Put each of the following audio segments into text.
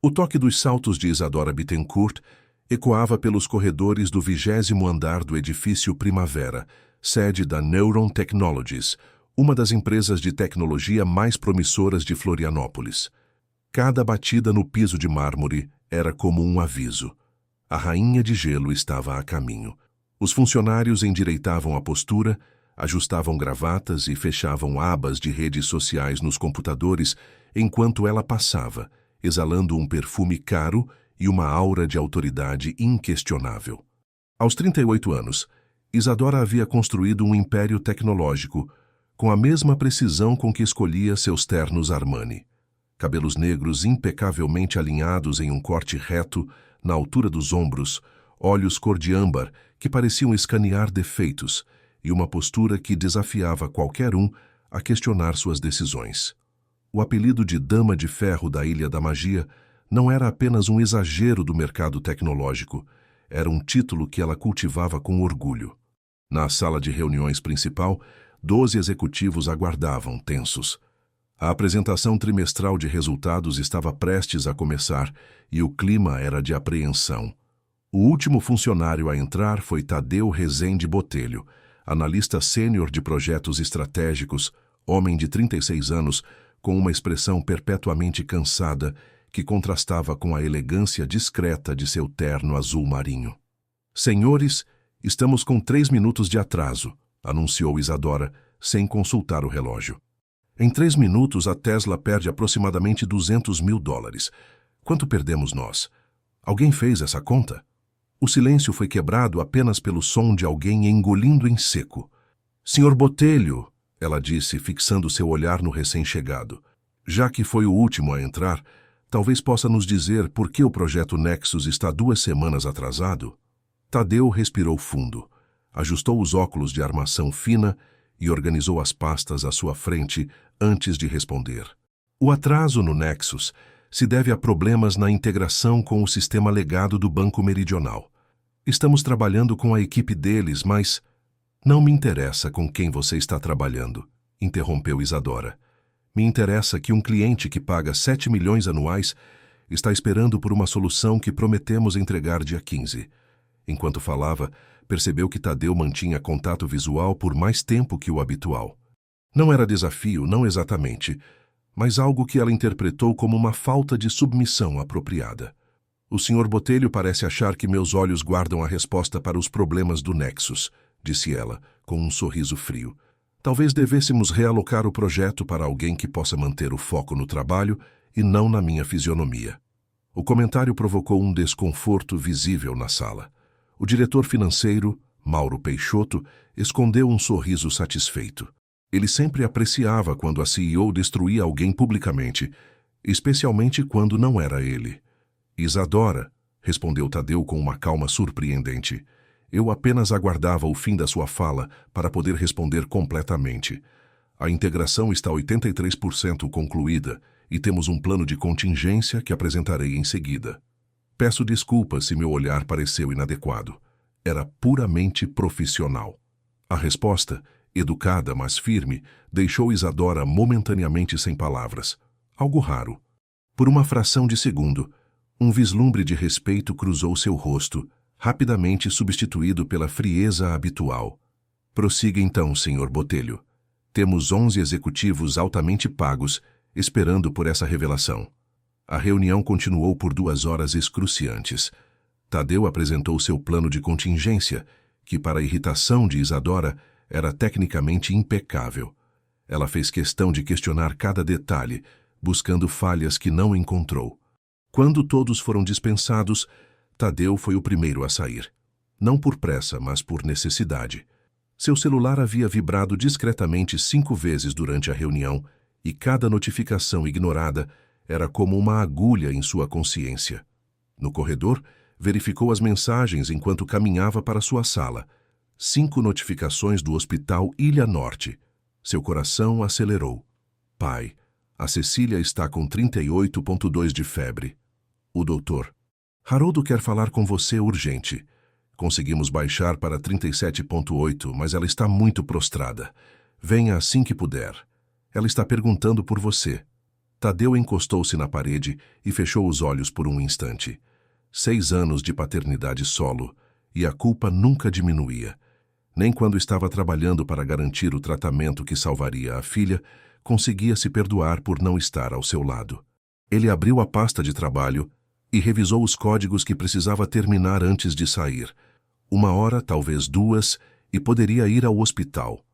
O toque dos saltos de Isadora Bittencourt ecoava pelos corredores do 20º andar do edifício Primavera, sede da Neuron Technologies, uma das empresas de tecnologia mais promissoras de Florianópolis. Cada batida no piso de mármore era como um aviso. A rainha de gelo estava a caminho. Os funcionários endireitavam a postura, ajustavam gravatas e fechavam abas de redes sociais nos computadores enquanto ela passava, exalando um perfume caro e uma aura de autoridade inquestionável. Aos 38 anos, Isadora havia construído um império tecnológico, com a mesma precisão com que escolhia seus ternos Armani. Cabelos negros impecavelmente alinhados em um corte reto, na altura dos ombros, olhos cor de âmbar que pareciam escanear defeitos e uma postura que desafiava qualquer um a questionar suas decisões. O apelido de Dama de Ferro da Ilha da Magia não era apenas um exagero do mercado tecnológico, era um título que ela cultivava com orgulho. Na sala de reuniões principal, 12 executivos aguardavam, tensos. A apresentação trimestral de resultados estava prestes a começar e o clima era de apreensão. O último funcionário a entrar foi Tadeu Rezende Botelho, analista sênior de projetos estratégicos, homem de 36 anos, com uma expressão perpetuamente cansada que contrastava com a elegância discreta de seu terno azul marinho. Senhores, estamos com 3 minutos de atraso, anunciou Isadora, sem consultar o relógio. Em 3 minutos, a Tesla perde aproximadamente $200 mil. Quanto perdemos nós? Alguém fez essa conta? O silêncio foi quebrado apenas pelo som de alguém engolindo em seco. Senhor Botelho, ela disse, fixando seu olhar no recém-chegado. Já que foi o último a entrar, talvez possa nos dizer por que o projeto Nexus está 2 semanas atrasado? Tadeu respirou fundo, ajustou os óculos de armação fina e organizou as pastas à sua frente antes de responder. O atraso no Nexus se deve a problemas na integração com o sistema legado do Banco Meridional. Estamos trabalhando com a equipe deles, mas... Não me interessa com quem você está trabalhando, interrompeu Isadora. Me interessa que um cliente que paga 7 milhões anuais está esperando por uma solução que prometemos entregar dia 15. Enquanto falava, percebeu que Tadeu mantinha contato visual por mais tempo que o habitual. Não era desafio, não exatamente, mas algo que ela interpretou como uma falta de submissão apropriada. O Sr. Botelho parece achar que meus olhos guardam a resposta para os problemas do Nexus, disse ela, com um sorriso frio. Talvez devêssemos realocar o projeto para alguém que possa manter o foco no trabalho e não na minha fisionomia. O comentário provocou um desconforto visível na sala. O diretor financeiro, Mauro Peixoto, escondeu um sorriso satisfeito. Ele sempre apreciava quando a CEO destruía alguém publicamente, especialmente quando não era ele. Isadora, respondeu Tadeu com uma calma surpreendente. Eu apenas aguardava o fim da sua fala para poder responder completamente. A integração está 83% concluída e temos um plano de contingência que apresentarei em seguida. Peço desculpas se meu olhar pareceu inadequado. Era puramente profissional. A resposta, educada mas firme, deixou Isadora momentaneamente sem palavras. Algo raro. Por uma fração de segundo, um vislumbre de respeito cruzou seu rosto, rapidamente substituído pela frieza habitual. Prossiga então, Sr. Botelho. Temos 11 executivos altamente pagos esperando por essa revelação. A reunião continuou por 2 horas excruciantes. Tadeu apresentou seu plano de contingência, que, para a irritação de Isadora, era tecnicamente impecável. Ela fez questão de questionar cada detalhe, buscando falhas que não encontrou. Quando todos foram dispensados, Tadeu foi o primeiro a sair. Não por pressa, mas por necessidade. Seu celular havia vibrado discretamente 5 vezes durante a reunião e cada notificação ignorada era como uma agulha em sua consciência. No corredor, verificou as mensagens enquanto caminhava para sua sala. 5 notificações do Hospital Ilha Norte. Seu coração acelerou. Pai, a Cecília está com 38,2 de febre. O doutor. Haroldo quer falar com você urgente. Conseguimos baixar para 37,8, mas ela está muito prostrada. Venha assim que puder. Ela está perguntando por você. Tadeu encostou-se na parede e fechou os olhos por um instante. 6 anos de paternidade solo, e a culpa nunca diminuía. Nem quando estava trabalhando para garantir o tratamento que salvaria a filha, conseguia se perdoar por não estar ao seu lado. Ele abriu a pasta de trabalho e revisou os códigos que precisava terminar antes de sair. 1 hora, talvez 2, e poderia ir ao hospital.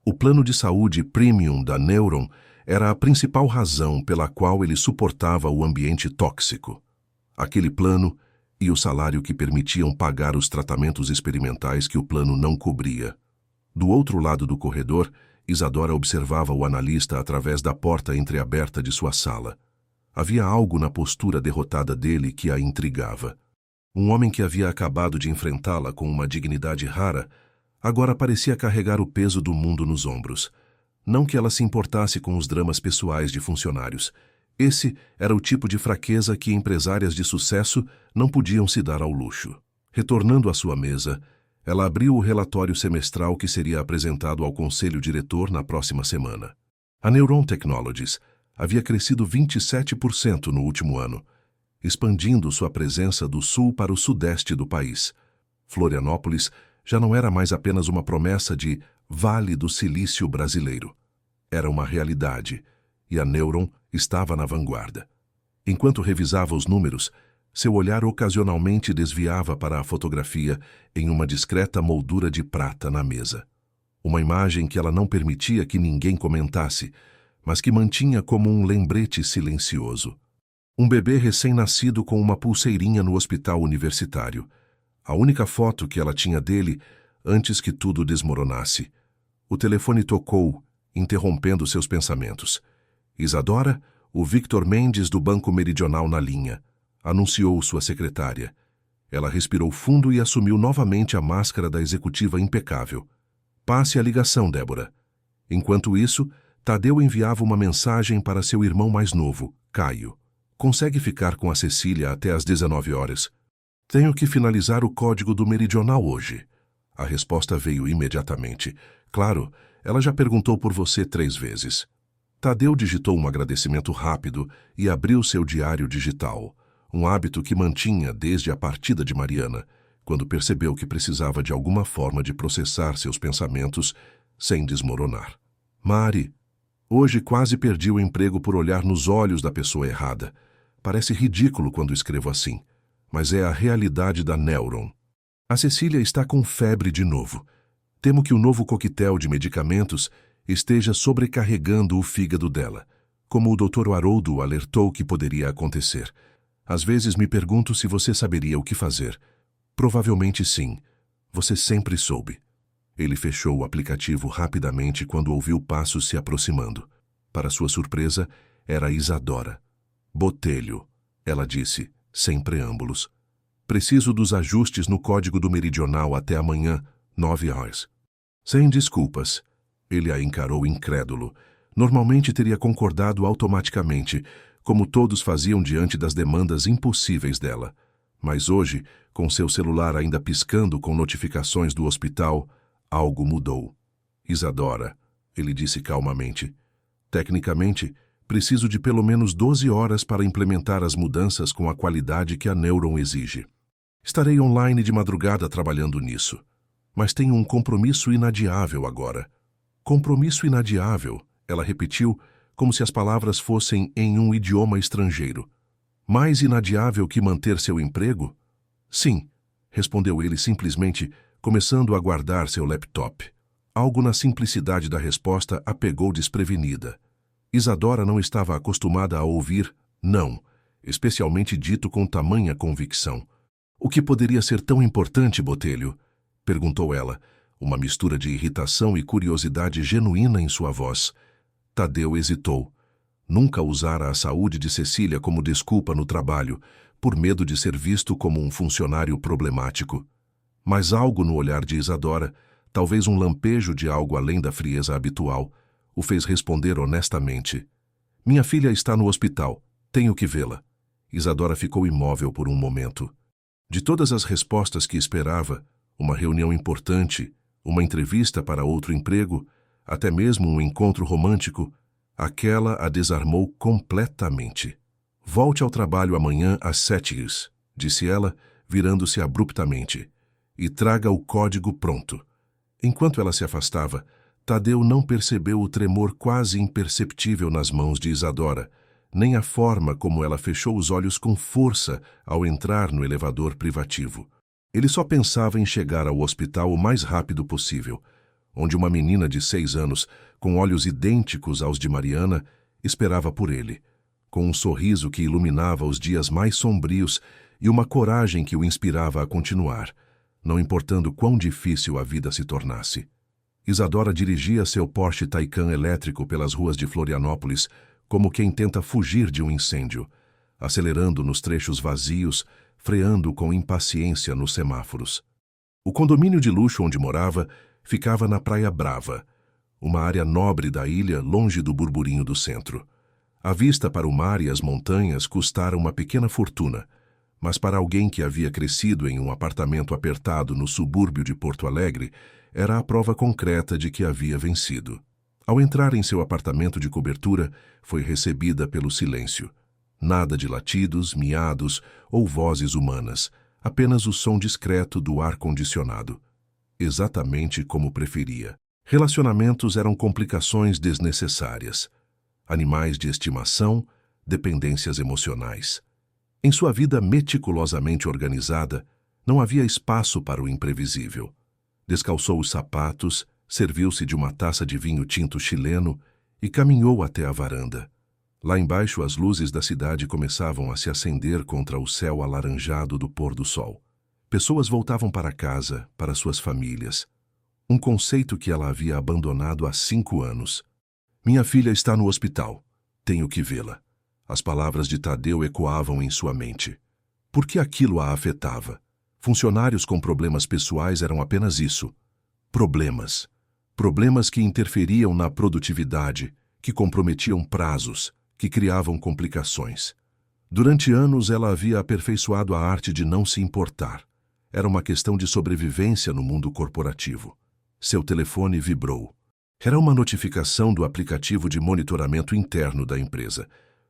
O plano de saúde premium da Neuron era a principal razão pela qual ele suportava o ambiente tóxico. Aquele plano e o salário que permitiam pagar os tratamentos experimentais que o plano não cobria. Do outro lado do corredor, Isadora observava o analista através da porta entreaberta de sua sala. Havia algo na postura derrotada dele que a intrigava. Um homem que havia acabado de enfrentá-la com uma dignidade rara, agora parecia carregar o peso do mundo nos ombros. Não que ela se importasse com os dramas pessoais de funcionários. Esse era o tipo de fraqueza que empresárias de sucesso não podiam se dar ao luxo. Retornando à sua mesa, ela abriu o relatório semestral que seria apresentado ao conselho diretor na próxima semana. A Neuron Technologies havia crescido 27% no último ano, expandindo sua presença do sul para o sudeste do país. Florianópolis já não era mais apenas uma promessa de Vale do Silício brasileiro. Era uma realidade, e a Neuron estava na vanguarda. Enquanto revisava os números, seu olhar ocasionalmente desviava para a fotografia em uma discreta moldura de prata na mesa. Uma imagem que ela não permitia que ninguém comentasse, mas que mantinha como um lembrete silencioso. Um bebê recém-nascido com uma pulseirinha no hospital universitário. A única foto que ela tinha dele antes que tudo desmoronasse. O telefone tocou, interrompendo seus pensamentos. Isadora, o Victor Mendes do Banco Meridional na linha, anunciou sua secretária. Ela respirou fundo e assumiu novamente a máscara da executiva impecável. Passe a ligação, Débora. Enquanto isso, Tadeu enviava uma mensagem para seu irmão mais novo, Caio. Consegue ficar com a Cecília até às 19 horas? Tenho que finalizar o código do Meridional hoje. A resposta veio imediatamente. Claro, ela já perguntou por você 3 vezes. Tadeu digitou um agradecimento rápido e abriu seu diário digital, um hábito que mantinha desde a partida de Mariana, quando percebeu que precisava de alguma forma de processar seus pensamentos sem desmoronar. Mari, hoje quase perdi o emprego por olhar nos olhos da pessoa errada. Parece ridículo quando escrevo assim, mas é a realidade da Neuron. A Cecília está com febre de novo. Temo que o novo coquetel de medicamentos esteja sobrecarregando o fígado dela, como o Dr. Haroldo alertou que poderia acontecer. Às vezes me pergunto se você saberia o que fazer. Provavelmente sim. Você sempre soube. Ele fechou o aplicativo rapidamente quando ouviu passos se aproximando. Para sua surpresa, era Isadora. Botelho, ela disse, sem preâmbulos. Preciso dos ajustes no código do Meridional até amanhã, 9 horas. Sem desculpas. Ele a encarou incrédulo. Normalmente teria concordado automaticamente, como todos faziam diante das demandas impossíveis dela. Mas hoje, com seu celular ainda piscando com notificações do hospital, algo mudou. Isadora, ele disse calmamente. Tecnicamente, preciso de pelo menos 12 horas para implementar as mudanças com a qualidade que a Neuron exige. Estarei online de madrugada trabalhando nisso. Mas tenho um compromisso inadiável agora. Compromisso inadiável, ela repetiu, como se as palavras fossem em um idioma estrangeiro. Mais inadiável que manter seu emprego? Sim, respondeu ele simplesmente, começando a guardar seu laptop. Algo na simplicidade da resposta a pegou desprevenida. Isadora não estava acostumada a ouvir não, especialmente dito com tamanha convicção. O que poderia ser tão importante, Botelho? Perguntou ela, uma mistura de irritação e curiosidade genuína em sua voz. Tadeu hesitou. Nunca usara a saúde de Cecília como desculpa no trabalho, por medo de ser visto como um funcionário problemático. Mas algo no olhar de Isadora, talvez um lampejo de algo além da frieza habitual, o fez responder honestamente. Minha filha está no hospital. Tenho que vê-la. Isadora ficou imóvel por um momento. De todas as respostas que esperava, uma reunião importante, uma entrevista para outro emprego, até mesmo um encontro romântico, Aquela a desarmou completamente. Volte ao trabalho amanhã às 7 horas, disse ela, virando-se abruptamente, e traga o código pronto. Enquanto ela se afastava, Tadeu não percebeu o tremor quase imperceptível nas mãos de Isadora, nem a forma como ela fechou os olhos com força ao entrar no elevador privativo. Ele só pensava em chegar ao hospital o mais rápido possível, onde uma menina de 6 anos, com olhos idênticos aos de Mariana, esperava por ele, com um sorriso que iluminava os dias mais sombrios e uma coragem que o inspirava a continuar, não importando quão difícil a vida se tornasse. Isadora dirigia seu Porsche Taycan elétrico pelas ruas de Florianópolis como quem tenta fugir de um incêndio, acelerando nos trechos vazios, freando com impaciência nos semáforos. O condomínio de luxo onde morava ficava na Praia Brava, uma área nobre da ilha longe do burburinho do centro. A vista para o mar e as montanhas custara uma pequena fortuna, mas para alguém que havia crescido em um apartamento apertado no subúrbio de Porto Alegre, era a prova concreta de que havia vencido. Ao entrar em seu apartamento de cobertura, foi recebida pelo silêncio. Nada de latidos, miados ou vozes humanas, apenas o som discreto do ar-condicionado. Exatamente como preferia. Relacionamentos eram complicações desnecessárias. Animais de estimação, dependências emocionais. Em sua vida meticulosamente organizada, não havia espaço para o imprevisível. Descalçou os sapatos, serviu-se de uma taça de vinho tinto chileno e caminhou até a varanda. Lá embaixo, as luzes da cidade começavam a se acender contra o céu alaranjado do pôr do sol. Pessoas voltavam para casa, para suas famílias. Um conceito que ela havia abandonado há 5 anos. Minha filha está no hospital. Tenho que vê-la. As palavras de Tadeu ecoavam em sua mente. Por que aquilo a afetava? Funcionários com problemas pessoais eram apenas isso. Problemas. Problemas que interferiam na produtividade, que comprometiam prazos, que criavam complicações. Durante anos ela havia aperfeiçoado a arte de não se importar. Era uma questão de sobrevivência no mundo corporativo. Seu telefone vibrou. Era uma notificação do aplicativo de monitoramento interno da empresa.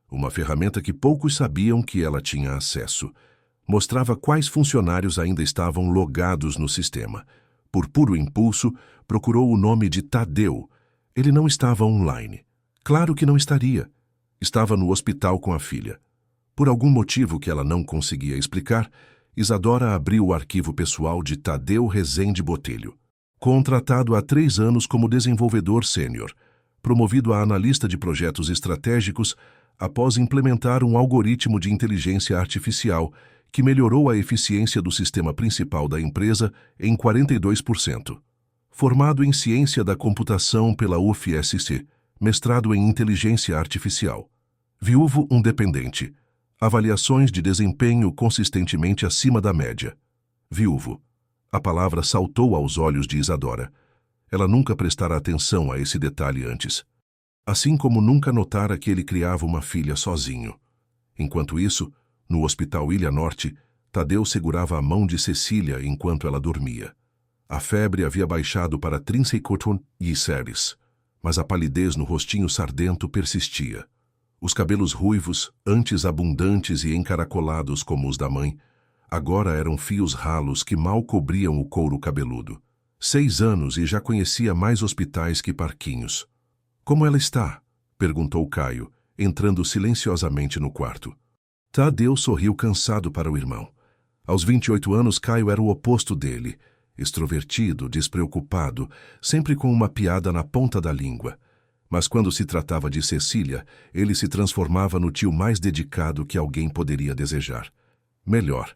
Uma ferramenta que poucos sabiam que ela tinha acesso. Mostrava quais funcionários ainda estavam logados no sistema. Por puro impulso, procurou o nome de Tadeu. Ele não estava online. Claro que não estaria. Estava no hospital com a filha. Por algum motivo que ela não conseguia explicar, Isadora abriu o arquivo pessoal de Tadeu Rezende Botelho. Contratado há 3 anos como desenvolvedor sênior, promovido a analista de projetos estratégicos após implementar um algoritmo de inteligência artificial que melhorou a eficiência do sistema principal da empresa em 42%. Formado em Ciência da Computação pela UFSC, mestrado em Inteligência Artificial. Viúvo dependente. Avaliações de desempenho consistentemente acima da média. Viúvo. A palavra saltou aos olhos de Isadora. Ela nunca prestara atenção a esse detalhe antes. Assim como nunca notara que ele criava uma filha sozinho. Enquanto isso, no Hospital Ilha Norte, Tadeu segurava a mão de Cecília enquanto ela dormia. A febre havia baixado para 34,6, mas a palidez no rostinho sardento persistia. Os cabelos ruivos, antes abundantes e encaracolados como os da mãe, agora eram fios ralos que mal cobriam o couro cabeludo. 6 anos e já conhecia mais hospitais que parquinhos. Como ela está? Perguntou Caio, entrando silenciosamente no quarto. Tadeu sorriu cansado para o irmão. Aos 28 anos, Caio era o oposto dele, extrovertido, despreocupado, sempre com uma piada na ponta da língua. Mas quando se tratava de Cecília, ele se transformava no tio mais dedicado que alguém poderia desejar. Melhor.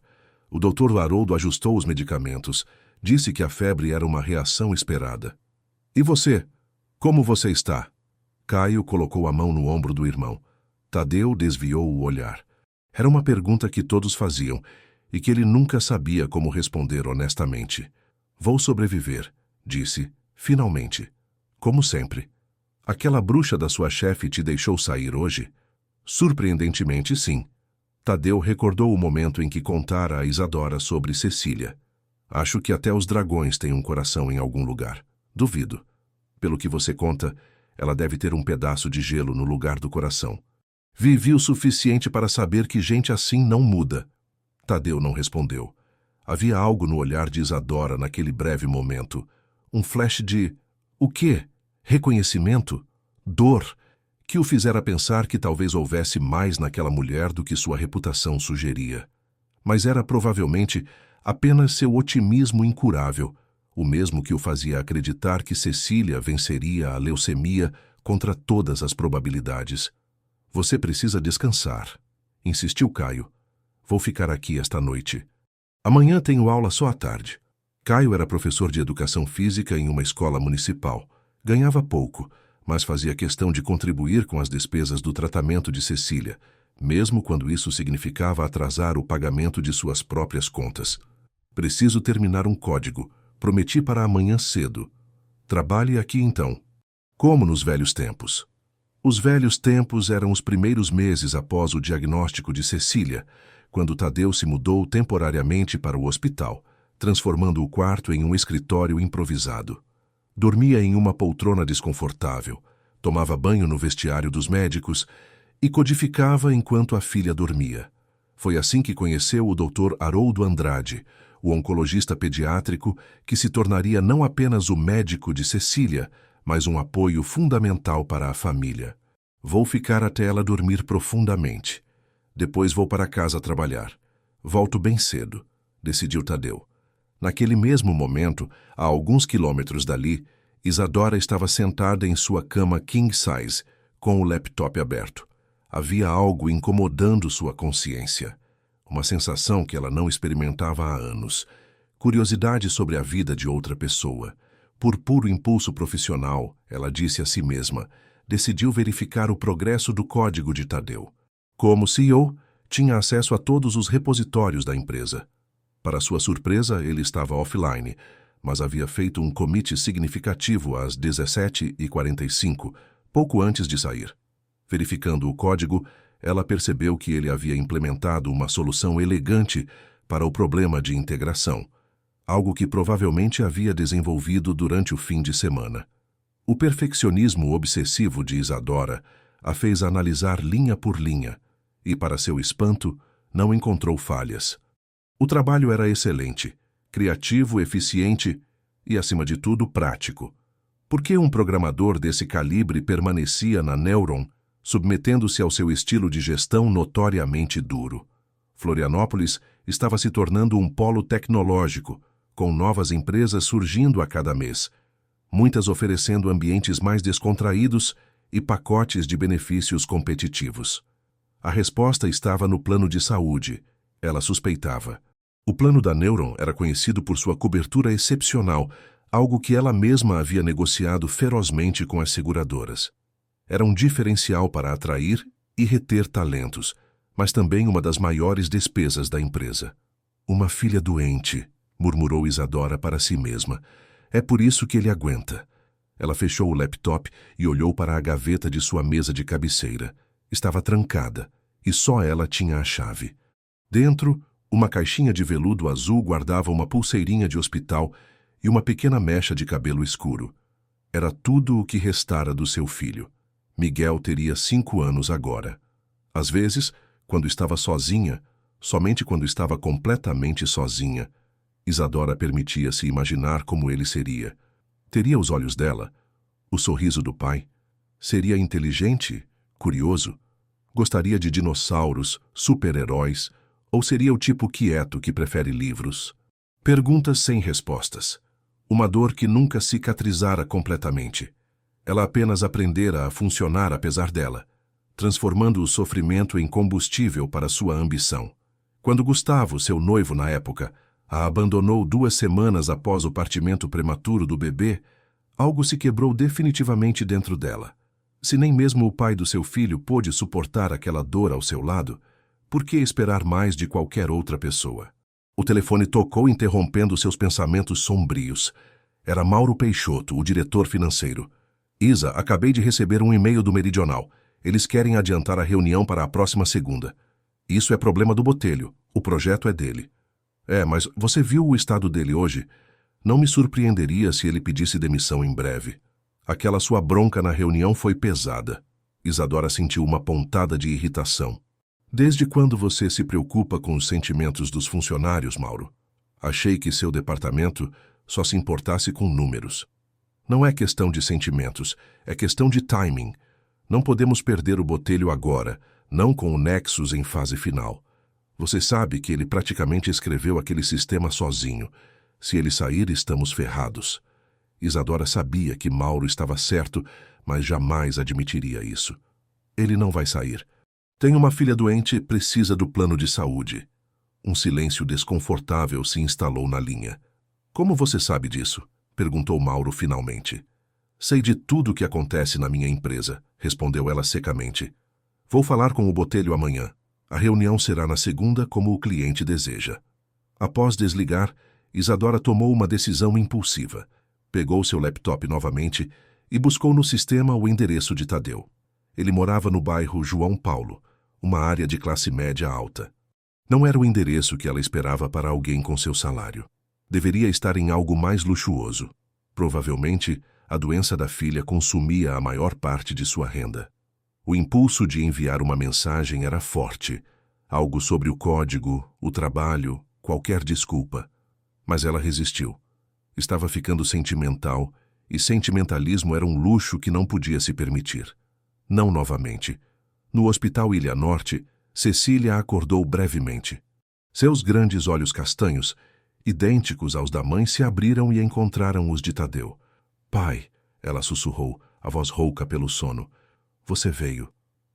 O Dr. Haroldo ajustou os medicamentos, disse que a febre era uma reação esperada. E você? Como você está? Caio colocou a mão no ombro do irmão. Tadeu desviou o olhar. Era uma pergunta que todos faziam e que ele nunca sabia como responder honestamente. Vou sobreviver, disse, finalmente. Como sempre. Aquela bruxa da sua chefe te deixou sair hoje? Surpreendentemente, sim. Tadeu recordou o momento em que contara a Isadora sobre Cecília. Acho que até os dragões têm um coração em algum lugar. Duvido. Pelo que você conta, Ela deve ter um pedaço de gelo no lugar do coração. Vivi o suficiente para saber que gente assim não muda. Tadeu não respondeu. Havia algo no olhar de Isadora naquele breve momento. Um flash de... o quê? Reconhecimento? Dor? Que o fizera pensar que talvez houvesse mais naquela mulher do que sua reputação sugeria. Mas era provavelmente apenas seu otimismo incurável, o mesmo que o fazia acreditar que Cecília venceria a leucemia contra todas as probabilidades. Você precisa descansar, insistiu Caio. Vou ficar aqui esta noite. Amanhã tenho aula só à tarde. Caio era professor de educação física em uma escola municipal. Ganhava pouco, mas fazia questão de contribuir com as despesas do tratamento de Cecília, mesmo quando isso significava atrasar o pagamento de suas próprias contas. Preciso terminar um código. Prometi para amanhã cedo. Trabalhe aqui então. Como nos velhos tempos. Os velhos tempos eram os primeiros meses após o diagnóstico de Cecília, quando Tadeu se mudou temporariamente para o hospital, transformando o quarto em um escritório improvisado. Dormia em uma poltrona desconfortável, tomava banho no vestiário dos médicos e codificava enquanto a filha dormia. Foi assim que conheceu o Dr. Haroldo Andrade, o oncologista pediátrico que se tornaria não apenas o médico de Cecília, mas um apoio fundamental para a família. Vou ficar até ela dormir profundamente. Depois vou para casa trabalhar. Volto bem cedo, decidiu Tadeu. Naquele mesmo momento, a alguns quilômetros dali, Isadora estava sentada em sua cama king size, com o laptop aberto. Havia algo incomodando sua consciência. Uma sensação que ela não experimentava há anos. Curiosidade sobre a vida de outra pessoa. Por puro impulso profissional, ela disse a si mesma, decidiu verificar o progresso do código de Tadeu. Como CEO, tinha acesso a todos os repositórios da empresa. Para sua surpresa, ele estava offline, mas havia feito um commit significativo às 17h45, pouco antes de sair. Verificando o código, ela percebeu que ele havia implementado uma solução elegante para o problema de integração, algo que provavelmente havia desenvolvido durante o fim de semana. O perfeccionismo obsessivo de Isadora a fez analisar linha por linha e, para seu espanto, não encontrou falhas. O trabalho era excelente, criativo, eficiente e, acima de tudo, prático. Por que um programador desse calibre permanecia na Neuron, submetendo-se ao seu estilo de gestão notoriamente duro? Florianópolis estava se tornando um polo tecnológico, com novas empresas surgindo a cada mês, muitas oferecendo ambientes mais descontraídos e pacotes de benefícios competitivos. A resposta estava no plano de saúde, ela suspeitava. O plano da Neuron era conhecido por sua cobertura excepcional, algo que ela mesma havia negociado ferozmente com as seguradoras. Era um diferencial para atrair e reter talentos, mas também uma das maiores despesas da empresa. Uma filha doente, murmurou Isadora para si mesma. É por isso que ele aguenta. Ela fechou o laptop e olhou para a gaveta de sua mesa de cabeceira. Estava trancada, e só ela tinha a chave. Dentro, uma caixinha de veludo azul guardava uma pulseirinha de hospital e uma pequena mecha de cabelo escuro. Era tudo o que restara do seu filho. Miguel teria 5 anos agora. Às vezes, quando estava sozinha, somente quando estava completamente sozinha, Isadora permitia-se imaginar como ele seria. Teria os olhos dela, o sorriso do pai. Seria inteligente, curioso. Gostaria de dinossauros, super-heróis, ou seria o tipo quieto que prefere livros? Perguntas sem respostas. Uma dor que nunca cicatrizara completamente. Ela apenas aprendera a funcionar apesar dela, transformando o sofrimento em combustível para sua ambição. Quando Gustavo, seu noivo na época, a abandonou 2 semanas após o partimento prematuro do bebê, algo se quebrou definitivamente dentro dela. Se nem mesmo o pai do seu filho pôde suportar aquela dor ao seu lado, por que esperar mais de qualquer outra pessoa? O telefone tocou, interrompendo seus pensamentos sombrios. Era Mauro Peixoto, o diretor financeiro. Isa, acabei de receber um e-mail do Meridional. Eles querem adiantar a reunião para a próxima segunda. Isso é problema do Botelho. O projeto é dele. Mas você viu o estado dele hoje? Não me surpreenderia se ele pedisse demissão em breve. Aquela sua bronca na reunião foi pesada. Isadora sentiu uma pontada de irritação. Desde quando você se preocupa com os sentimentos dos funcionários, Mauro? Achei que seu departamento só se importasse com números. Não é questão de sentimentos, é questão de timing. Não podemos perder o Botelho agora, não com o Nexus em fase final. Você sabe que ele praticamente escreveu aquele sistema sozinho. Se ele sair, estamos ferrados. Isadora sabia que Mauro estava certo, mas jamais admitiria isso. Ele não vai sair. Tem uma filha doente, precisa do plano de saúde. Um silêncio desconfortável se instalou na linha. Como você sabe disso? Perguntou Mauro finalmente. Sei de tudo o que acontece na minha empresa, respondeu ela secamente. Vou falar com o Botelho amanhã. A reunião será na segunda, como o cliente deseja. Após desligar, Isadora tomou uma decisão impulsiva. Pegou seu laptop novamente e buscou no sistema o endereço de Tadeu. Ele morava no bairro João Paulo, uma área de classe média alta. Não era o endereço que ela esperava para alguém com seu salário. Deveria estar em algo mais luxuoso. Provavelmente, a doença da filha consumia a maior parte de sua renda. O impulso de enviar uma mensagem era forte. Algo sobre o código, o trabalho, qualquer desculpa. Mas ela resistiu. Estava ficando sentimental, e sentimentalismo era um luxo que não podia se permitir. Não novamente. No hospital Ilha Norte, Cecília acordou brevemente. Seus grandes olhos castanhos, idênticos aos da mãe, se abriram e encontraram os de Tadeu. Pai, ela sussurrou, a voz rouca pelo sono. Você veio.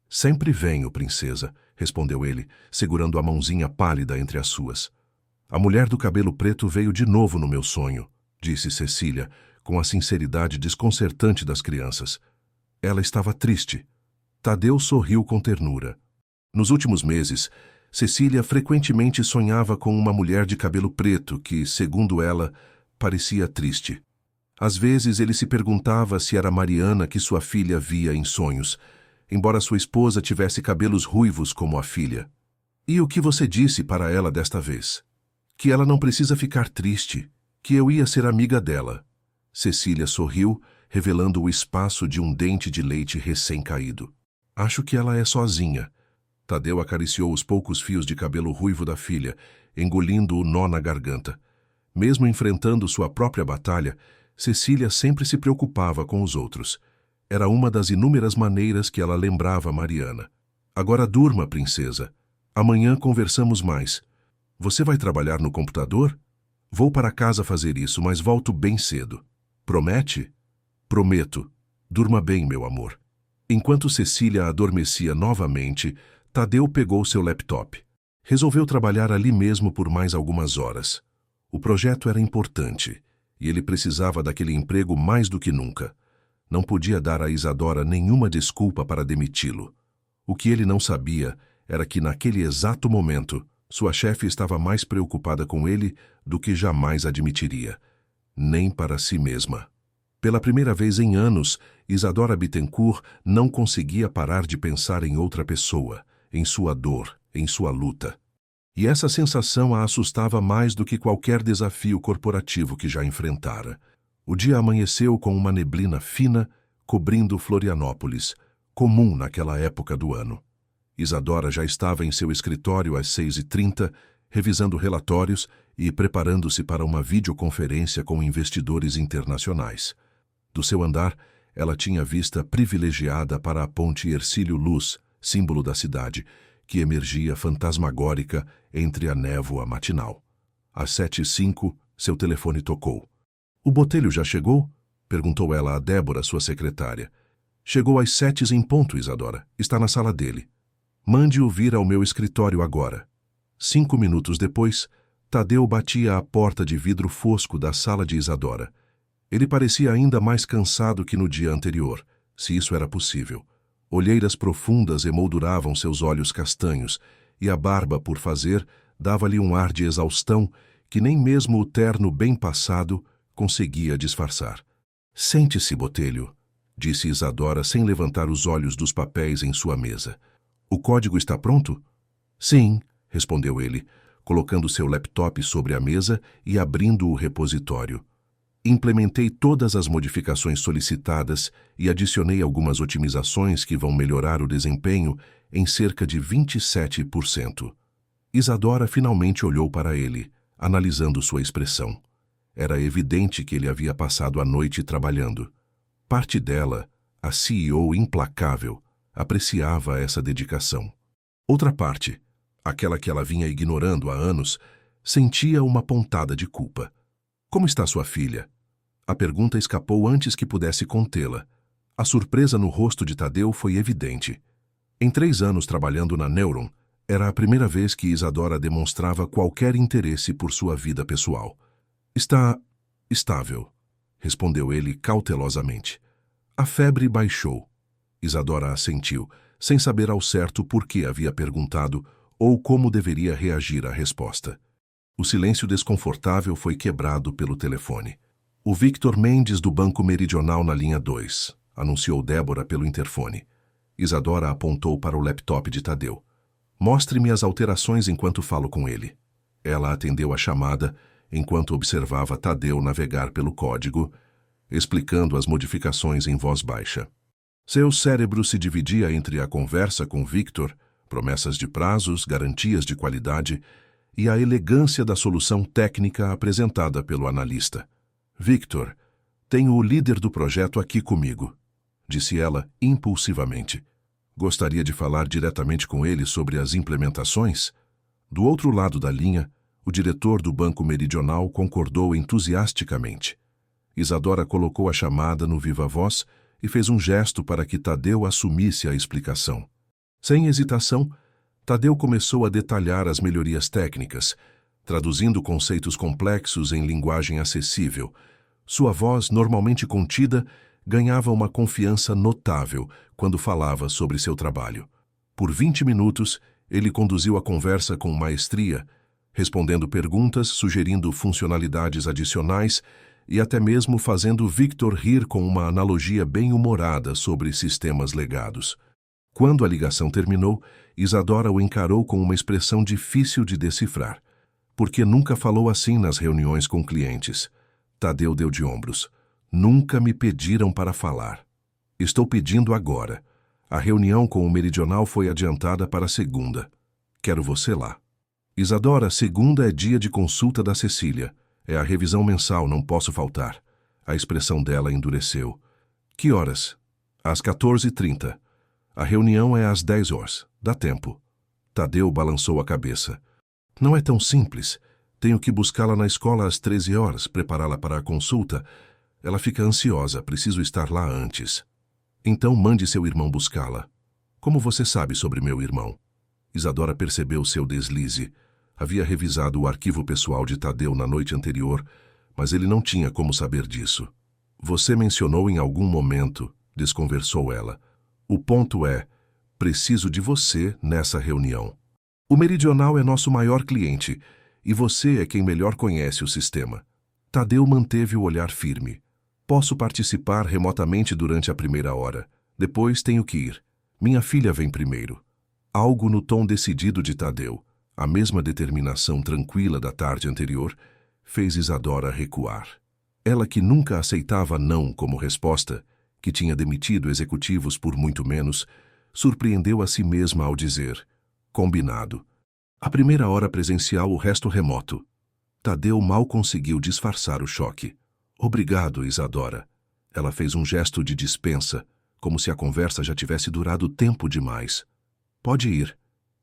Sempre venho, princesa, respondeu ele, segurando a mãozinha pálida entre as suas. A mulher do cabelo preto veio de novo no meu sonho, disse Cecília, com a sinceridade desconcertante das crianças. Ela estava triste. Tadeu sorriu com ternura. Nos últimos meses, Cecília frequentemente sonhava com uma mulher de cabelo preto que, segundo ela, parecia triste. Às vezes ele se perguntava se era Mariana que sua filha via em sonhos, embora sua esposa tivesse cabelos ruivos como a filha. E o que você disse para ela desta vez? Que ela não precisa ficar triste, que eu ia ser amiga dela. Cecília sorriu, revelando o espaço de um dente de leite recém-caído. Acho que ela é sozinha. Tadeu acariciou os poucos fios de cabelo ruivo da filha, engolindo o nó na garganta. Mesmo enfrentando sua própria batalha, Cecília sempre se preocupava com os outros. Era uma das inúmeras maneiras que ela lembrava Mariana. Agora durma, princesa. Amanhã conversamos mais. Você vai trabalhar no computador? Vou para casa fazer isso, mas volto bem cedo. Promete? Prometo. Durma bem, meu amor. Enquanto Cecília adormecia novamente, Tadeu pegou seu laptop. Resolveu trabalhar ali mesmo por mais algumas horas. O projeto era importante, e ele precisava daquele emprego mais do que nunca. Não podia dar a Isadora nenhuma desculpa para demiti-lo. O que ele não sabia era que, naquele exato momento, sua chefe estava mais preocupada com ele do que jamais admitiria. Nem para si mesma. Pela primeira vez em anos, Isadora Bittencourt não conseguia parar de pensar em outra pessoa, em sua dor, em sua luta. E essa sensação a assustava mais do que qualquer desafio corporativo que já enfrentara. O dia amanheceu com uma neblina fina cobrindo Florianópolis, comum naquela época do ano. Isadora já estava em seu escritório às 6h30, revisando relatórios e preparando-se para uma videoconferência com investidores internacionais. Do seu andar, ela tinha vista privilegiada para a ponte Hercílio Luz, símbolo da cidade, que emergia fantasmagórica entre a névoa matinal. Às 7h05, seu telefone tocou. "O Botelho já chegou?" perguntou ela a Débora, sua secretária. "Chegou às 7h em ponto, Isadora. Está na sala dele. Mande-o vir ao meu escritório agora." 5 minutos depois, Tadeu batia à porta de vidro fosco da sala de Isadora. Ele parecia ainda mais cansado que no dia anterior, se isso era possível. Olheiras profundas emolduravam seus olhos castanhos, e a barba por fazer dava-lhe um ar de exaustão que nem mesmo o terno bem passado conseguia disfarçar. "Sente-se, Botelho", disse Isadora sem levantar os olhos dos papéis em sua mesa. "O código está pronto?" "Sim", respondeu ele, colocando seu laptop sobre a mesa e abrindo o repositório. Implementei todas as modificações solicitadas e adicionei algumas otimizações que vão melhorar o desempenho em cerca de 27%. Isadora finalmente olhou para ele, analisando sua expressão. Era evidente que ele havia passado a noite trabalhando. Parte dela, a CEO implacável, apreciava essa dedicação. Outra parte, aquela que ela vinha ignorando há anos, sentia uma pontada de culpa. Como está sua filha? A pergunta escapou antes que pudesse contê-la. A surpresa no rosto de Tadeu foi evidente. Em 3 anos trabalhando na Neuron, era a primeira vez que Isadora demonstrava qualquer interesse por sua vida pessoal. Está estável, respondeu ele cautelosamente. A febre baixou. Isadora assentiu, sem saber ao certo por que havia perguntado ou como deveria reagir à resposta. O silêncio desconfortável foi quebrado pelo telefone. O Victor Mendes do Banco Meridional na linha 2, anunciou Débora pelo interfone. Isadora apontou para o laptop de Tadeu. Mostre-me as alterações enquanto falo com ele. Ela atendeu a chamada enquanto observava Tadeu navegar pelo código, explicando as modificações em voz baixa. Seu cérebro se dividia entre a conversa com Victor, promessas de prazos, garantias de qualidade e a elegância da solução técnica apresentada pelo analista. Victor, tenho o líder do projeto aqui comigo, disse ela impulsivamente. Gostaria de falar diretamente com ele sobre as implementações? Do outro lado da linha, o diretor do Banco Meridional concordou entusiasticamente. Isadora colocou a chamada no viva-voz e fez um gesto para que Tadeu assumisse a explicação. Sem hesitação, Tadeu começou a detalhar as melhorias técnicas, traduzindo conceitos complexos em linguagem acessível. Sua voz, normalmente contida, ganhava uma confiança notável quando falava sobre seu trabalho. Por 20 minutos, ele conduziu a conversa com maestria, respondendo perguntas, sugerindo funcionalidades adicionais e até mesmo fazendo Victor rir com uma analogia bem-humorada sobre sistemas legados. Quando a ligação terminou, Isadora o encarou com uma expressão difícil de decifrar. Porque nunca falou assim nas reuniões com clientes. Tadeu deu de ombros. Nunca me pediram para falar. Estou pedindo agora. A reunião com o Meridional foi adiantada para segunda. Quero você lá. Isadora, segunda é dia de consulta da Cecília. É a revisão mensal, não posso faltar. A expressão dela endureceu. Que horas? Às 14h30. A reunião é às 10 horas. Dá tempo. Tadeu balançou a cabeça. Não é tão simples. Tenho que buscá-la na escola às 13 horas, prepará-la para a consulta. Ela fica ansiosa, preciso estar lá antes. Então mande seu irmão buscá-la. Como você sabe sobre meu irmão? Isadora percebeu seu deslize. Havia revisado o arquivo pessoal de Tadeu na noite anterior, mas ele não tinha como saber disso. Você mencionou em algum momento, desconversou ela. O ponto é, preciso de você nessa reunião. O Meridional é nosso maior cliente, e você é quem melhor conhece o sistema. Tadeu manteve o olhar firme. Posso participar remotamente durante a primeira hora. Depois tenho que ir. Minha filha vem primeiro. Algo no tom decidido de Tadeu, a mesma determinação tranquila da tarde anterior, fez Isadora recuar. Ela que nunca aceitava não como resposta, que tinha demitido executivos por muito menos, surpreendeu a si mesma ao dizer, combinado. A primeira hora presencial, o resto remoto. Tadeu mal conseguiu disfarçar o choque. Obrigado, Isadora. Ela fez um gesto de dispensa, como se a conversa já tivesse durado tempo demais. Pode ir.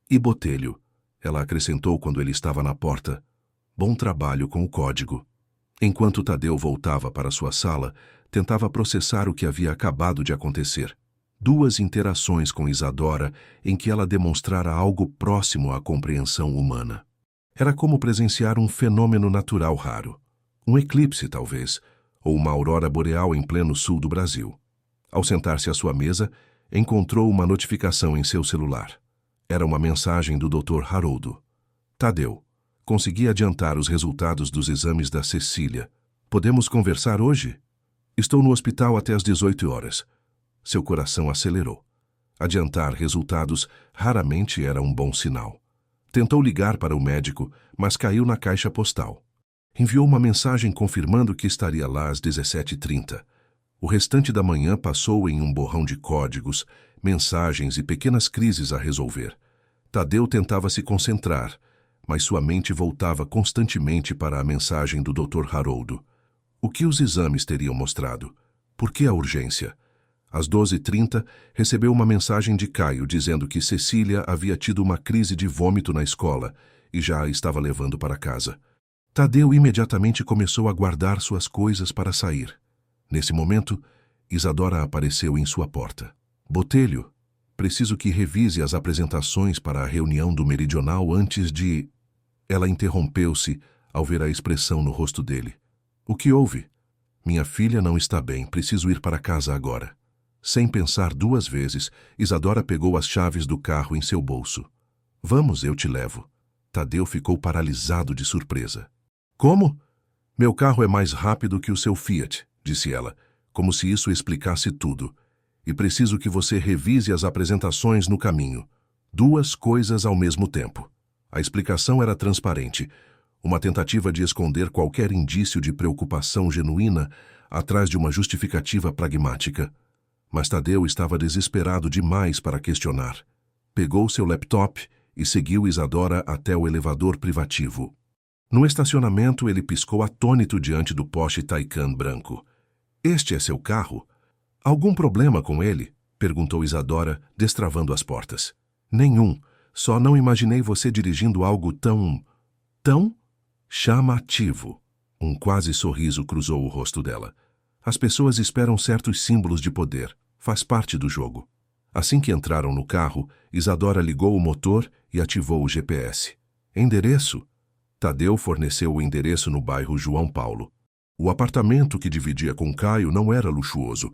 E Botelho, ela acrescentou quando ele estava na porta. Bom trabalho com o código. Enquanto Tadeu voltava para sua sala, tentava processar o que havia acabado de acontecer. 2 interações com Isadora em que ela demonstrara algo próximo à compreensão humana. Era como presenciar um fenômeno natural raro. Um eclipse, talvez, ou uma aurora boreal em pleno sul do Brasil. Ao sentar-se à sua mesa, encontrou uma notificação em seu celular. Era uma mensagem do Dr. Haroldo. Tadeu, consegui adiantar os resultados dos exames da Cecília. Podemos conversar hoje? Estou no hospital até às 18 horas. Seu coração acelerou. Adiantar resultados raramente era um bom sinal. Tentou ligar para o médico, mas caiu na caixa postal. Enviou uma mensagem confirmando que estaria lá às 17h30. O restante da manhã passou em um borrão de códigos, mensagens e pequenas crises a resolver. Tadeu tentava se concentrar, mas sua mente voltava constantemente para a mensagem do Dr. Haroldo. O que os exames teriam mostrado? Por que a urgência? Às 12h30, recebeu uma mensagem de Caio dizendo que Cecília havia tido uma crise de vômito na escola e já a estava levando para casa. Tadeu imediatamente começou a guardar suas coisas para sair. Nesse momento, Isadora apareceu em sua porta. Botelho, preciso que revise as apresentações para a reunião do Meridional antes de... Ela interrompeu-se ao ver a expressão no rosto dele. O que houve? Minha filha não está bem, preciso ir para casa agora. Sem pensar duas vezes, Isadora pegou as chaves do carro em seu bolso. Vamos, eu te levo. Tadeu ficou paralisado de surpresa. Como? Meu carro é mais rápido que o seu Fiat, disse ela, como se isso explicasse tudo. E preciso que você revise as apresentações no caminho. Duas coisas ao mesmo tempo. A explicação era transparente, uma tentativa de esconder qualquer indício de preocupação genuína atrás de uma justificativa pragmática. Mas Tadeu estava desesperado demais para questionar. Pegou seu laptop e seguiu Isadora até o elevador privativo. No estacionamento, ele piscou atônito diante do Porsche Taycan branco. Este é seu carro? Algum problema com ele? Perguntou Isadora, destravando as portas. Nenhum. Só não imaginei você dirigindo algo tão chamativo. Um quase sorriso cruzou o rosto dela. As pessoas esperam certos símbolos de poder. Faz parte do jogo. Assim que entraram no carro, Isadora ligou o motor e ativou o GPS. Endereço? Tadeu forneceu o endereço no bairro João Paulo. O apartamento que dividia com Caio não era luxuoso,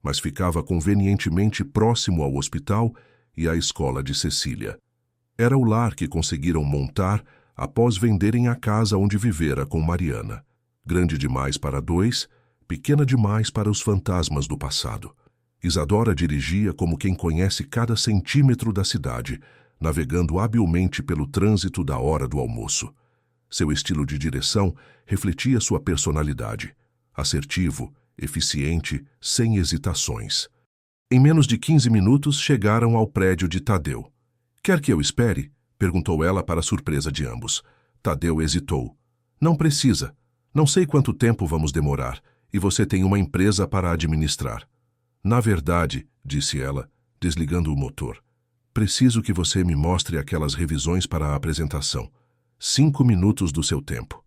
mas ficava convenientemente próximo ao hospital e à escola de Cecília. Era o lar que conseguiram montar após venderem a casa onde vivera com Mariana. Grande demais para dois, pequena demais para os fantasmas do passado. Isadora dirigia como quem conhece cada centímetro da cidade, navegando habilmente pelo trânsito da hora do almoço. Seu estilo de direção refletia sua personalidade, assertivo, eficiente, sem hesitações. Em menos de 15 minutos chegaram ao prédio de Tadeu. Quer que eu espere? Perguntou ela para a surpresa de ambos. Tadeu hesitou. Não precisa. Não sei quanto tempo vamos demorar, e você tem uma empresa para administrar. Na verdade, disse ela, desligando o motor, preciso que você me mostre aquelas revisões para a apresentação. 5 minutos do seu tempo.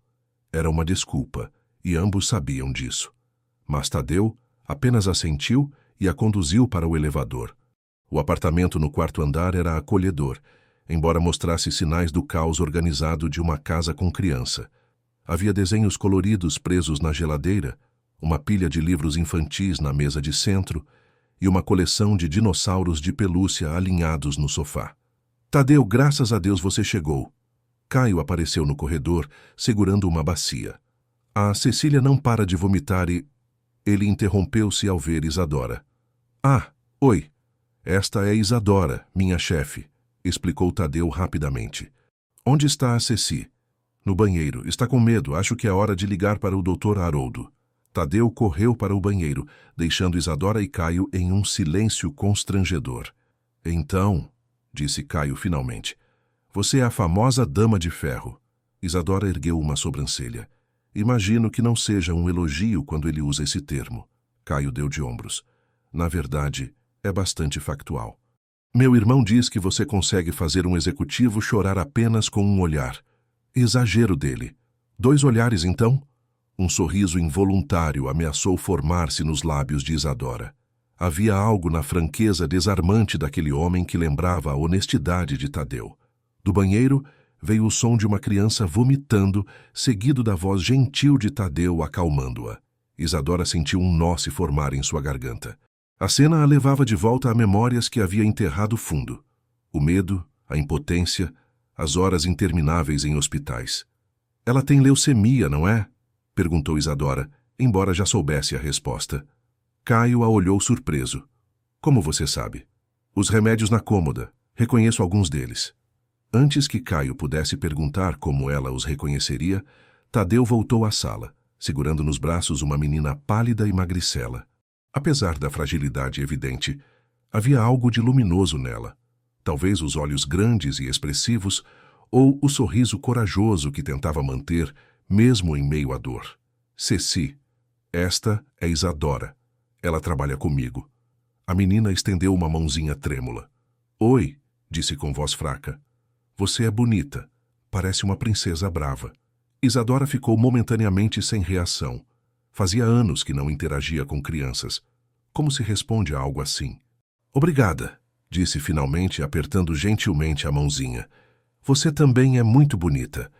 Era uma desculpa, e ambos sabiam disso. Mas Tadeu apenas assentiu e a conduziu para o elevador. O apartamento no 4º andar era acolhedor, embora mostrasse sinais do caos organizado de uma casa com criança. Havia desenhos coloridos presos na geladeira, uma pilha de livros infantis na mesa de centro e uma coleção de dinossauros de pelúcia alinhados no sofá. Tadeu, graças a Deus você chegou. Caio apareceu no corredor, segurando uma bacia. A Cecília não para de vomitar e... Ele interrompeu-se ao ver Isadora. Ah, oi. Esta é Isadora, minha chefe, explicou Tadeu rapidamente. Onde está a Ceci? No banheiro. Está com medo. Acho que é hora de ligar para o Dr. Haroldo. Tadeu correu para o banheiro, deixando Isadora e Caio em um silêncio constrangedor. Então, disse Caio finalmente, você é a famosa Dama de Ferro. Isadora ergueu uma sobrancelha. Imagino que não seja um elogio quando ele usa esse termo. Caio deu de ombros. Na verdade, é bastante factual. Meu irmão diz que você consegue fazer um executivo chorar apenas com um olhar. Exagero dele. 2 olhares, então? Um sorriso involuntário ameaçou formar-se nos lábios de Isadora. Havia algo na franqueza desarmante daquele homem que lembrava a honestidade de Tadeu. Do banheiro veio o som de uma criança vomitando, seguido da voz gentil de Tadeu acalmando-a. Isadora sentiu um nó se formar em sua garganta. A cena a levava de volta a memórias que havia enterrado fundo. O medo, a impotência, as horas intermináveis em hospitais. Ela tem leucemia, não é? Perguntou Isadora, embora já soubesse a resposta. Caio a olhou surpreso. Como você sabe? Os remédios na cômoda. Reconheço alguns deles. Antes que Caio pudesse perguntar como ela os reconheceria, Tadeu voltou à sala, segurando nos braços uma menina pálida e magricela. Apesar da fragilidade evidente, havia algo de luminoso nela. Talvez os olhos grandes e expressivos, ou o sorriso corajoso que tentava manter, mesmo em meio à dor. Ceci, esta é Isadora. Ela trabalha comigo. A menina estendeu uma mãozinha trêmula. Oi, disse com voz fraca. Você é bonita. Parece uma princesa brava. Isadora ficou momentaneamente sem reação. Fazia anos que não interagia com crianças. Como se responde a algo assim? Obrigada, disse finalmente, apertando gentilmente a mãozinha. Você também é muito bonita.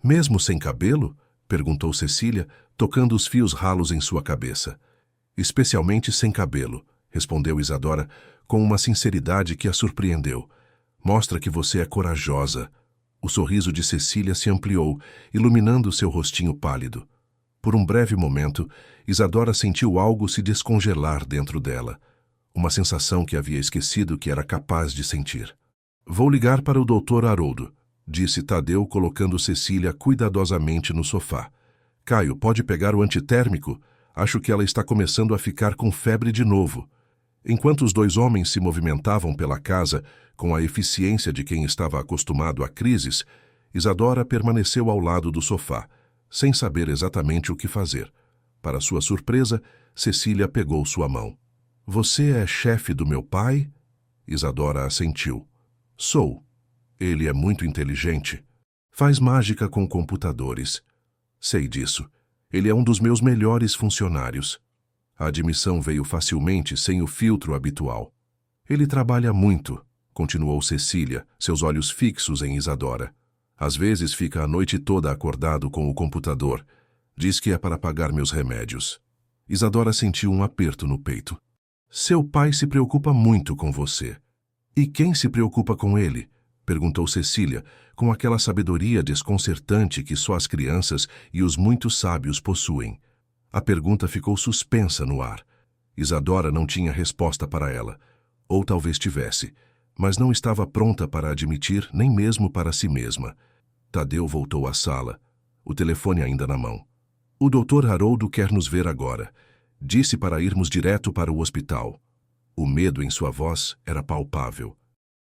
Mesmo sem cabelo? Perguntou Cecília, tocando os fios ralos em sua cabeça. Especialmente sem cabelo, respondeu Isadora, com uma sinceridade que a surpreendeu. Mostra que você é corajosa. O sorriso de Cecília se ampliou, iluminando seu rostinho pálido. Por um breve momento, Isadora sentiu algo se descongelar dentro dela. Uma sensação que havia esquecido que era capaz de sentir. Vou ligar para o Dr. Haroldo, disse Tadeu, colocando Cecília cuidadosamente no sofá. Caio, pode pegar o antitérmico? Acho que ela está começando a ficar com febre de novo. Enquanto os dois homens se movimentavam pela casa, com a eficiência de quem estava acostumado a crises, Isadora permaneceu ao lado do sofá, sem saber exatamente o que fazer. Para sua surpresa, Cecília pegou sua mão. Você é chefe do meu pai? Isadora assentiu. Sou. Ele é muito inteligente. Faz mágica com computadores. Sei disso. Ele é um dos meus melhores funcionários. A admissão veio facilmente, sem o filtro habitual. Ele trabalha muito, continuou Cecília, seus olhos fixos em Isadora. Às vezes fica a noite toda acordado com o computador. Diz que é para pagar meus remédios. Isadora sentiu um aperto no peito. Seu pai se preocupa muito com você. E quem se preocupa com ele? Perguntou Cecília, com aquela sabedoria desconcertante que só as crianças e os muito sábios possuem. A pergunta ficou suspensa no ar. Isadora não tinha resposta para ela. Ou talvez tivesse, mas não estava pronta para admitir nem mesmo para si mesma. Tadeu voltou à sala, o telefone ainda na mão. O Dr. Haroldo quer nos ver agora. Disse para irmos direto para o hospital. O medo em sua voz era palpável.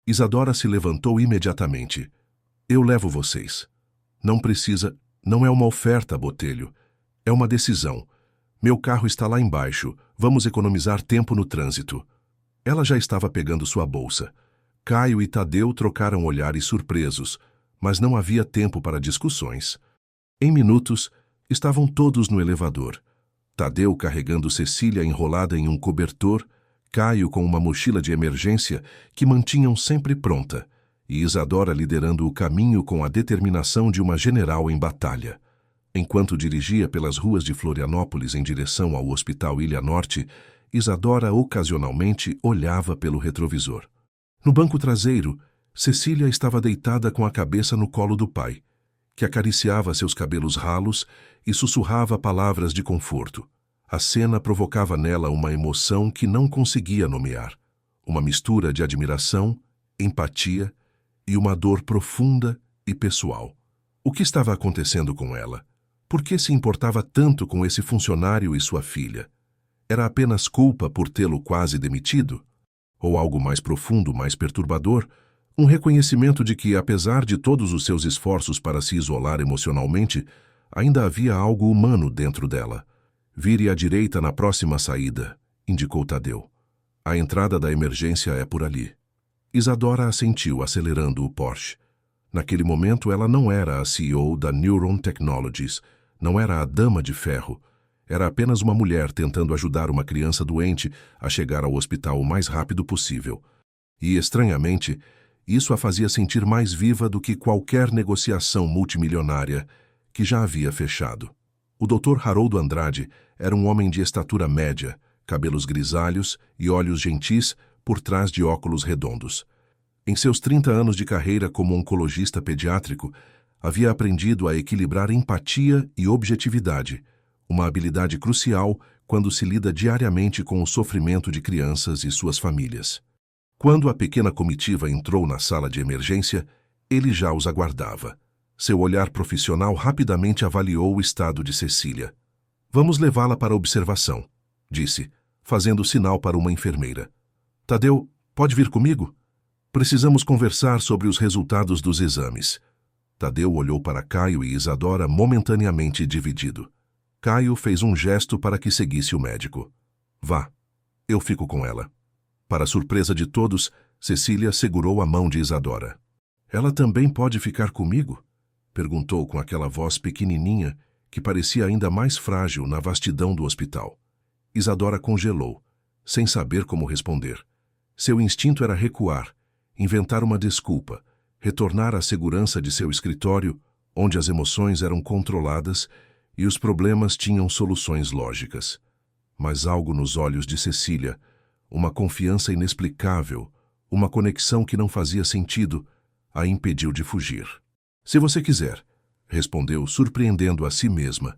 Isadora se levantou imediatamente. Eu levo vocês. Não precisa, não é uma oferta, Botelho. É uma decisão. Meu carro está lá embaixo. Vamos economizar tempo no trânsito. Ela já estava pegando sua bolsa. Caio e Tadeu trocaram olhares surpresos, mas não havia tempo para discussões. Em minutos, estavam todos no elevador. Tadeu carregando Cecília enrolada em um cobertor, Caio com uma mochila de emergência que mantinham sempre pronta, e Isadora liderando o caminho com a determinação de uma general em batalha. Enquanto dirigia pelas ruas de Florianópolis em direção ao Hospital Ilha Norte, Isadora ocasionalmente olhava pelo retrovisor. No banco traseiro, Cecília estava deitada com a cabeça no colo do pai, que acariciava seus cabelos ralos e sussurrava palavras de conforto. A cena provocava nela uma emoção que não conseguia nomear. Uma mistura de admiração, empatia e uma dor profunda e pessoal. O que estava acontecendo com ela? Por que se importava tanto com esse funcionário e sua filha? Era apenas culpa por tê-lo quase demitido? Ou algo mais profundo, mais perturbador? Um reconhecimento de que, apesar de todos os seus esforços para se isolar emocionalmente, ainda havia algo humano dentro dela. Vire à direita na próxima saída, indicou Tadeu. A entrada da emergência é por ali. Isadora assentiu, acelerando o Porsche. Naquele momento, ela não era a CEO da Neuron Technologies, não era a Dama de Ferro. Era apenas uma mulher tentando ajudar uma criança doente a chegar ao hospital o mais rápido possível. E, estranhamente, isso a fazia sentir mais viva do que qualquer negociação multimilionária que já havia fechado. O Dr. Haroldo Andrade era um homem de estatura média, cabelos grisalhos e olhos gentis por trás de óculos redondos. Em seus 30 anos de carreira como oncologista pediátrico, havia aprendido a equilibrar empatia e objetividade, uma habilidade crucial quando se lida diariamente com o sofrimento de crianças e suas famílias. Quando a pequena comitiva entrou na sala de emergência, ele já os aguardava. Seu olhar profissional rapidamente avaliou o estado de Cecília. Vamos levá-la para observação, disse, fazendo sinal para uma enfermeira. Tadeu, pode vir comigo? Precisamos conversar sobre os resultados dos exames. Tadeu olhou para Caio e Isadora momentaneamente dividido. Caio fez um gesto para que seguisse o médico. Vá, eu fico com ela. Para surpresa de todos, Cecília segurou a mão de Isadora. Ela também pode ficar comigo? Perguntou com aquela voz pequenininha que parecia ainda mais frágil na vastidão do hospital. Isadora congelou, sem saber como responder. Seu instinto era recuar, inventar uma desculpa, retornar à segurança de seu escritório, onde as emoções eram controladas e os problemas tinham soluções lógicas. Mas algo nos olhos de Cecília, uma confiança inexplicável, uma conexão que não fazia sentido, a impediu de fugir. Se você quiser, respondeu, surpreendendo a si mesma.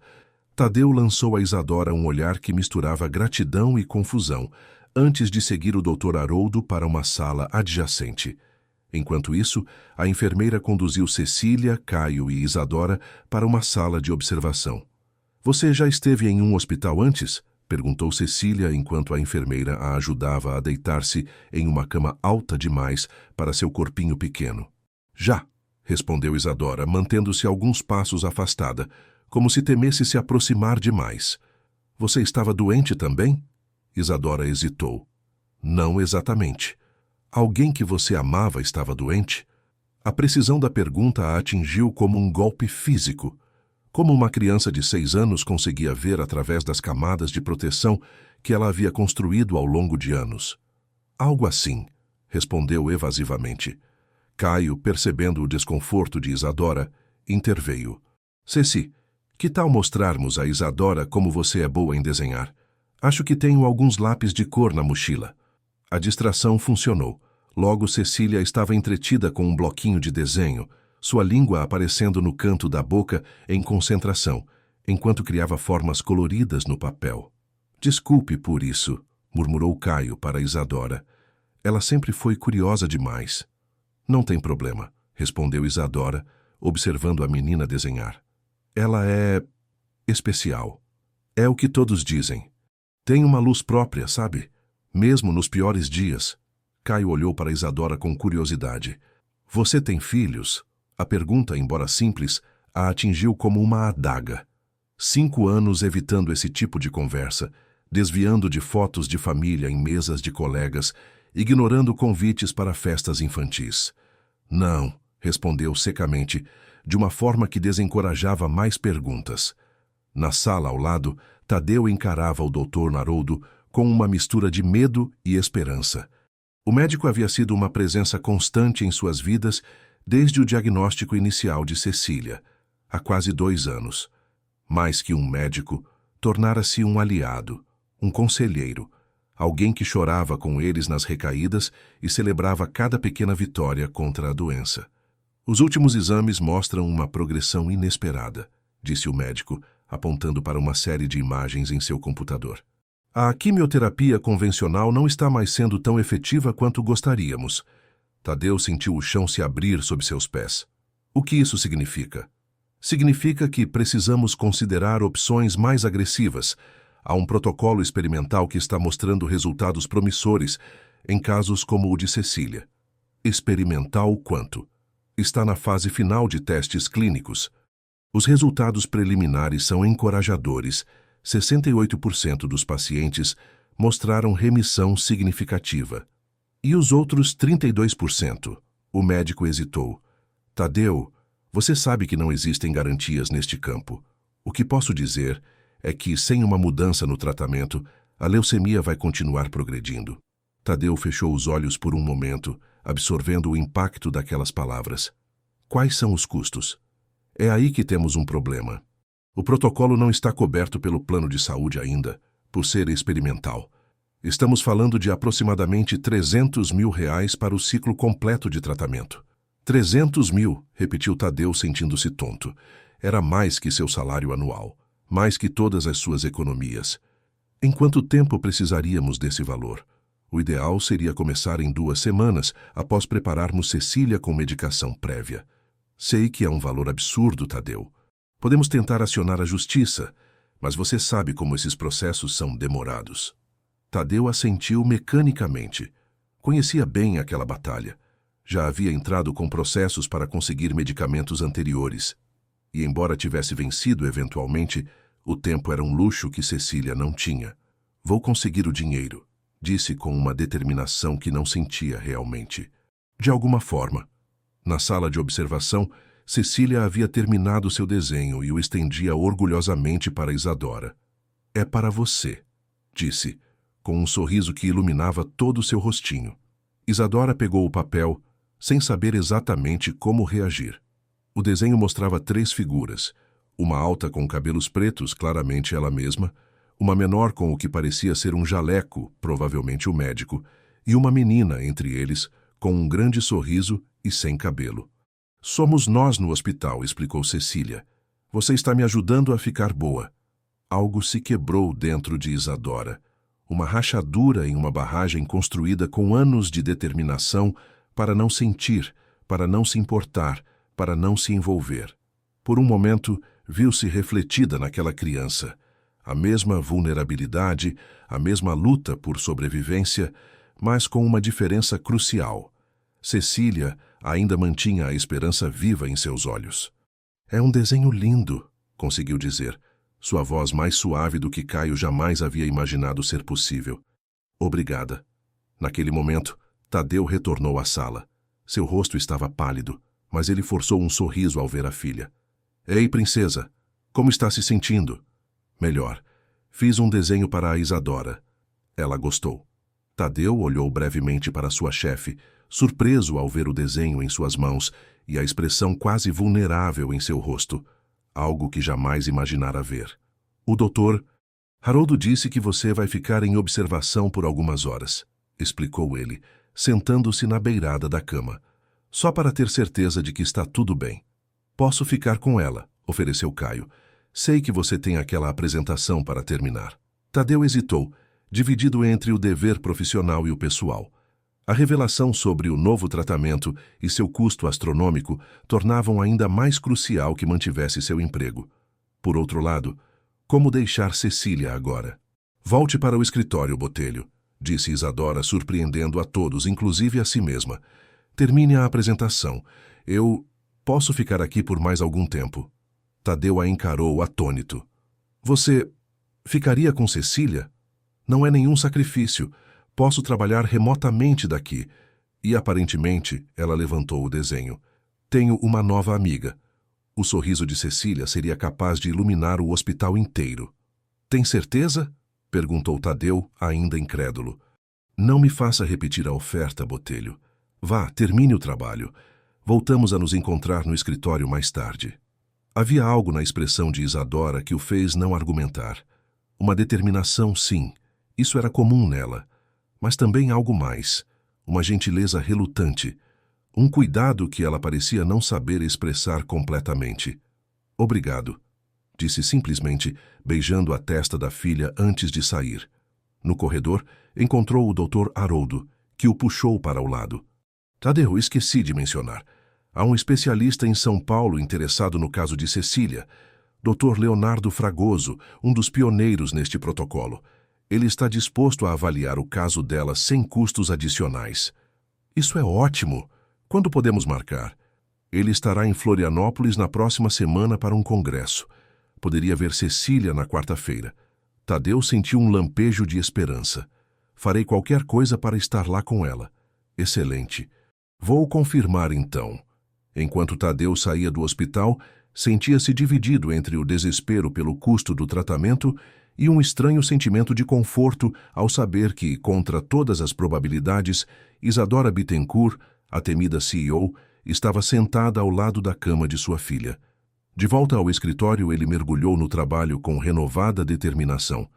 Tadeu lançou a Isadora um olhar que misturava gratidão e confusão, antes de seguir o Dr. Haroldo para uma sala adjacente. Enquanto isso, a enfermeira conduziu Cecília, Caio e Isadora para uma sala de observação. Você já esteve em um hospital antes? Perguntou Cecília enquanto a enfermeira a ajudava a deitar-se em uma cama alta demais para seu corpinho pequeno. Já, respondeu Isadora, mantendo-se alguns passos afastada, como se temesse se aproximar demais. Você estava doente também? Isadora hesitou. Não exatamente. Alguém que você amava estava doente? A precisão da pergunta a atingiu como um golpe físico. Como uma criança de 6 anos conseguia ver através das camadas de proteção que ela havia construído ao longo de anos. Algo assim, respondeu evasivamente. Caio, percebendo o desconforto de Isadora, interveio. Ceci, que tal mostrarmos a Isadora como você é boa em desenhar? Acho que tenho alguns lápis de cor na mochila. A distração funcionou. Logo Cecília estava entretida com um bloquinho de desenho, sua língua aparecendo no canto da boca em concentração, enquanto criava formas coloridas no papel. Desculpe por isso, murmurou Caio para Isadora. Ela sempre foi curiosa demais. Não tem problema, respondeu Isadora, observando a menina desenhar. Ela é especial. É o que todos dizem. Tem uma luz própria, sabe? Mesmo nos piores dias. Caio olhou para Isadora com curiosidade. Você tem filhos? A pergunta, embora simples, a atingiu como uma adaga. 5 anos evitando esse tipo de conversa, desviando de fotos de família em mesas de colegas, ignorando convites para festas infantis. Não, respondeu secamente, de uma forma que desencorajava mais perguntas. Na sala ao lado, Tadeu encarava o Dr. Haroldo com uma mistura de medo e esperança. O médico havia sido uma presença constante em suas vidas desde o diagnóstico inicial de Cecília, há quase 2 anos. Mais que um médico, tornara-se um aliado, um conselheiro, alguém que chorava com eles nas recaídas e celebrava cada pequena vitória contra a doença. Os últimos exames mostram uma progressão inesperada, disse o médico, apontando para uma série de imagens em seu computador. A quimioterapia convencional não está mais sendo tão efetiva quanto gostaríamos. Tadeu sentiu o chão se abrir sob seus pés. O que isso significa? Significa que precisamos considerar opções mais agressivas. Há um protocolo experimental que está mostrando resultados promissores em casos como o de Cecília. Experimental quanto? Está na fase final de testes clínicos. Os resultados preliminares são encorajadores. 68% dos pacientes mostraram remissão significativa. E os outros 32%? O médico hesitou. Tadeu, você sabe que não existem garantias neste campo. O que posso dizer é que, sem uma mudança no tratamento, a leucemia vai continuar progredindo. Tadeu fechou os olhos por um momento, absorvendo o impacto daquelas palavras. Quais são os custos? É aí que temos um problema. O protocolo não está coberto pelo plano de saúde ainda, por ser experimental. Estamos falando de aproximadamente R$300 mil para o ciclo completo de tratamento. 300 mil, repetiu Tadeu sentindo-se tonto. Era mais que seu salário anual, mais que todas as suas economias. Em quanto tempo precisaríamos desse valor? O ideal seria começar em 2 semanas, após prepararmos Cecília com medicação prévia. Sei que é um valor absurdo, Tadeu. Podemos tentar acionar a justiça, mas você sabe como esses processos são demorados. Tadeu assentiu mecanicamente. Conhecia bem aquela batalha. Já havia entrado com processos para conseguir medicamentos anteriores. E embora tivesse vencido eventualmente, o tempo era um luxo que Cecília não tinha. Vou conseguir o dinheiro, disse com uma determinação que não sentia realmente. De alguma forma. Na sala de observação, Cecília havia terminado seu desenho e o estendia orgulhosamente para Isadora. É para você, disse, com um sorriso que iluminava todo o seu rostinho. Isadora pegou o papel, sem saber exatamente como reagir. O desenho mostrava 3 figuras, uma alta com cabelos pretos, claramente ela mesma, uma menor com o que parecia ser um jaleco, provavelmente o médico, e uma menina entre eles, com um grande sorriso e sem cabelo. Somos nós no hospital, explicou Cecília. Você está me ajudando a ficar boa. Algo se quebrou dentro de Isadora. Uma rachadura em uma barragem construída com anos de determinação para não sentir, para não se importar, para não se envolver. Por um momento, viu-se refletida naquela criança. A mesma vulnerabilidade, a mesma luta por sobrevivência, mas com uma diferença crucial. Cecília ainda mantinha a esperança viva em seus olhos. É um desenho lindo, conseguiu dizer, sua voz mais suave do que Caio jamais havia imaginado ser possível. Obrigada. Naquele momento, Tadeu retornou à sala. Seu rosto estava pálido, mas ele forçou um sorriso ao ver a filha. Ei, princesa, como está se sentindo? Melhor. Fiz um desenho para a Isadora. Ela gostou. Tadeu olhou brevemente para sua chefe, surpreso ao ver o desenho em suas mãos e a expressão quase vulnerável em seu rosto, algo que jamais imaginara ver. O doutor... Haroldo disse que você vai ficar em observação por algumas horas, explicou ele, sentando-se na beirada da cama. Só para ter certeza de que está tudo bem. Posso ficar com ela, ofereceu Caio. Sei que você tem aquela apresentação para terminar. Tadeu hesitou, dividido entre o dever profissional e o pessoal. A revelação sobre o novo tratamento e seu custo astronômico tornavam ainda mais crucial que mantivesse seu emprego. Por outro lado, como deixar Cecília agora? Volte para o escritório, Botelho, disse Isadora, surpreendendo a todos, inclusive a si mesma. Termine a apresentação. Eu posso ficar aqui por mais algum tempo. Tadeu a encarou atônito. Você ficaria com Cecília? Não é nenhum sacrifício. Posso trabalhar remotamente daqui. E, aparentemente, ela levantou o desenho. Tenho uma nova amiga. O sorriso de Cecília seria capaz de iluminar o hospital inteiro. Tem certeza? Perguntou Tadeu, ainda incrédulo. Não me faça repetir a oferta, Botelho. Vá, termine o trabalho. Voltamos a nos encontrar no escritório mais tarde. Havia algo na expressão de Isadora que o fez não argumentar. Uma determinação, sim. Isso era comum nela. Mas também algo mais. Uma gentileza relutante. Um cuidado que ela parecia não saber expressar completamente. Obrigado, disse simplesmente, beijando a testa da filha antes de sair. No corredor, encontrou o Dr. Haroldo, que o puxou para o lado. Tadeu, esqueci de mencionar. Há um especialista em São Paulo interessado no caso de Cecília, Dr. Leonardo Fragoso, um dos pioneiros neste protocolo. Ele está disposto a avaliar o caso dela sem custos adicionais. Isso é ótimo! Quando podemos marcar? Ele estará em Florianópolis na próxima semana para um congresso. Poderia ver Cecília na quarta-feira. Tadeu sentiu um lampejo de esperança. Farei qualquer coisa para estar lá com ela. Excelente. Vou confirmar então. Enquanto Tadeu saía do hospital, sentia-se dividido entre o desespero pelo custo do tratamento e um estranho sentimento de conforto ao saber que, contra todas as probabilidades, Isadora Bittencourt, a temida CEO, estava sentada ao lado da cama de sua filha. De volta ao escritório, ele mergulhou no trabalho com renovada determinação.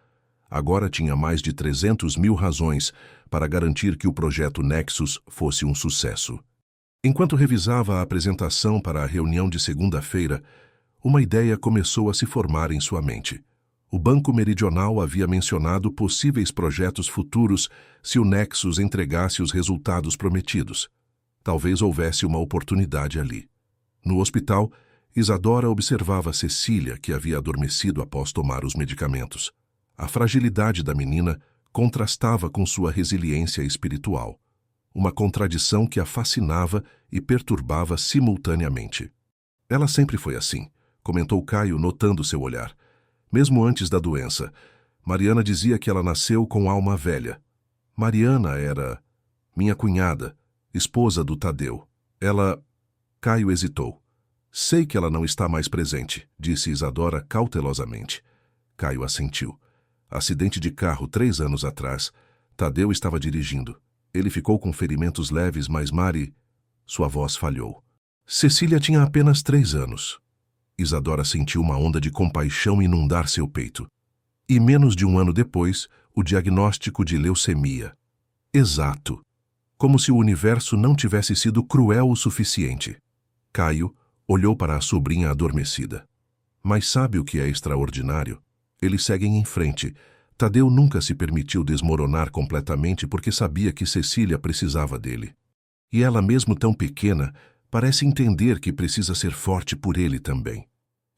Agora tinha mais de 300 mil razões para garantir que o projeto Nexus fosse um sucesso. Enquanto revisava a apresentação para a reunião de segunda-feira, uma ideia começou a se formar em sua mente. O Banco Meridional havia mencionado possíveis projetos futuros se o Nexus entregasse os resultados prometidos. Talvez houvesse uma oportunidade ali. No hospital, Isadora observava Cecília, que havia adormecido após tomar os medicamentos. A fragilidade da menina contrastava com sua resiliência espiritual, uma contradição que a fascinava e perturbava simultaneamente. Ela sempre foi assim, comentou Caio, notando seu olhar. Mesmo antes da doença, Mariana dizia que ela nasceu com alma velha. Mariana era minha cunhada, esposa do Tadeu. Ela... Caio hesitou. Sei que ela não está mais presente, disse Isadora cautelosamente. Caio assentiu. Acidente de carro 3 anos atrás. Tadeu estava dirigindo. Ele ficou com ferimentos leves, mas Mari... Sua voz falhou. Cecília tinha apenas 3 anos. Isadora sentiu uma onda de compaixão inundar seu peito. E menos de 1 ano depois, o diagnóstico de leucemia. Exato. Como se o universo não tivesse sido cruel o suficiente. Caio olhou para a sobrinha adormecida. Mas sabe o que é extraordinário? Eles seguem em frente. Tadeu nunca se permitiu desmoronar completamente porque sabia que Cecília precisava dele. E ela, mesmo tão pequena, parece entender que precisa ser forte por ele também.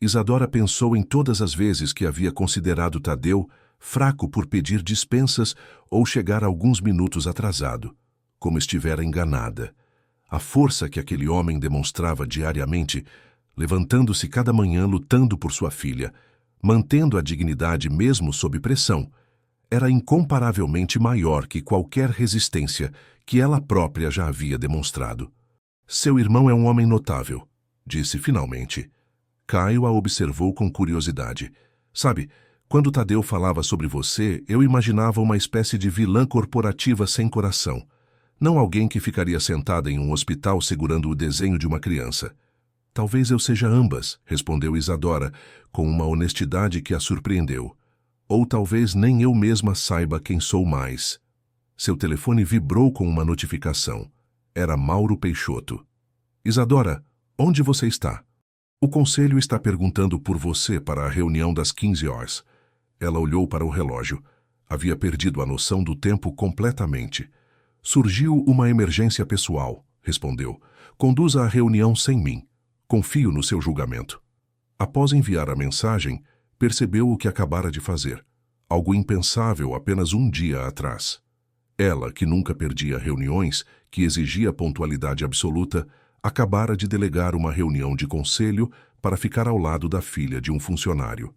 Isadora pensou em todas as vezes que havia considerado Tadeu fraco por pedir dispensas ou chegar alguns minutos atrasado, como estivera enganada. A força que aquele homem demonstrava diariamente, levantando-se cada manhã lutando por sua filha, mantendo a dignidade mesmo sob pressão, era incomparavelmente maior que qualquer resistência que ela própria já havia demonstrado. Seu irmão é um homem notável, disse finalmente. Caio a observou com curiosidade. Sabe, quando Tadeu falava sobre você, eu imaginava uma espécie de vilã corporativa sem coração. Não alguém que ficaria sentada em um hospital segurando o desenho de uma criança. Talvez eu seja ambas, respondeu Isadora, com uma honestidade que a surpreendeu. Ou talvez nem eu mesma saiba quem sou mais. Seu telefone vibrou com uma notificação. Era Mauro Peixoto. Isadora, onde você está? O conselho está perguntando por você para a reunião das 15 horas. Ela olhou para o relógio. Havia perdido a noção do tempo completamente. Surgiu uma emergência pessoal, respondeu. Conduza a reunião sem mim. Confio no seu julgamento. Após enviar a mensagem, percebeu o que acabara de fazer. Algo impensável apenas 1 dia atrás. Ela, que nunca perdia reuniões, que exigia pontualidade absoluta, acabara de delegar uma reunião de conselho para ficar ao lado da filha de um funcionário.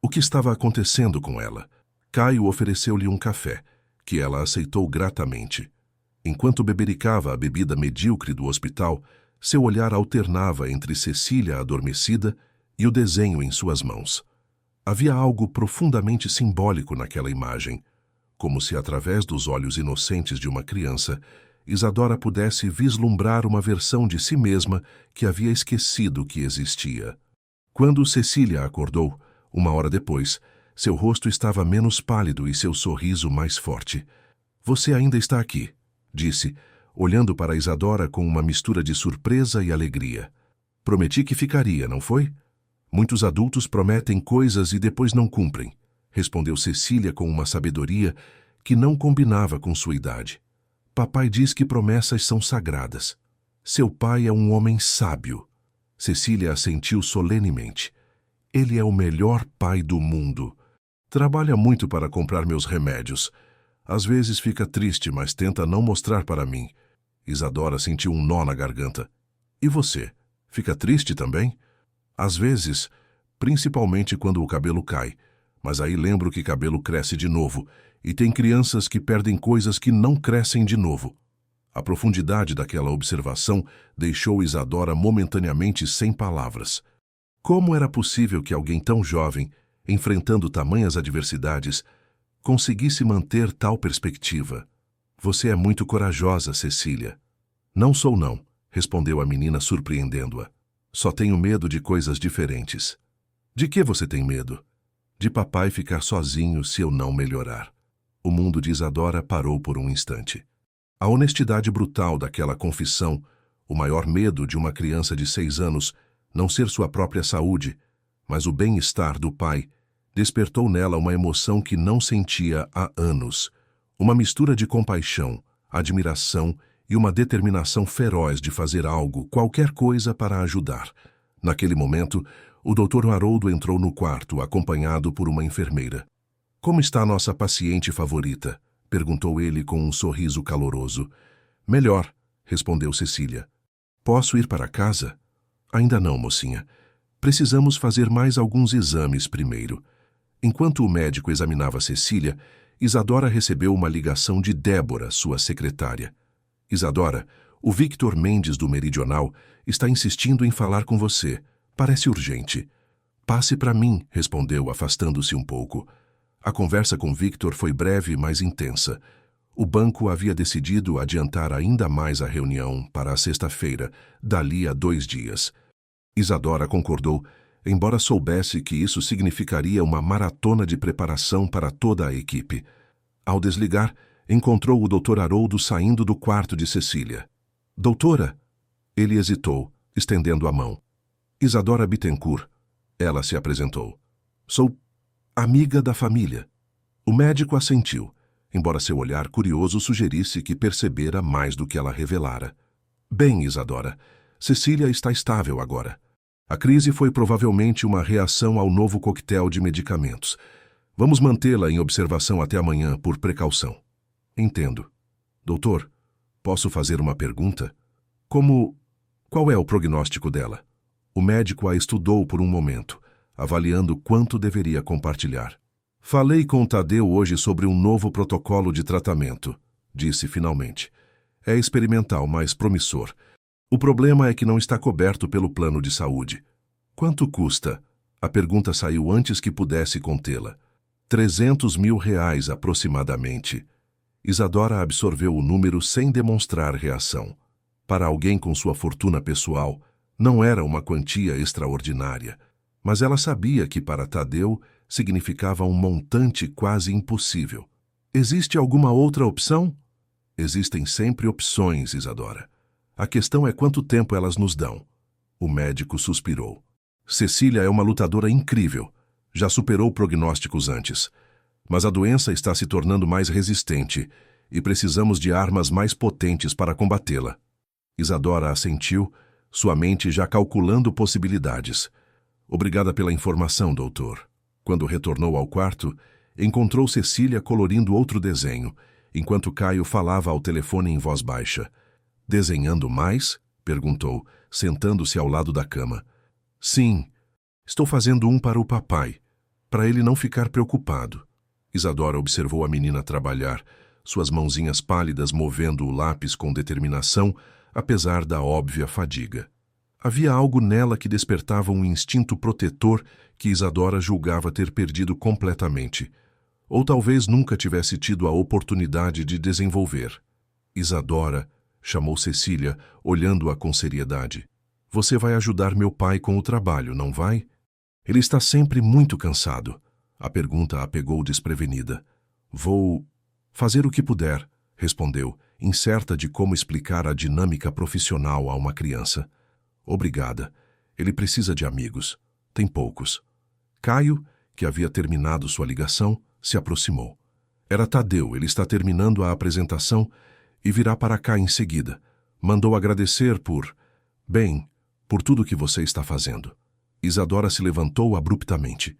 O que estava acontecendo com ela? Caio ofereceu-lhe um café, que ela aceitou gratamente. Enquanto bebericava a bebida medíocre do hospital, seu olhar alternava entre Cecília adormecida e o desenho em suas mãos. Havia algo profundamente simbólico naquela imagem, como se através dos olhos inocentes de uma criança, Isadora pudesse vislumbrar uma versão de si mesma que havia esquecido que existia. Quando Cecília acordou, 1 hora depois, seu rosto estava menos pálido e seu sorriso mais forte. Você ainda está aqui, disse, olhando para Isadora com uma mistura de surpresa e alegria. Prometi que ficaria, não foi? Muitos adultos prometem coisas e depois não cumprem, respondeu Cecília com uma sabedoria que não combinava com sua idade. Papai diz que promessas são sagradas. Seu pai é um homem sábio. Cecília assentiu solenemente. Ele é o melhor pai do mundo. Trabalha muito para comprar meus remédios. Às vezes fica triste, mas tenta não mostrar para mim. Isadora sentiu um nó na garganta. E você? Fica triste também? Às vezes, principalmente quando o cabelo cai. Mas aí lembro que cabelo cresce de novo, e tem crianças que perdem coisas que não crescem de novo. A profundidade daquela observação deixou Isadora momentaneamente sem palavras. Como era possível que alguém tão jovem, enfrentando tamanhas adversidades, conseguisse manter tal perspectiva? Você é muito corajosa, Cecília. Não sou não, respondeu a menina surpreendendo-a. Só tenho medo de coisas diferentes. De que você tem medo? De papai ficar sozinho se eu não melhorar. O mundo de Isadora parou por um instante. A honestidade brutal daquela confissão, o maior medo de uma criança de 6 anos, não ser sua própria saúde, mas o bem-estar do pai, despertou nela uma emoção que não sentia há anos. Uma mistura de compaixão, admiração e uma determinação feroz de fazer algo, qualquer coisa para ajudar. Naquele momento, o Dr. Haroldo entrou no quarto, acompanhado por uma enfermeira. "Como está a nossa paciente favorita?" perguntou ele com um sorriso caloroso. "Melhor", respondeu Cecília. "Posso ir para casa?" "Ainda não, mocinha. Precisamos fazer mais alguns exames primeiro." Enquanto o médico examinava Cecília, Isadora recebeu uma ligação de Débora, sua secretária. "Isadora, o Victor Mendes do Meridional está insistindo em falar com você. Parece urgente." "Passe para mim", respondeu, afastando-se um pouco. A conversa com Victor foi breve, mas intensa. O banco havia decidido adiantar ainda mais a reunião para a sexta-feira, dali a 2 dias. Isadora concordou, embora soubesse que isso significaria uma maratona de preparação para toda a equipe. Ao desligar, encontrou o Dr. Haroldo saindo do quarto de Cecília. "Doutora?" Ele hesitou, estendendo a mão. "Isadora Bittencourt." Ela se apresentou. "Sou amiga da família." O médico assentiu, embora seu olhar curioso sugerisse que percebera mais do que ela revelara. "Bem, Isadora, Cecília está estável agora. A crise foi provavelmente uma reação ao novo coquetel de medicamentos. Vamos mantê-la em observação até amanhã, por precaução." "Entendo." "Doutor, posso fazer uma pergunta? Qual é o prognóstico dela?" O médico a estudou por um momento, avaliando quanto deveria compartilhar. "Falei com Tadeu hoje sobre um novo protocolo de tratamento", disse finalmente. "É experimental, mas promissor. O problema é que não está coberto pelo plano de saúde." "Quanto custa?" A pergunta saiu antes que pudesse contê-la. R$300 mil aproximadamente. Isadora absorveu o número sem demonstrar reação. Para alguém com sua fortuna pessoal, não era uma quantia extraordinária, mas ela sabia que para Tadeu significava um montante quase impossível. "Existe alguma outra opção?" "Existem sempre opções, Isadora. A questão é quanto tempo elas nos dão." O médico suspirou. "Cecília é uma lutadora incrível. Já superou prognósticos antes. Mas a doença está se tornando mais resistente e precisamos de armas mais potentes para combatê-la." Isadora assentiu, sua mente já calculando possibilidades. "Obrigada pela informação, doutor." Quando retornou ao quarto, encontrou Cecília colorindo outro desenho, enquanto Caio falava ao telefone em voz baixa. "Desenhando mais?" perguntou, sentando-se ao lado da cama. "Sim, estou fazendo um para o papai, para ele não ficar preocupado." Isadora observou a menina trabalhar, suas mãozinhas pálidas movendo o lápis com determinação, apesar da óbvia fadiga. Havia algo nela que despertava um instinto protetor que Isadora julgava ter perdido completamente, ou talvez nunca tivesse tido a oportunidade de desenvolver. "Isadora", chamou Cecília, olhando-a com seriedade. "Você vai ajudar meu pai com o trabalho, não vai?" "Ele está sempre muito cansado." A pergunta a pegou desprevenida. "Vou fazer o que puder", respondeu, incerta de como explicar a dinâmica profissional a uma criança. "Obrigada. Ele precisa de amigos. Tem poucos." Caio, que havia terminado sua ligação, se aproximou. "Era Tadeu, ele está terminando a apresentação e virá para cá em seguida. Mandou agradecer por tudo que você está fazendo." Isadora se levantou abruptamente.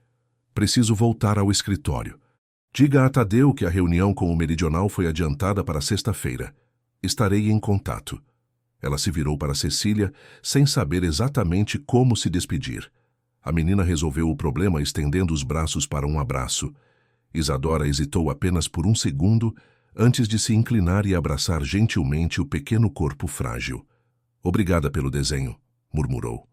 "Preciso voltar ao escritório. Diga a Tadeu que a reunião com o Meridional foi adiantada para sexta-feira. Estarei em contato." Ela se virou para Cecília, sem saber exatamente como se despedir. A menina resolveu o problema estendendo os braços para um abraço. Isadora hesitou apenas por um segundo antes de se inclinar e abraçar gentilmente o pequeno corpo frágil. "Obrigada pelo desenho", murmurou.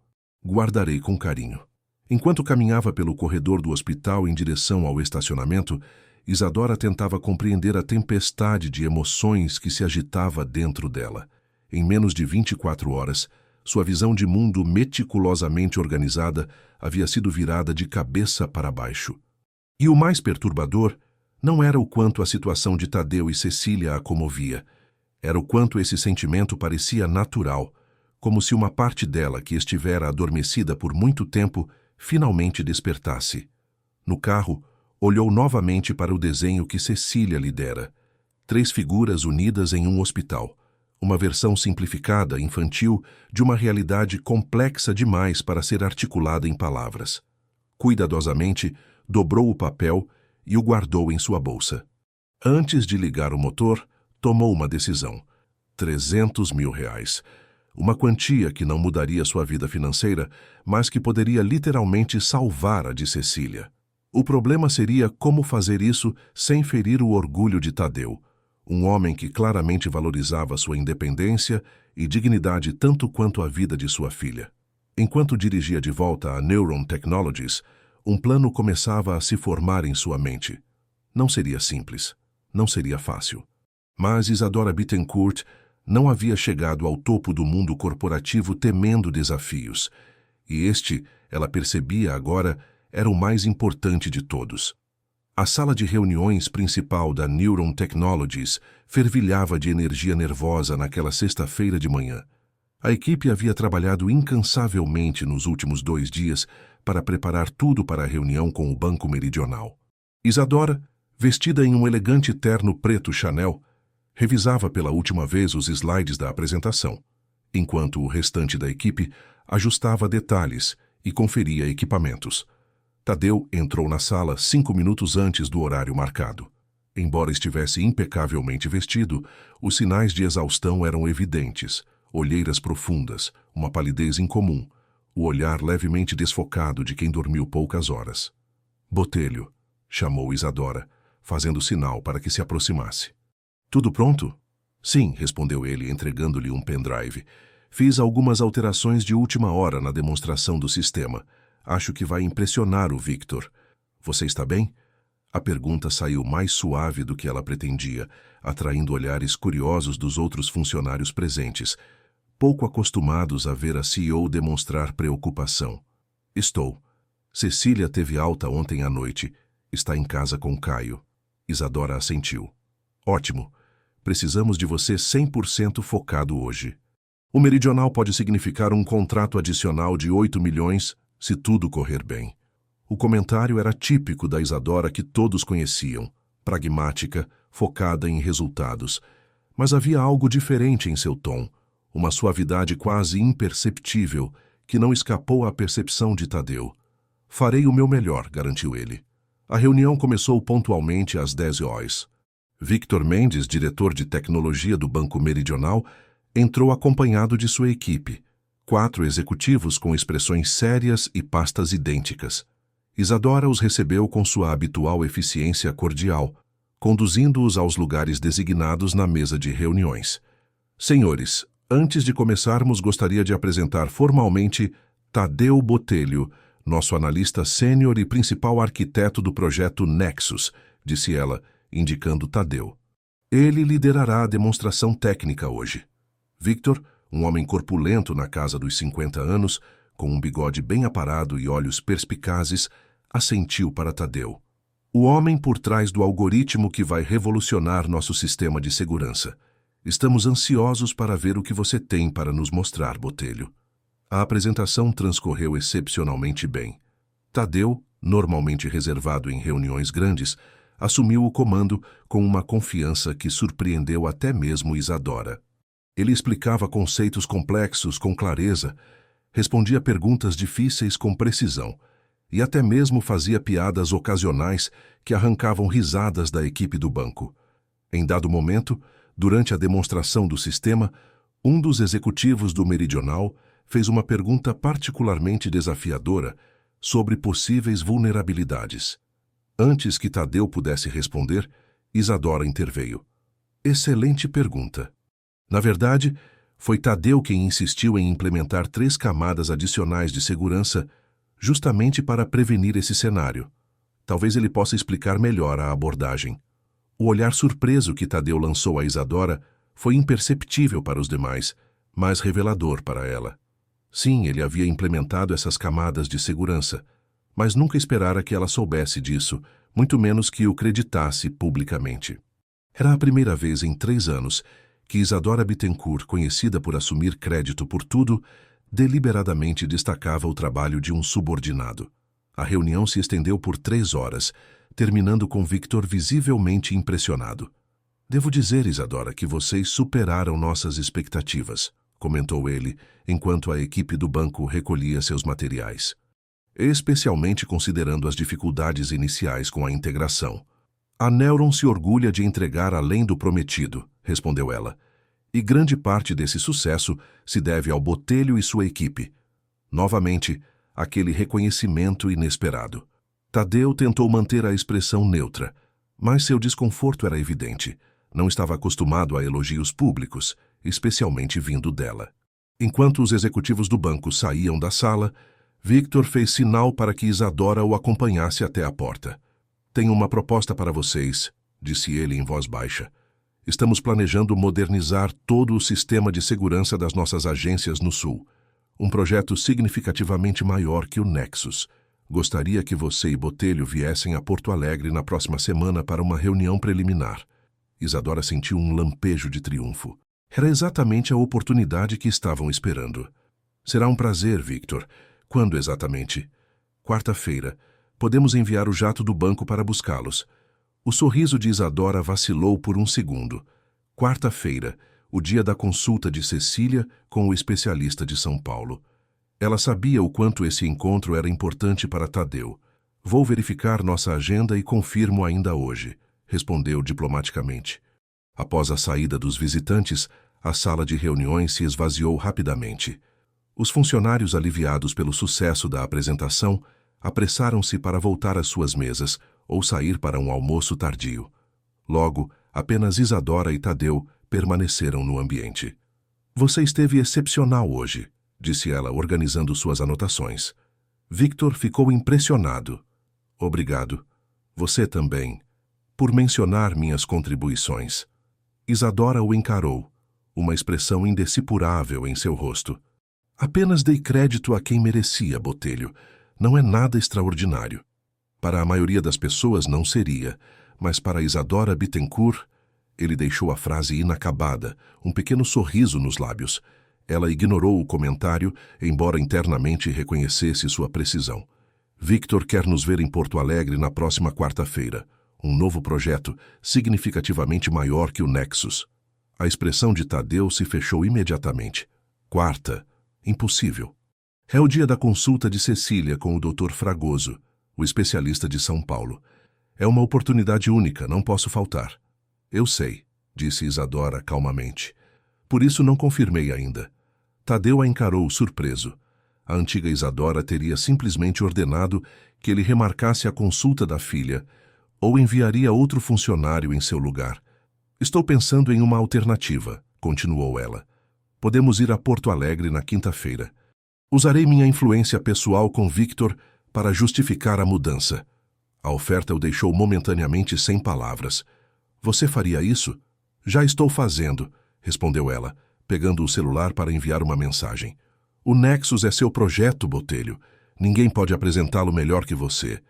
"Guardarei com carinho." Enquanto caminhava pelo corredor do hospital em direção ao estacionamento, Isadora tentava compreender a tempestade de emoções que se agitava dentro dela. Em menos de 24 horas, sua visão de mundo meticulosamente organizada havia sido virada de cabeça para baixo. E o mais perturbador não era o quanto a situação de Tadeu e Cecília a comovia. Era o quanto esse sentimento parecia natural, como se uma parte dela que estivera adormecida por muito tempo finalmente despertasse. No carro, olhou novamente para o desenho que Cecília lhe dera. 3 figuras unidas em um hospital. uma versão simplificada, infantil, de uma realidade complexa demais para ser articulada em palavras. Cuidadosamente, dobrou o papel e o guardou em sua bolsa. Antes de ligar o motor, tomou uma decisão. R$ 300.000. Uma quantia que não mudaria sua vida financeira, mas que poderia literalmente salvar a de Cecília. O problema seria como fazer isso sem ferir o orgulho de Tadeu, um homem que claramente valorizava sua independência e dignidade tanto quanto a vida de sua filha. Enquanto dirigia de volta a Neuron Technologies, um plano começava a se formar em sua mente. Não seria simples, não seria fácil. Mas Isadora Bittencourt não havia chegado ao topo do mundo corporativo temendo desafios, e este, ela percebia agora, era o mais importante de todos. A sala de reuniões principal da Neuron Technologies fervilhava de energia nervosa naquela sexta-feira de manhã. A equipe havia trabalhado incansavelmente nos últimos 2 dias para preparar tudo para a reunião com o Banco Meridional. Isadora, vestida em um elegante terno preto Chanel, revisava pela última vez os slides da apresentação, enquanto o restante da equipe ajustava detalhes e conferia equipamentos. Tadeu entrou na sala 5 minutos antes do horário marcado. Embora estivesse impecavelmente vestido, os sinais de exaustão eram evidentes, olheiras profundas, uma palidez incomum, o olhar levemente desfocado de quem dormiu poucas horas. Botelho, chamou Isadora, fazendo sinal para que se aproximasse. Tudo pronto? Sim, respondeu ele, entregando-lhe um pendrive. Fiz algumas alterações de última hora na demonstração do sistema. Acho que vai impressionar o Victor. Você está bem? A pergunta saiu mais suave do que ela pretendia, atraindo olhares curiosos dos outros funcionários presentes, pouco acostumados a ver a CEO demonstrar preocupação. Estou. Cecília teve alta ontem à noite. Está em casa com Caio. Isadora assentiu. Ótimo. Precisamos de você 100% focado hoje. O Meridional pode significar um contrato adicional de 8 milhões, se tudo correr bem. O comentário era típico da Isadora que todos conheciam, pragmática, focada em resultados. Mas havia algo diferente em seu tom, uma suavidade quase imperceptível que não escapou à percepção de Tadeu. Farei o meu melhor, garantiu ele. A reunião começou pontualmente às 10 horas. Victor Mendes, diretor de tecnologia do Banco Meridional, entrou acompanhado de sua equipe. 4 executivos com expressões sérias e pastas idênticas. Isadora os recebeu com sua habitual eficiência cordial, conduzindo-os aos lugares designados na mesa de reuniões. Senhores, antes de começarmos, gostaria de apresentar formalmente Tadeu Botelho, nosso analista sênior e principal arquiteto do projeto Nexus, disse ela, indicando Tadeu. Ele liderará a demonstração técnica hoje. Victor, um homem corpulento na casa dos 50 anos, com um bigode bem aparado e olhos perspicazes, assentiu para Tadeu. O homem por trás do algoritmo que vai revolucionar nosso sistema de segurança. Estamos ansiosos para ver o que você tem para nos mostrar, Botelho. A apresentação transcorreu excepcionalmente bem. Tadeu, normalmente reservado em reuniões grandes, assumiu o comando com uma confiança que surpreendeu até mesmo Isadora. Ele explicava conceitos complexos com clareza, respondia perguntas difíceis com precisão e até mesmo fazia piadas ocasionais que arrancavam risadas da equipe do banco. Em dado momento, durante a demonstração do sistema, um dos executivos do Meridional fez uma pergunta particularmente desafiadora sobre possíveis vulnerabilidades. Antes que Tadeu pudesse responder, Isadora interveio. Excelente pergunta. Na verdade, foi Tadeu quem insistiu em implementar 3 camadas adicionais de segurança justamente para prevenir esse cenário. Talvez ele possa explicar melhor a abordagem. O olhar surpreso que Tadeu lançou a Isadora foi imperceptível para os demais, mas revelador para ela. Sim, ele havia implementado essas camadas de segurança, mas nunca esperara que ela soubesse disso, muito menos que o creditasse publicamente. Era a primeira vez em 3 anos que Isadora Bittencourt, conhecida por assumir crédito por tudo, deliberadamente destacava o trabalho de um subordinado. A reunião se estendeu por 3 horas, terminando com Victor visivelmente impressionado. Devo dizer, Isadora, que vocês superaram nossas expectativas, comentou ele, enquanto a equipe do banco recolhia seus materiais. Especialmente considerando as dificuldades iniciais com a integração. A Neuron se orgulha de entregar além do prometido, respondeu ela. E grande parte desse sucesso se deve ao Botelho e sua equipe. Novamente, aquele reconhecimento inesperado. Tadeu tentou manter a expressão neutra, mas seu desconforto era evidente. Não estava acostumado a elogios públicos, especialmente vindo dela. Enquanto os executivos do banco saíam da sala, Victor fez sinal para que Isadora o acompanhasse até a porta. Tenho uma proposta para vocês, disse ele em voz baixa. Estamos planejando modernizar todo o sistema de segurança das nossas agências no Sul. Um projeto significativamente maior que o Nexus. Gostaria que você e Botelho viessem a Porto Alegre na próxima semana para uma reunião preliminar. Isadora sentiu um lampejo de triunfo. Era exatamente a oportunidade que estavam esperando. Será um prazer, Victor. Quando exatamente? Quarta-feira. Podemos enviar o jato do banco para buscá-los. O sorriso de Isadora vacilou por um segundo. Quarta-feira, o dia da consulta de Cecília com o especialista de São Paulo. Ela sabia o quanto esse encontro era importante para Tadeu. Vou verificar nossa agenda e confirmo ainda hoje, respondeu diplomaticamente. Após a saída dos visitantes, a sala de reuniões se esvaziou rapidamente. Os funcionários, aliviados pelo sucesso da apresentação, apressaram-se para voltar às suas mesas ou sair para um almoço tardio. Logo, apenas Isadora e Tadeu permaneceram no ambiente. Você esteve excepcional hoje, disse ela, organizando suas anotações. Victor ficou impressionado. Obrigado. Você também. Por mencionar minhas contribuições. Isadora o encarou, uma expressão indecifrável em seu rosto. Apenas dei crédito a quem merecia, Botelho. Não é nada extraordinário. Para a maioria das pessoas não seria, mas para Isadora Bittencourt, ele deixou a frase inacabada, um pequeno sorriso nos lábios. Ela ignorou o comentário, embora internamente reconhecesse sua precisão. Victor quer nos ver em Porto Alegre na próxima quarta-feira. Um novo projeto, significativamente maior que o Nexus. A expressão de Tadeu se fechou imediatamente. Quarta. Impossível. É o dia da consulta de Cecília com o Dr. Fragoso, o especialista de São Paulo. É uma oportunidade única, não posso faltar. Eu sei, disse Isadora calmamente. Por isso não confirmei ainda. Tadeu a encarou surpreso. A antiga Isadora teria simplesmente ordenado que ele remarcasse a consulta da filha ou enviaria outro funcionário em seu lugar. Estou pensando em uma alternativa, continuou ela. Podemos ir a Porto Alegre na quinta-feira. Usarei minha influência pessoal com Victor para justificar a mudança. A oferta o deixou momentaneamente sem palavras. Você faria isso? Já estou fazendo, respondeu ela, pegando o celular para enviar uma mensagem. O Nexus é seu projeto, Botelho. Ninguém pode apresentá-lo melhor que você.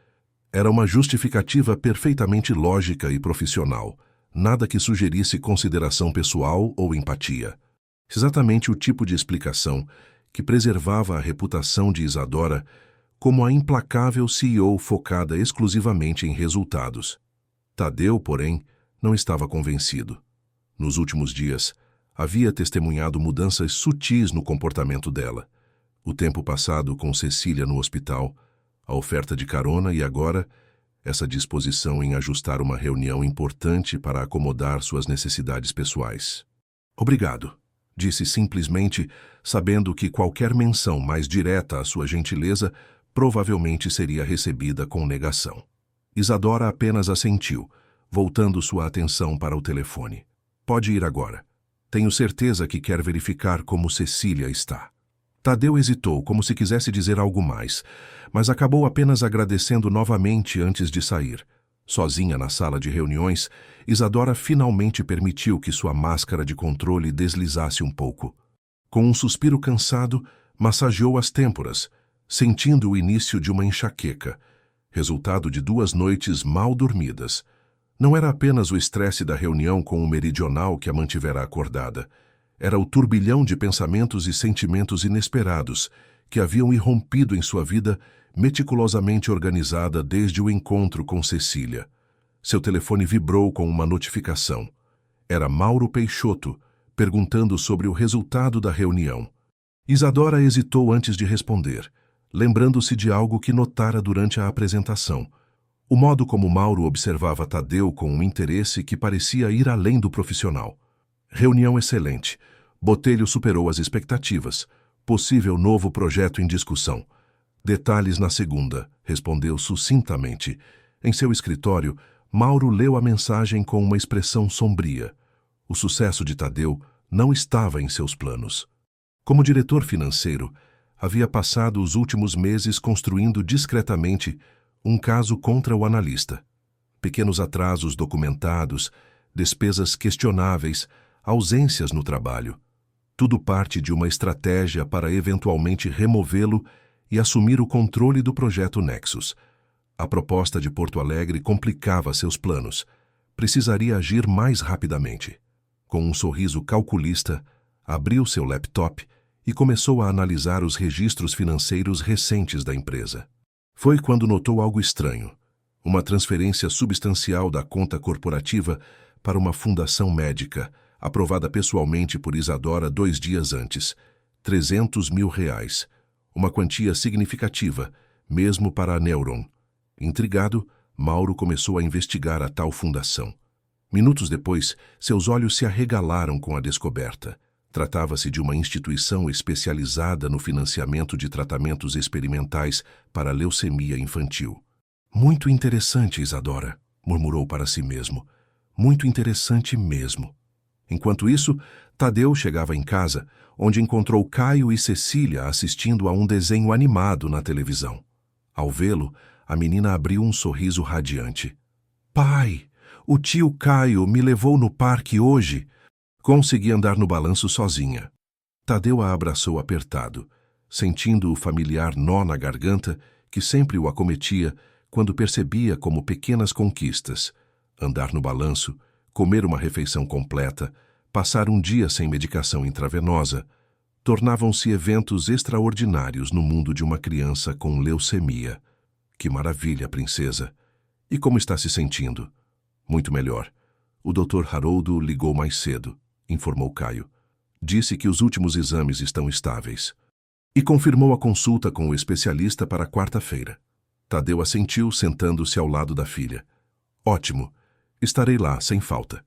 Era uma justificativa perfeitamente lógica e profissional. Nada que sugerisse consideração pessoal ou empatia. Exatamente o tipo de explicação que preservava a reputação de Isadora como a implacável CEO focada exclusivamente em resultados. Tadeu, porém, não estava convencido. Nos últimos dias, havia testemunhado mudanças sutis no comportamento dela. O tempo passado com Cecília no hospital, a oferta de carona e agora, essa disposição em ajustar uma reunião importante para acomodar suas necessidades pessoais. Obrigado, disse simplesmente, sabendo que qualquer menção mais direta à sua gentileza provavelmente seria recebida com negação. Isadora apenas assentiu, voltando sua atenção para o telefone. Pode ir agora. Tenho certeza que quer verificar como Cecília está. Tadeu hesitou, como se quisesse dizer algo mais, mas acabou apenas agradecendo novamente antes de sair. Sozinha na sala de reuniões, Isadora finalmente permitiu que sua máscara de controle deslizasse um pouco. Com um suspiro cansado, massageou as têmporas, sentindo o início de uma enxaqueca, resultado de 2 noites mal dormidas. Não era apenas o estresse da reunião com o meridional que a mantivera acordada. Era o turbilhão de pensamentos e sentimentos inesperados que haviam irrompido em sua vida meticulosamente organizada desde o encontro com Cecília. Seu telefone vibrou com uma notificação. Era Mauro Peixoto, perguntando sobre o resultado da reunião. Isadora hesitou antes de responder, lembrando-se de algo que notara durante a apresentação. O modo como Mauro observava Tadeu com um interesse que parecia ir além do profissional. Reunião excelente. Botelho superou as expectativas. Possível novo projeto em discussão. Detalhes na segunda, respondeu sucintamente. Em seu escritório, Mauro leu a mensagem com uma expressão sombria. O sucesso de Tadeu não estava em seus planos. Como diretor financeiro, havia passado os últimos meses construindo discretamente um caso contra o analista. Pequenos atrasos documentados, despesas questionáveis, ausências no trabalho. Tudo parte de uma estratégia para eventualmente removê-lo e assumir o controle do projeto Nexus. A proposta de Porto Alegre complicava seus planos. Precisaria agir mais rapidamente. Com um sorriso calculista, abriu seu laptop e começou a analisar os registros financeiros recentes da empresa. Foi quando notou algo estranho. Uma transferência substancial da conta corporativa para uma fundação médica, aprovada pessoalmente por Isadora 2 dias antes. R$300 mil. Uma quantia significativa, mesmo para a Neuron. Intrigado, Mauro começou a investigar a tal fundação. Minutos depois, seus olhos se arregalaram com a descoberta. Tratava-se de uma instituição especializada no financiamento de tratamentos experimentais para leucemia infantil. Muito interessante, Isadora, murmurou para si mesmo. Muito interessante mesmo. Enquanto isso, Tadeu chegava em casa, onde encontrou Caio e Cecília assistindo a um desenho animado na televisão. Ao vê-lo, a menina abriu um sorriso radiante. Pai, o tio Caio me levou no parque hoje. Consegui andar no balanço sozinha. Tadeu a abraçou apertado, sentindo o familiar nó na garganta que sempre o acometia quando percebia como pequenas conquistas, andar no balanço, comer uma refeição completa, passar um dia sem medicação intravenosa, tornavam-se eventos extraordinários no mundo de uma criança com leucemia. Que maravilha, princesa! E como está se sentindo? Muito melhor. O Dr. Haroldo ligou mais cedo, informou Caio. Disse que os últimos exames estão estáveis. E confirmou a consulta com o especialista para quarta-feira. Tadeu assentiu, sentando-se ao lado da filha. Ótimo. Estarei lá, sem falta.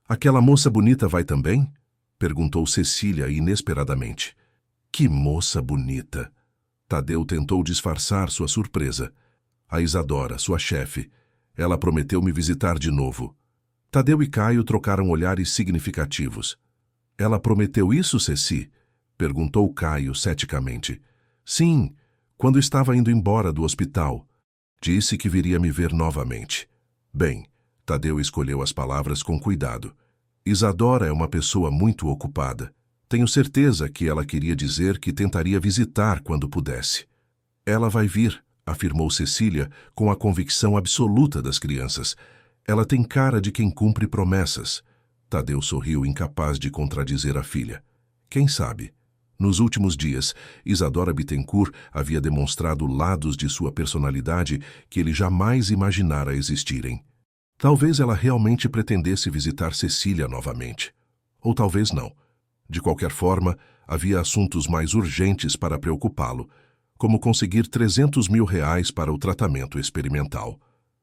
Aquela moça bonita vai também? Perguntou Cecília inesperadamente. Que moça bonita! Tadeu tentou disfarçar sua surpresa. A Isadora, sua chefe. Ela prometeu me visitar de novo. Tadeu e Caio trocaram olhares significativos. Ela prometeu isso, Ceci? Perguntou Caio ceticamente. Sim, quando estava indo embora do hospital. Disse que viria me ver novamente. Bem, Tadeu escolheu as palavras com cuidado. Isadora é uma pessoa muito ocupada. Tenho certeza que ela queria dizer que tentaria visitar quando pudesse. Ela vai vir, afirmou Cecília com a convicção absoluta das crianças. Ela tem cara de quem cumpre promessas. Tadeu sorriu, incapaz de contradizer a filha. Quem sabe? Nos últimos dias, Isadora Bittencourt havia demonstrado lados de sua personalidade que ele jamais imaginara existirem. Talvez ela realmente pretendesse visitar Cecília novamente. Ou talvez não. De qualquer forma, havia assuntos mais urgentes para preocupá-lo, como conseguir R$300 mil para o tratamento experimental.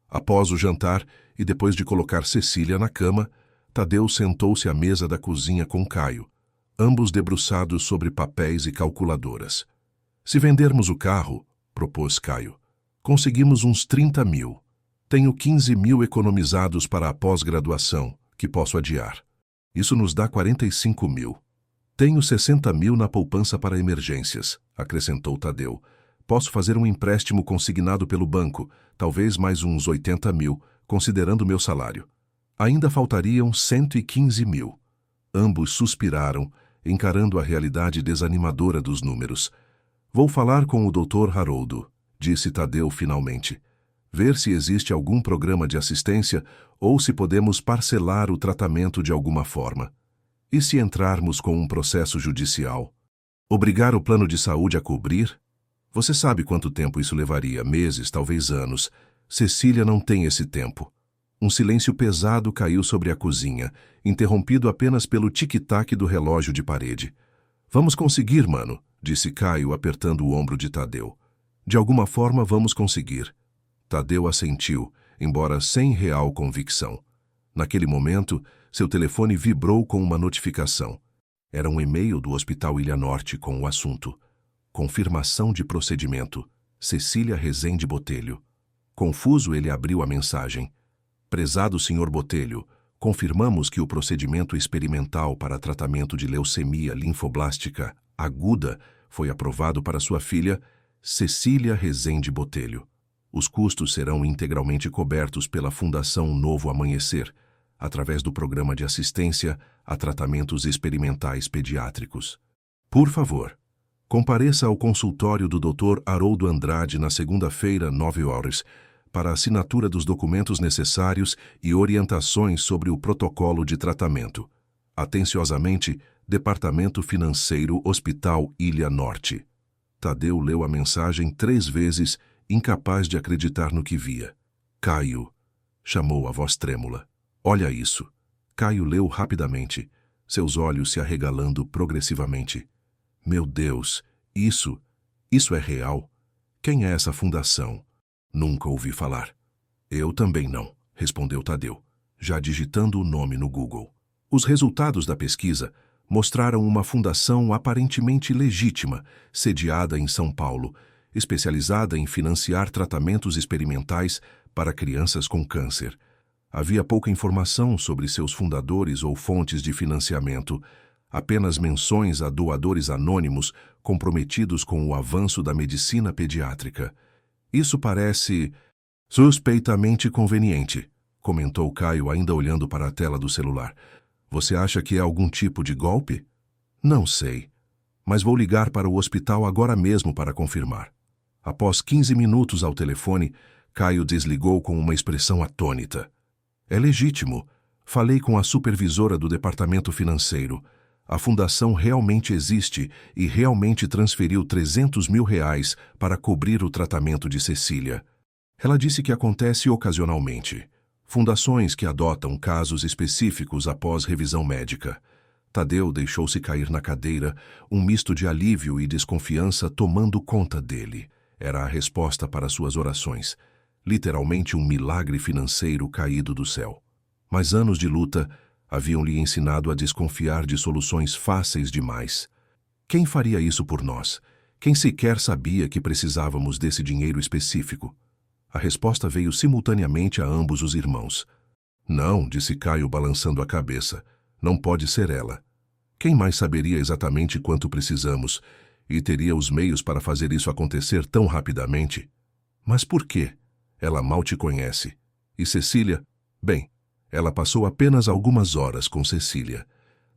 Após o jantar, e depois de colocar Cecília na cama, Tadeu sentou-se à mesa da cozinha com Caio, ambos debruçados sobre papéis e calculadoras. Se vendermos o carro, propôs Caio, conseguimos uns 30 mil. Tenho 15 mil economizados para a pós-graduação, que posso adiar. Isso nos dá 45 mil. Tenho 60 mil na poupança para emergências, acrescentou Tadeu. Posso fazer um empréstimo consignado pelo banco, talvez mais uns 80 mil, considerando meu salário. Ainda faltariam 115 mil. Ambos suspiraram, encarando a realidade desanimadora dos números. Vou falar com o Dr. Haroldo, disse Tadeu finalmente. Ver se existe algum programa de assistência ou se podemos parcelar o tratamento de alguma forma. E se entrarmos com um processo judicial? Obrigar o plano de saúde a cobrir? Você sabe quanto tempo isso levaria, meses, talvez anos. Cecília não tem esse tempo. Um silêncio pesado caiu sobre a cozinha, interrompido apenas pelo tic-tac do relógio de parede. Vamos conseguir, mano, disse Caio, apertando o ombro de Tadeu. De alguma forma vamos conseguir. Tadeu assentiu, embora sem real convicção. Naquele momento, seu telefone vibrou com uma notificação. Era um e-mail do Hospital Ilha Norte com o assunto: confirmação de procedimento. Cecília Rezende Botelho. Confuso, ele abriu a mensagem. Prezado Sr. Botelho, confirmamos que o procedimento experimental para tratamento de leucemia linfoblástica aguda foi aprovado para sua filha, Cecília Rezende Botelho. Os custos serão integralmente cobertos pela Fundação Novo Amanhecer, através do Programa de Assistência a Tratamentos Experimentais Pediátricos. Por favor, compareça ao consultório do Dr. Haroldo Andrade na segunda-feira, 9 horas, para a assinatura dos documentos necessários e orientações sobre o protocolo de tratamento. Atenciosamente, Departamento Financeiro, Hospital Ilha Norte. Tadeu leu a mensagem 3 vezes, incapaz de acreditar no que via. Caio, chamou a voz trêmula. Olha isso. Caio leu rapidamente, seus olhos se arregalando progressivamente. Meu Deus, isso é real? Quem é essa fundação? Nunca ouvi falar. Eu também não, respondeu Tadeu, já digitando o nome no Google. Os resultados da pesquisa mostraram uma fundação aparentemente legítima, sediada em São Paulo, especializada em financiar tratamentos experimentais para crianças com câncer. Havia pouca informação sobre seus fundadores ou fontes de financiamento, apenas menções a doadores anônimos comprometidos com o avanço da medicina pediátrica. Isso parece suspeitamente conveniente, comentou Caio, ainda olhando para a tela do celular. Você acha que é algum tipo de golpe? Não sei, mas vou ligar para o hospital agora mesmo para confirmar. Após 15 minutos ao telefone, Caio desligou com uma expressão atônita. É legítimo. Falei com a supervisora do departamento financeiro. A fundação realmente existe e realmente transferiu R$300 mil para cobrir o tratamento de Cecília. Ela disse que acontece ocasionalmente. Fundações que adotam casos específicos após revisão médica. Tadeu deixou-se cair na cadeira, um misto de alívio e desconfiança tomando conta dele. Era a resposta para suas orações. Literalmente um milagre financeiro caído do céu. Mas anos de luta haviam-lhe ensinado a desconfiar de soluções fáceis demais. Quem faria isso por nós? Quem sequer sabia que precisávamos desse dinheiro específico? A resposta veio simultaneamente a ambos os irmãos. Não, disse Caio balançando a cabeça. Não pode ser ela. Quem mais saberia exatamente quanto precisamos e teria os meios para fazer isso acontecer tão rapidamente? Mas por quê? Ela mal te conhece. E Cecília? Bem, ela passou apenas algumas horas com Cecília.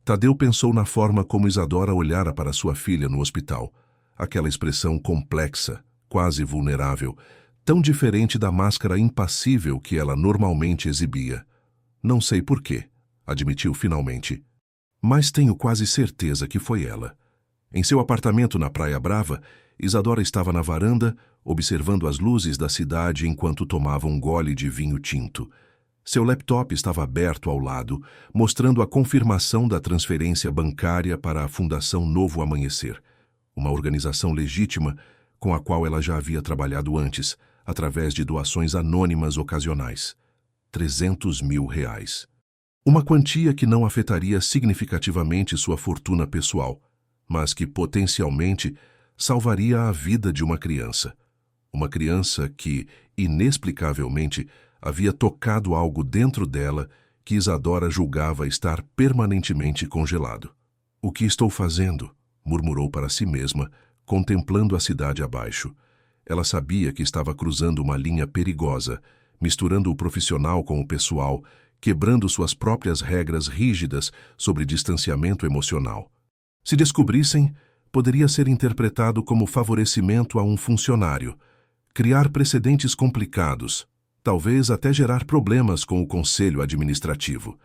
Tadeu pensou na forma como Isadora olhara para sua filha no hospital. Aquela expressão complexa, quase vulnerável, tão diferente da máscara impassível que ela normalmente exibia. Não sei por quê, admitiu finalmente. Mas tenho quase certeza que foi ela. Em seu apartamento na Praia Brava, Isadora estava na varanda, observando as luzes da cidade enquanto tomava um gole de vinho tinto. Seu laptop estava aberto ao lado, mostrando a confirmação da transferência bancária para a Fundação Novo Amanhecer, uma organização legítima com a qual ela já havia trabalhado antes, através de doações anônimas ocasionais. R$300 mil. Uma quantia que não afetaria significativamente sua fortuna pessoal, mas que potencialmente salvaria a vida de uma criança. Uma criança que, inexplicavelmente, havia tocado algo dentro dela que Isadora julgava estar permanentemente congelado. O que estou fazendo? Murmurou para si mesma, contemplando a cidade abaixo. Ela sabia que estava cruzando uma linha perigosa, misturando o profissional com o pessoal, quebrando suas próprias regras rígidas sobre distanciamento emocional. Se descobrissem, poderia ser interpretado como favorecimento a um funcionário, criar precedentes complicados, talvez até gerar problemas com o conselho administrativo.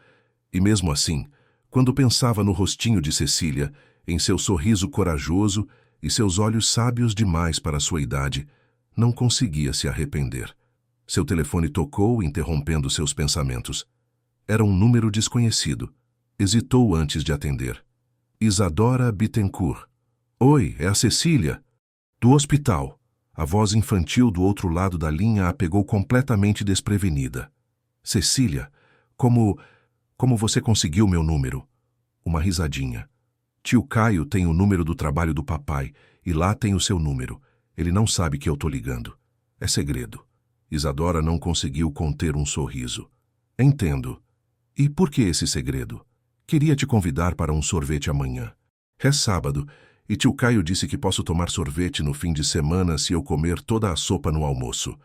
E mesmo assim, quando pensava no rostinho de Cecília, em seu sorriso corajoso e seus olhos sábios demais para sua idade, não conseguia se arrepender. Seu telefone tocou, interrompendo seus pensamentos. Era um número desconhecido. Hesitou antes de atender. Isadora Bittencourt. Oi, é a Cecília. Do hospital. A voz infantil do outro lado da linha a pegou completamente desprevenida. Cecília, como você conseguiu meu número? Uma risadinha. Tio Caio tem o número do trabalho do papai e lá tem o seu número. Ele não sabe que eu tô ligando. É segredo. Isadora não conseguiu conter um sorriso. Entendo. E por que esse segredo? Queria te convidar para um sorvete amanhã. É sábado e tio Caio disse que posso tomar sorvete no fim de semana se eu comer toda a sopa no almoço.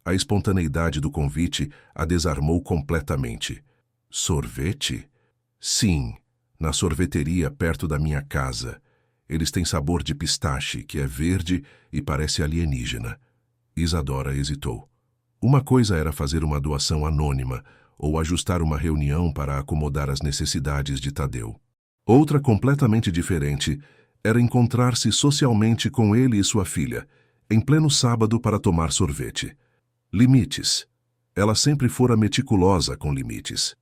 A espontaneidade do convite a desarmou completamente. Sorvete? Sim, na sorveteria perto da minha casa. Eles têm sabor de pistache, que é verde e parece alienígena. Isadora hesitou. Uma coisa era fazer uma doação anônima ou ajustar uma reunião para acomodar as necessidades de Tadeu. Outra completamente diferente era encontrar-se socialmente com ele e sua filha, em pleno sábado para tomar sorvete. Limites. Ela sempre fora meticulosa com limites.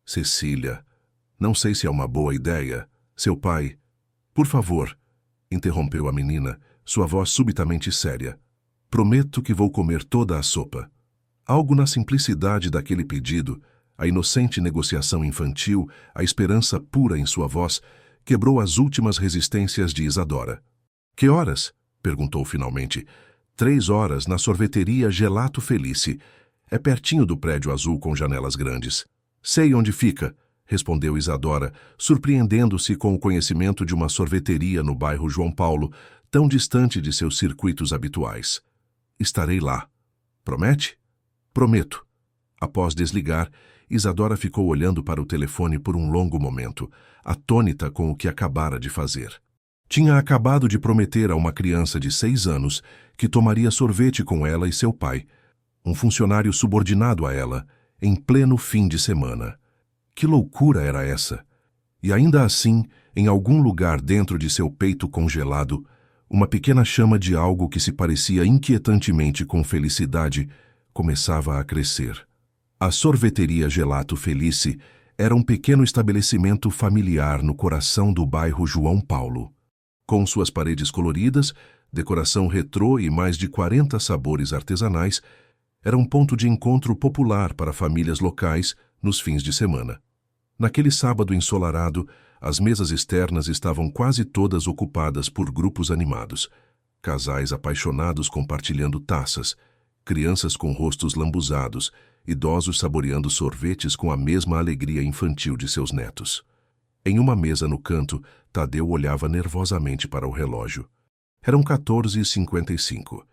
Cecília, não sei se é uma boa ideia. Seu pai... Por favor, interrompeu a menina, sua voz subitamente séria. Prometo que vou comer toda a sopa. Algo na simplicidade daquele pedido, a inocente negociação infantil, a esperança pura em sua voz, quebrou as últimas resistências de Isadora. Que horas? Perguntou finalmente. 3 horas na sorveteria Gelato Felice. É pertinho do prédio azul com janelas grandes. Sei onde fica, respondeu Isadora, surpreendendo-se com o conhecimento de uma sorveteria no bairro João Paulo, tão distante de seus circuitos habituais. Estarei lá. Promete? Prometo. Após desligar, Isadora ficou olhando para o telefone por um longo momento, atônita com o que acabara de fazer. Tinha acabado de prometer a uma criança de 6 anos que tomaria sorvete com ela e seu pai, um funcionário subordinado a ela, em pleno fim de semana. Que loucura era essa? E ainda assim, em algum lugar dentro de seu peito congelado, uma pequena chama de algo que se parecia inquietantemente com felicidade começava a crescer. A sorveteria Gelato Felice era um pequeno estabelecimento familiar no coração do bairro João Paulo. Com suas paredes coloridas, decoração retrô e mais de 40 sabores artesanais, era um ponto de encontro popular para famílias locais nos fins de semana. Naquele sábado ensolarado, as mesas externas estavam quase todas ocupadas por grupos animados. Casais apaixonados compartilhando taças, crianças com rostos lambuzados, idosos saboreando sorvetes com a mesma alegria infantil de seus netos. Em uma mesa no canto, Tadeu olhava nervosamente para o relógio. Eram 14h55,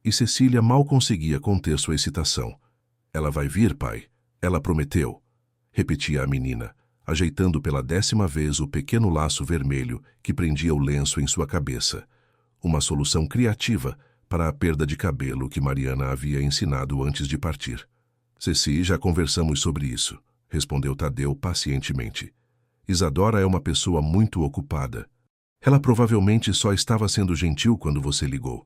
e Cecília mal conseguia conter sua excitação. Ela vai vir, pai? Ela prometeu, repetia a menina, ajeitando pela 10ª vez o pequeno laço vermelho que prendia o lenço em sua cabeça. Uma solução criativa para a perda de cabelo que Mariana havia ensinado antes de partir. Ceci, já conversamos sobre isso, respondeu Tadeu pacientemente. Isadora é uma pessoa muito ocupada. Ela provavelmente só estava sendo gentil quando você ligou.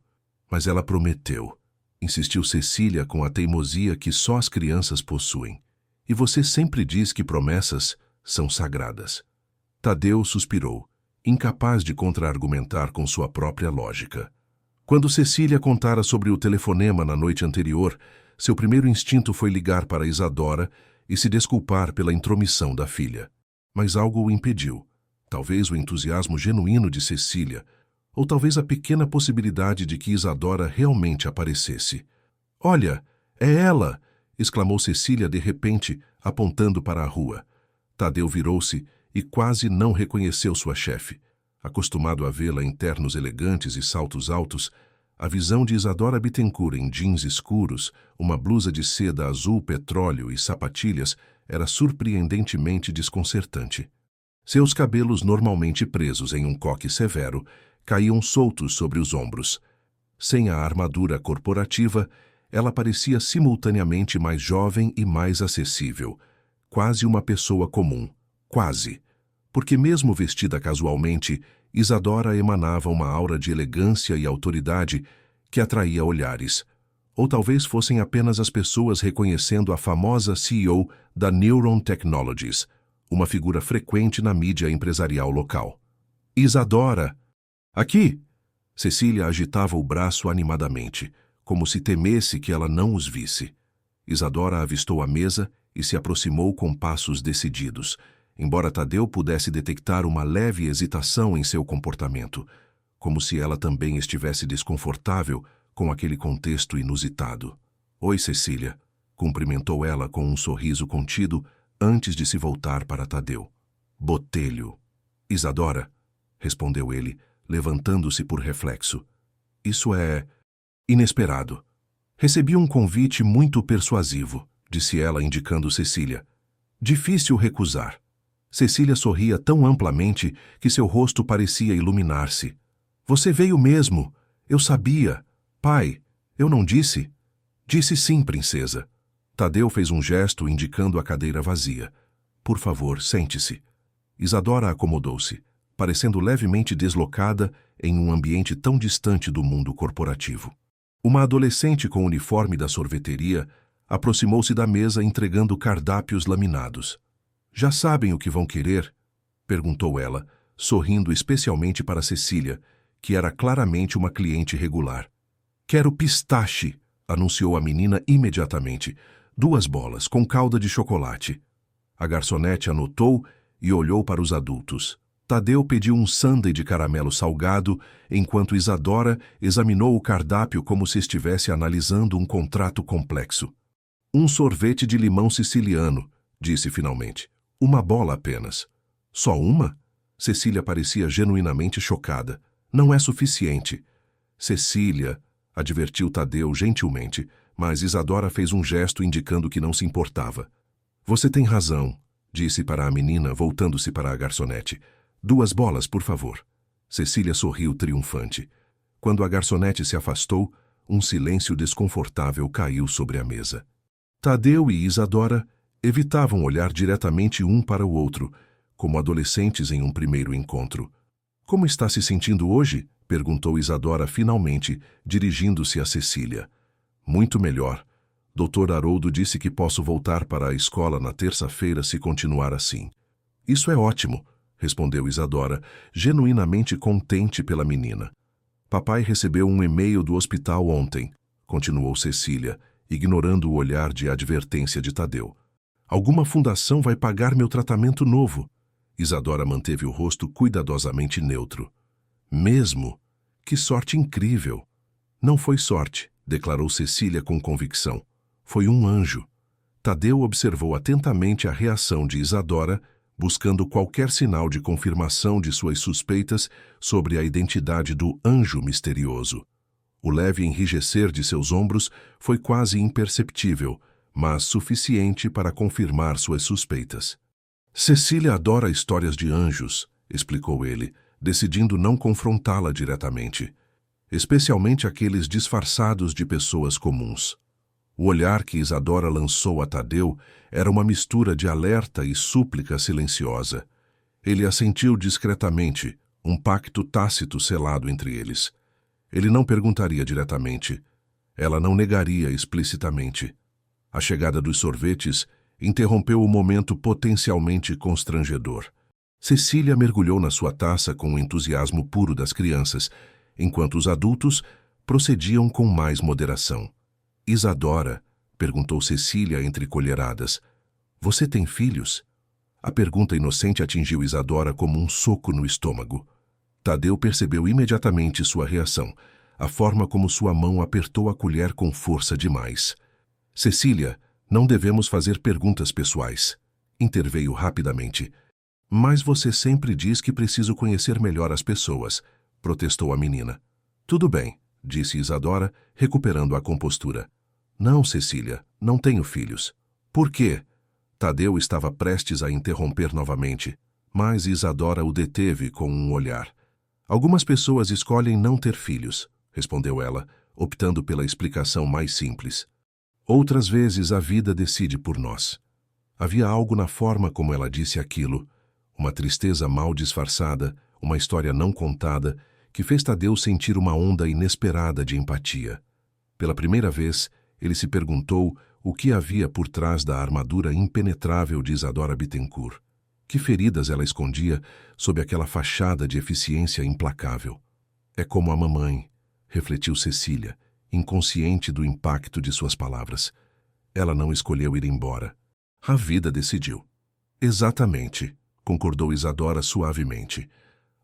Mas ela prometeu, insistiu Cecília com a teimosia que só as crianças possuem. E você sempre diz que promessas são sagradas. Tadeu suspirou, incapaz de contra-argumentar com sua própria lógica. Quando Cecília contara sobre o telefonema na noite anterior, seu primeiro instinto foi ligar para Isadora e se desculpar pela intromissão da filha. Mas algo o impediu. Talvez o entusiasmo genuíno de Cecília, ou talvez a pequena possibilidade de que Isadora realmente aparecesse. Olha, é ela! Exclamou Cecília de repente, apontando para a rua. Tadeu virou-se e quase não reconheceu sua chefe. Acostumado a vê-la em ternos elegantes e saltos altos, a visão de Isadora Bittencourt em jeans escuros, uma blusa de seda azul petróleo e sapatilhas era surpreendentemente desconcertante. Seus cabelos, normalmente presos em um coque severo, caíam soltos sobre os ombros. Sem a armadura corporativa, ela parecia simultaneamente mais jovem e mais acessível. Quase uma pessoa comum. Quase. Porque mesmo vestida casualmente, Isadora emanava uma aura de elegância e autoridade que atraía olhares. Ou talvez fossem apenas as pessoas reconhecendo a famosa CEO da Neuron Technologies, uma figura frequente na mídia empresarial local. Isadora! Aqui! Cecília agitava o braço animadamente, como se temesse que ela não os visse. Isadora avistou a mesa e se aproximou com passos decididos, embora Tadeu pudesse detectar uma leve hesitação em seu comportamento, como se ela também estivesse desconfortável com aquele contexto inusitado. Oi, Cecília, cumprimentou ela com um sorriso contido antes de se voltar para Tadeu. Botelho. Isadora, respondeu ele, levantando-se por reflexo. Isso é inesperado. Recebi um convite muito persuasivo, disse ela, indicando Cecília. Difícil recusar. Cecília sorria tão amplamente que seu rosto parecia iluminar-se. Você veio mesmo. Eu sabia. Pai, eu não disse? Disse sim, princesa. Tadeu fez um gesto indicando a cadeira vazia. Por favor, sente-se. Isadora acomodou-se, parecendo levemente deslocada em um ambiente tão distante do mundo corporativo. Uma adolescente com o uniforme da sorveteria aproximou-se da mesa entregando cardápios laminados. Já sabem o que vão querer? Perguntou ela, sorrindo especialmente para Cecília, que era claramente uma cliente regular. Quero pistache, anunciou a menina imediatamente. 2 bolas, com calda de chocolate. A garçonete anotou e olhou para os adultos. Tadeu pediu um sundae de caramelo salgado, enquanto Isadora examinou o cardápio como se estivesse analisando um contrato complexo. Um sorvete de limão siciliano, disse finalmente. 1 bola apenas. Só uma? Cecília parecia genuinamente chocada. Não é suficiente. Cecília, advertiu Tadeu gentilmente, mas Isadora fez um gesto indicando que não se importava. Você tem razão, disse para a menina, voltando-se para a garçonete. 2 bolas, por favor. Cecília sorriu triunfante. Quando a garçonete se afastou, um silêncio desconfortável caiu sobre a mesa. Tadeu e Isadora evitavam olhar diretamente um para o outro, como adolescentes em um primeiro encontro. Como está se sentindo hoje? Perguntou Isadora finalmente, dirigindo-se a Cecília. Muito melhor. Dr. Haroldo disse que posso voltar para a escola na terça-feira se continuar assim. Isso é ótimo, respondeu Isadora, genuinamente contente pela menina. Papai recebeu um e-mail do hospital ontem, continuou Cecília, ignorando o olhar de advertência de Tadeu. Alguma fundação vai pagar meu tratamento novo. Isadora manteve o rosto cuidadosamente neutro. Mesmo? Que sorte incrível! Não foi sorte, declarou Cecília com convicção. Foi um anjo. Tadeu observou atentamente a reação de Isadora, buscando qualquer sinal de confirmação de suas suspeitas sobre a identidade do anjo misterioso. O leve enrijecer de seus ombros foi quase imperceptível, mas suficiente para confirmar suas suspeitas. Cecília adora histórias de anjos, explicou ele, decidindo não confrontá-la diretamente, especialmente aqueles disfarçados de pessoas comuns. O olhar que Isadora lançou a Tadeu era uma mistura de alerta e súplica silenciosa. Ele assentiu discretamente, um pacto tácito selado entre eles. Ele não perguntaria diretamente. Ela não negaria explicitamente. A chegada dos sorvetes interrompeu o momento potencialmente constrangedor. Cecília mergulhou na sua taça com o entusiasmo puro das crianças, enquanto os adultos procediam com mais moderação. Isadora, perguntou Cecília entre colheradas, você tem filhos? A pergunta inocente atingiu Isadora como um soco no estômago. Tadeu percebeu imediatamente sua reação, a forma como sua mão apertou a colher com força demais. Cecília, não devemos fazer perguntas pessoais, interveio rapidamente. Mas você sempre diz que preciso conhecer melhor as pessoas, protestou a menina. Tudo bem, disse Isadora, recuperando a compostura. Não, Cecília, não tenho filhos. Por quê? Tadeu estava prestes a interromper novamente, mas Isadora o deteve com um olhar. Algumas pessoas escolhem não ter filhos, respondeu ela, optando pela explicação mais simples. Outras vezes a vida decide por nós. Havia algo na forma como ela disse aquilo, uma tristeza mal disfarçada, uma história não contada, que fez Tadeu sentir uma onda inesperada de empatia. Pela primeira vez, ele se perguntou o que havia por trás da armadura impenetrável de Isadora Bittencourt. Que feridas ela escondia sob aquela fachada de eficiência implacável. É como a mamãe, refletiu Cecília, inconsciente do impacto de suas palavras. Ela não escolheu ir embora. A vida decidiu. Exatamente, concordou Isadora suavemente.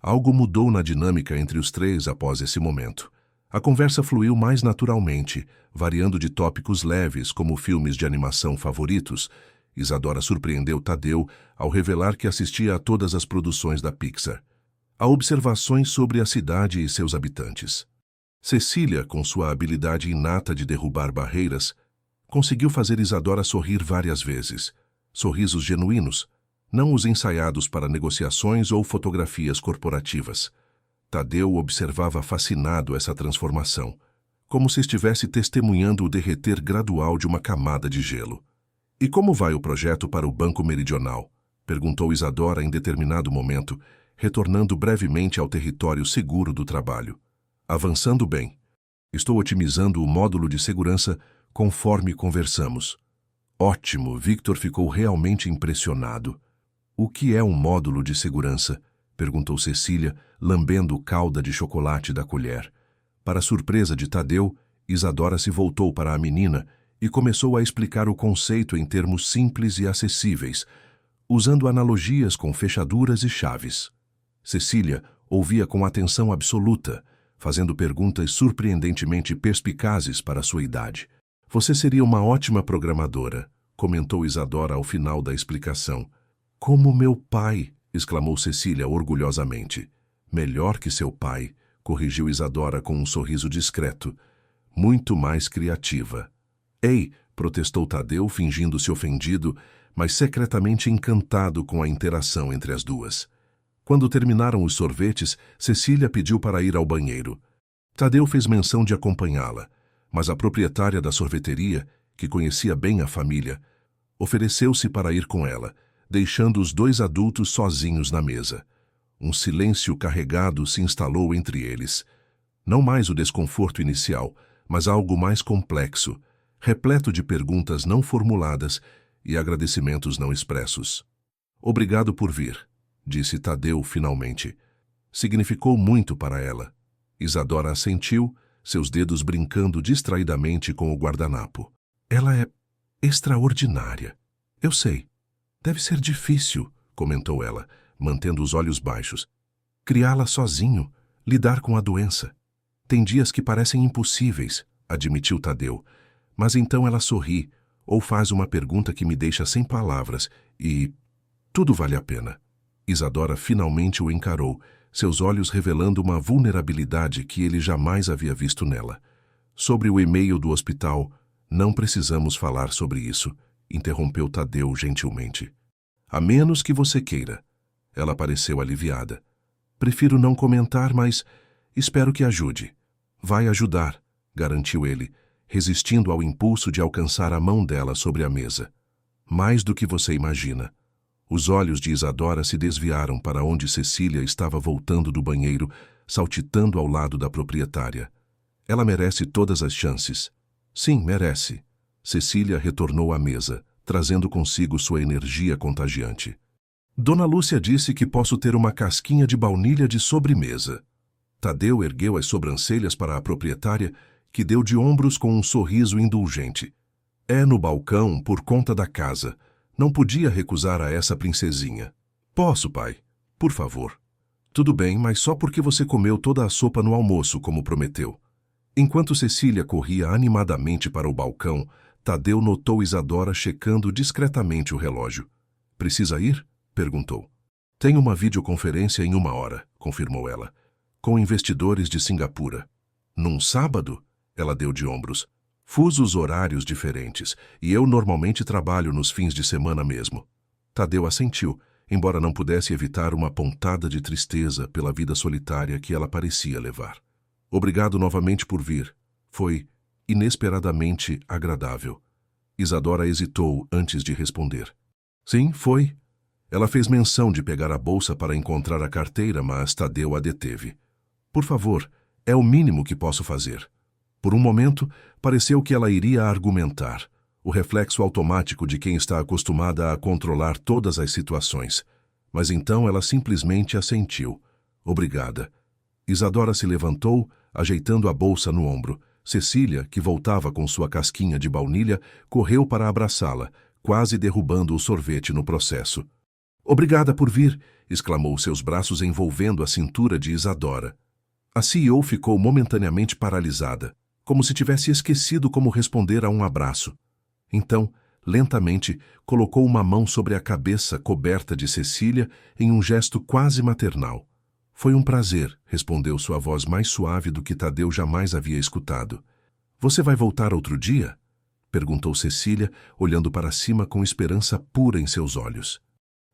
Algo mudou na dinâmica entre os três após esse momento. A conversa fluiu mais naturalmente, variando de tópicos leves como filmes de animação favoritos. Isadora surpreendeu Tadeu ao revelar que assistia a todas as produções da Pixar. A observações sobre a cidade e seus habitantes. Cecília, com sua habilidade inata de derrubar barreiras, conseguiu fazer Isadora sorrir várias vezes. Sorrisos genuínos, não os ensaiados para negociações ou fotografias corporativas. Tadeu observava fascinado essa transformação, como se estivesse testemunhando o derreter gradual de uma camada de gelo. E como vai o projeto para o Banco Meridional? Perguntou Isadora em determinado momento, retornando brevemente ao território seguro do trabalho. Avançando bem. Estou otimizando o módulo de segurança conforme conversamos. Ótimo, Victor ficou realmente impressionado. O que é um módulo de segurança? Perguntou Cecília, lambendo calda de chocolate da colher. Para surpresa de Tadeu, Isadora se voltou para a menina e começou a explicar o conceito em termos simples e acessíveis, usando analogias com fechaduras e chaves. Cecília ouvia com atenção absoluta, fazendo perguntas surpreendentemente perspicazes para sua idade. Você seria uma ótima programadora, comentou Isadora ao final da explicação. Como meu pai, exclamou Cecília orgulhosamente. Melhor que seu pai, corrigiu Isadora com um sorriso discreto. Muito mais criativa. Ei, protestou Tadeu, fingindo-se ofendido, mas secretamente encantado com a interação entre as duas. Quando terminaram os sorvetes, Cecília pediu para ir ao banheiro. Tadeu fez menção de acompanhá-la, mas a proprietária da sorveteria, que conhecia bem a família, ofereceu-se para ir com ela, deixando os dois adultos sozinhos na mesa. Um silêncio carregado se instalou entre eles. Não mais o desconforto inicial, mas algo mais complexo, repleto de perguntas não formuladas e agradecimentos não expressos. Obrigado por vir, disse Tadeu finalmente. Significou muito para ela. Isadora assentiu, seus dedos brincando distraidamente com o guardanapo. Ela é extraordinária. Eu sei. Deve ser difícil, comentou ela, mantendo os olhos baixos. Criá-la sozinho, lidar com a doença. Tem dias que parecem impossíveis, admitiu Tadeu. Mas então ela sorri, ou faz uma pergunta que me deixa sem palavras, e tudo vale a pena. Isadora finalmente o encarou, seus olhos revelando uma vulnerabilidade que ele jamais havia visto nela. Sobre o e-mail do hospital, não precisamos falar sobre isso, interrompeu Tadeu gentilmente. A menos que você queira. Ela pareceu aliviada. Prefiro não comentar, mas espero que ajude. Vai ajudar, garantiu ele, resistindo ao impulso de alcançar a mão dela sobre a mesa. Mais do que você imagina. Os olhos de Isadora se desviaram para onde Cecília estava voltando do banheiro, saltitando ao lado da proprietária. Ela merece todas as chances. Sim, merece. Cecília retornou à mesa, trazendo consigo sua energia contagiante. Dona Lúcia disse que posso ter uma casquinha de baunilha de sobremesa. Tadeu ergueu as sobrancelhas para a proprietária, que deu de ombros com um sorriso indulgente. É no balcão, por conta da casa. Não podia recusar a essa princesinha. Posso, pai? Por favor. Tudo bem, mas só porque você comeu toda a sopa no almoço, como prometeu. Enquanto Cecília corria animadamente para o balcão, Tadeu notou Isadora checando discretamente o relógio. Precisa ir? Perguntou. Tenho uma videoconferência em 1 hora, confirmou ela, com investidores de Singapura. Num sábado? Ela deu de ombros. Fusos horários diferentes, e eu normalmente trabalho nos fins de semana mesmo. Tadeu assentiu, embora não pudesse evitar uma pontada de tristeza pela vida solitária que ela parecia levar. Obrigado novamente por vir. Foi inesperadamente agradável. Isadora hesitou antes de responder. Sim, foi. Ela fez menção de pegar a bolsa para encontrar a carteira, mas Tadeu a deteve. Por favor, é o mínimo que posso fazer. Por um momento, pareceu que ela iria argumentar, o reflexo automático de quem está acostumada a controlar todas as situações. Mas então ela simplesmente assentiu. Obrigada. Isadora se levantou, ajeitando a bolsa no ombro. Cecília, que voltava com sua casquinha de baunilha, correu para abraçá-la, quase derrubando o sorvete no processo. Obrigada por vir, exclamou, seus braços envolvendo a cintura de Isadora. A CEO ficou momentaneamente paralisada, como se tivesse esquecido como responder a um abraço. Então, lentamente, colocou uma mão sobre a cabeça coberta de Cecília em um gesto quase maternal. Foi um prazer, respondeu sua voz mais suave do que Tadeu jamais havia escutado. Você vai voltar outro dia? Perguntou Cecília, olhando para cima com esperança pura em seus olhos.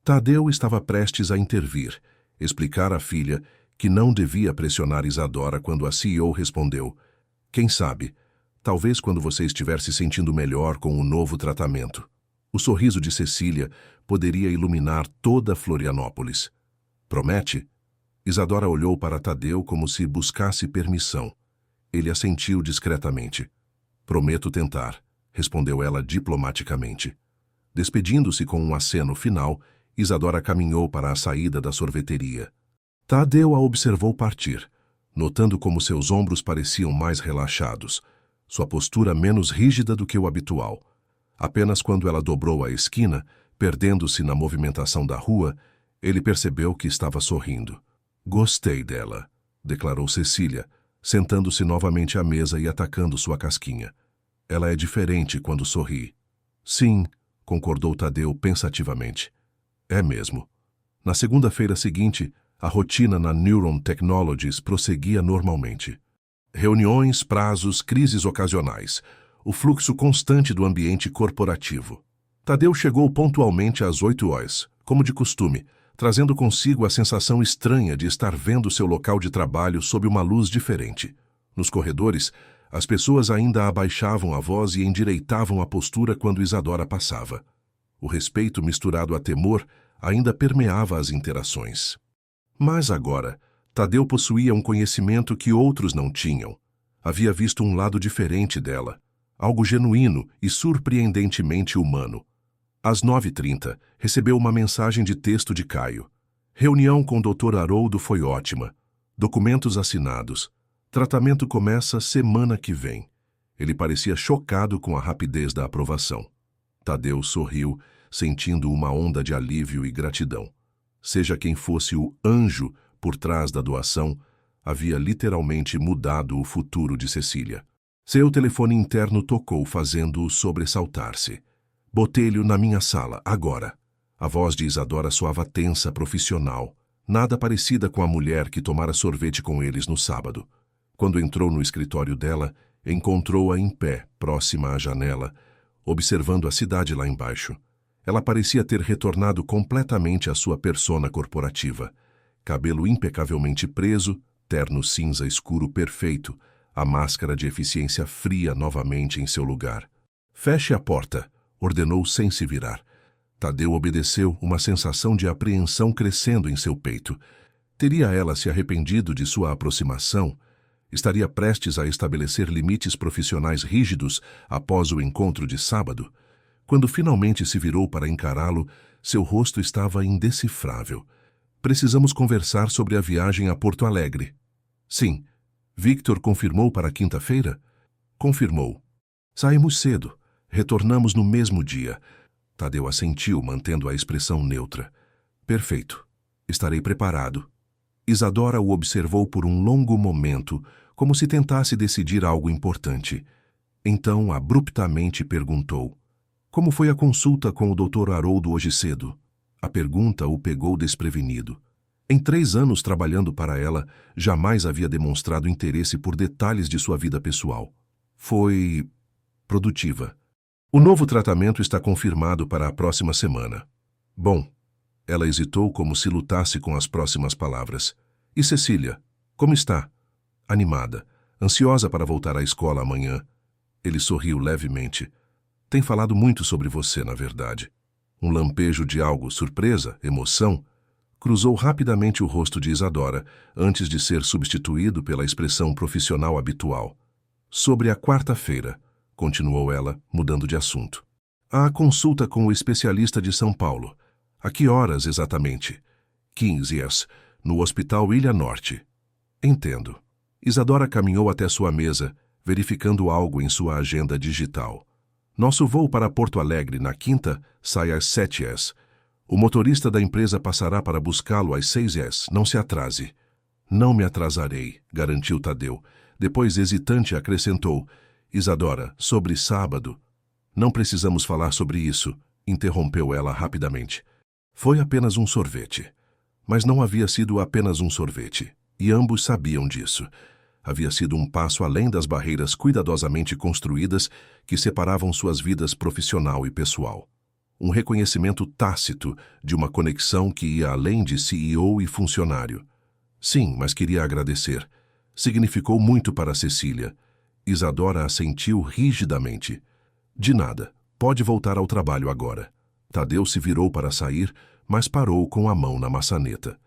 Tadeu estava prestes a intervir, explicar à filha que não devia pressionar Isadora quando a CEO respondeu: quem sabe, talvez quando você estiver se sentindo melhor com o novo tratamento. O sorriso de Cecília poderia iluminar toda Florianópolis. Promete? Isadora olhou para Tadeu como se buscasse permissão. Ele assentiu discretamente. Prometo tentar, respondeu ela diplomaticamente. Despedindo-se com um aceno final, Isadora caminhou para a saída da sorveteria. Tadeu a observou partir, notando como seus ombros pareciam mais relaxados, sua postura menos rígida do que o habitual. Apenas quando ela dobrou a esquina, perdendo-se na movimentação da rua, ele percebeu que estava sorrindo. Gostei dela, declarou Cecília, sentando-se novamente à mesa e atacando sua casquinha. Ela é diferente quando sorri. Sim, concordou Tadeu pensativamente. É mesmo. Na segunda-feira seguinte, a rotina na Neuron Technologies prosseguia normalmente. Reuniões, prazos, crises ocasionais, o fluxo constante do ambiente corporativo. Tadeu chegou pontualmente às 8 horas, como de costume, trazendo consigo a sensação estranha de estar vendo seu local de trabalho sob uma luz diferente. Nos corredores, as pessoas ainda abaixavam a voz e endireitavam a postura quando Isadora passava. O respeito misturado a temor ainda permeava as interações. Mas agora, Tadeu possuía um conhecimento que outros não tinham. Havia visto um lado diferente dela, algo genuíno e surpreendentemente humano. Às 9h30, recebeu uma mensagem de texto de Caio. Reunião com o Dr. Haroldo foi ótima. Documentos assinados. Tratamento começa semana que vem. Ele parecia chocado com a rapidez da aprovação. Tadeu sorriu, sentindo uma onda de alívio e gratidão. Seja quem fosse o anjo por trás da doação, havia literalmente mudado o futuro de Cecília. Seu telefone interno tocou, fazendo-o sobressaltar-se. Botelho na minha sala, agora. A voz de Isadora soava tensa, profissional, nada parecida com a mulher que tomara sorvete com eles no sábado. Quando entrou no escritório dela, encontrou-a em pé, próxima à janela, observando a cidade lá embaixo. Ela parecia ter retornado completamente à sua persona corporativa. Cabelo impecavelmente preso, terno cinza escuro perfeito, a máscara de eficiência fria novamente em seu lugar. Feche a porta, ordenou sem se virar. Tadeu obedeceu, uma sensação de apreensão crescendo em seu peito. Teria ela se arrependido de sua aproximação? Estaria prestes a estabelecer limites profissionais rígidos após o encontro de sábado? Quando finalmente se virou para encará-lo, seu rosto estava indecifrável. Precisamos conversar sobre a viagem a Porto Alegre. Sim. Victor confirmou para quinta-feira? Confirmou. Saímos cedo. Retornamos no mesmo dia. Tadeu assentiu, mantendo a expressão neutra. Perfeito. Estarei preparado. Isadora o observou por um longo momento, como se tentasse decidir algo importante. Então, abruptamente perguntou: como foi a consulta com o Dr. Haroldo hoje cedo? A pergunta o pegou desprevenido. Em 3 anos trabalhando para ela, jamais havia demonstrado interesse por detalhes de sua vida pessoal. Foi produtiva. O novo tratamento está confirmado para a próxima semana. Bom, ela hesitou como se lutasse com as próximas palavras. E Cecília, como está? Animada, ansiosa para voltar à escola amanhã. Ele sorriu levemente. Tem falado muito sobre você, na verdade. Um lampejo de algo, surpresa, emoção, cruzou rapidamente o rosto de Isadora, antes de ser substituído pela expressão profissional habitual. Sobre a quarta-feira, continuou ela, mudando de assunto. Há consulta com o especialista de São Paulo. A que horas exatamente? 15 no Hospital Ilha Norte. Entendo. Isadora caminhou até sua mesa, verificando algo em sua agenda digital. Nosso voo para Porto Alegre na quinta sai às 7 O motorista da empresa passará para buscá-lo às 6 Não se atrase. Não me atrasarei, garantiu Tadeu. Depois, hesitante, acrescentou. Isadora, sobre sábado. Não precisamos falar sobre isso, interrompeu ela rapidamente. Foi apenas um sorvete. Mas não havia sido apenas um sorvete, e ambos sabiam disso. Havia sido um passo além das barreiras cuidadosamente construídas que separavam suas vidas profissional e pessoal. Um reconhecimento tácito de uma conexão que ia além de CEO e funcionário. Sim, mas queria agradecer. Significou muito para Cecília. Isadora assentiu rigidamente. De nada. Pode voltar ao trabalho agora. Tadeu se virou para sair, mas parou com a mão na maçaneta.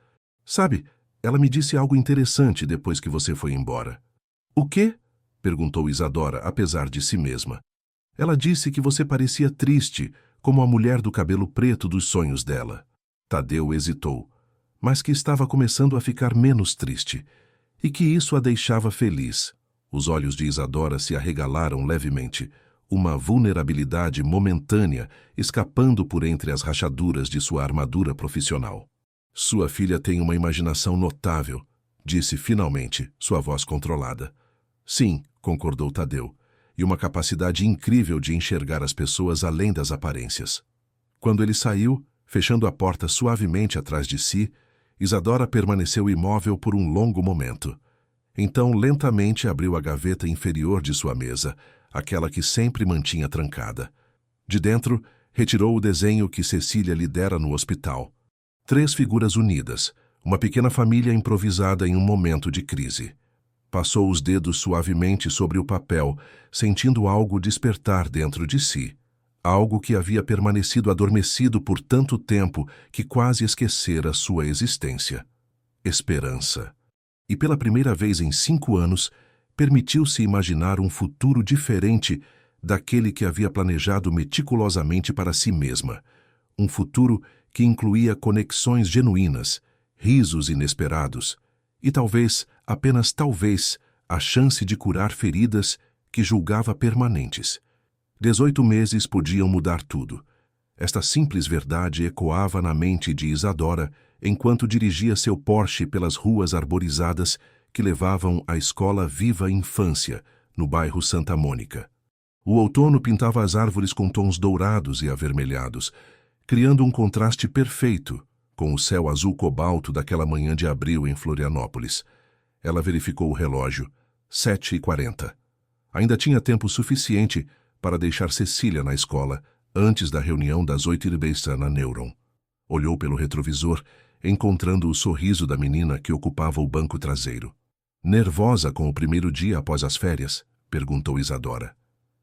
Sabe, ela me disse algo interessante depois que você foi embora. O quê? Perguntou Isadora, apesar de si mesma. Ela disse que você parecia triste, como a mulher do cabelo preto dos sonhos dela. Tadeu hesitou, mas que estava começando a ficar menos triste, e que isso a deixava feliz. Os olhos de Isadora se arregalaram levemente, uma vulnerabilidade momentânea escapando por entre as rachaduras de sua armadura profissional. Sua filha tem uma imaginação notável, disse finalmente, sua voz controlada. Sim, concordou Tadeu, e uma capacidade incrível de enxergar as pessoas além das aparências. Quando ele saiu, fechando a porta suavemente atrás de si, Isadora permaneceu imóvel por um longo momento. Então, lentamente abriu a gaveta inferior de sua mesa, aquela que sempre mantinha trancada. De dentro, retirou o desenho que Cecília lhe dera no hospital. 3 figuras unidas, uma pequena família improvisada em um momento de crise. Passou os dedos suavemente sobre o papel, sentindo algo despertar dentro de si. Algo que havia permanecido adormecido por tanto tempo que quase esquecera sua existência. Esperança. E pela primeira vez em 5 anos, permitiu-se imaginar um futuro diferente daquele que havia planejado meticulosamente para si mesma. Um futuro que incluía conexões genuínas, risos inesperados e talvez, apenas talvez, a chance de curar feridas que julgava permanentes. 18 meses podiam mudar tudo. Esta simples verdade ecoava na mente de Isadora enquanto dirigia seu Porsche pelas ruas arborizadas que levavam à escola Viva Infância, no bairro Santa Mônica. O outono pintava as árvores com tons dourados e avermelhados, criando um contraste perfeito com o céu azul cobalto daquela manhã de abril em Florianópolis. Ela verificou o relógio. 7h40. Ainda tinha tempo suficiente para deixar Cecília na escola, antes da reunião das 8h30 na Neuron. Olhou pelo retrovisor, encontrando o sorriso da menina que ocupava o banco traseiro. Nervosa com o primeiro dia após as férias? Perguntou Isadora.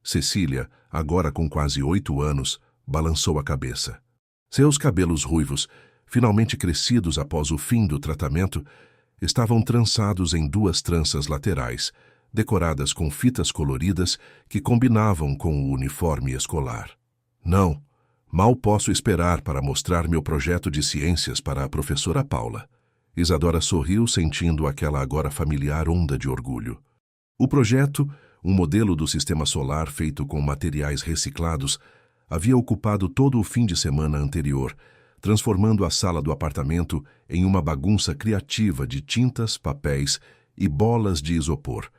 Cecília, agora com quase 8 anos, balançou a cabeça. Seus cabelos ruivos, finalmente crescidos após o fim do tratamento, estavam trançados em 2 tranças laterais, decoradas com fitas coloridas que combinavam com o uniforme escolar. Não, mal posso esperar para mostrar meu projeto de ciências para a professora Paula. Isadora sorriu, sentindo aquela agora familiar onda de orgulho. O projeto, um modelo do sistema solar feito com materiais reciclados, havia ocupado todo o fim de semana anterior, transformando a sala do apartamento em uma bagunça criativa de tintas, papéis e bolas de isopor.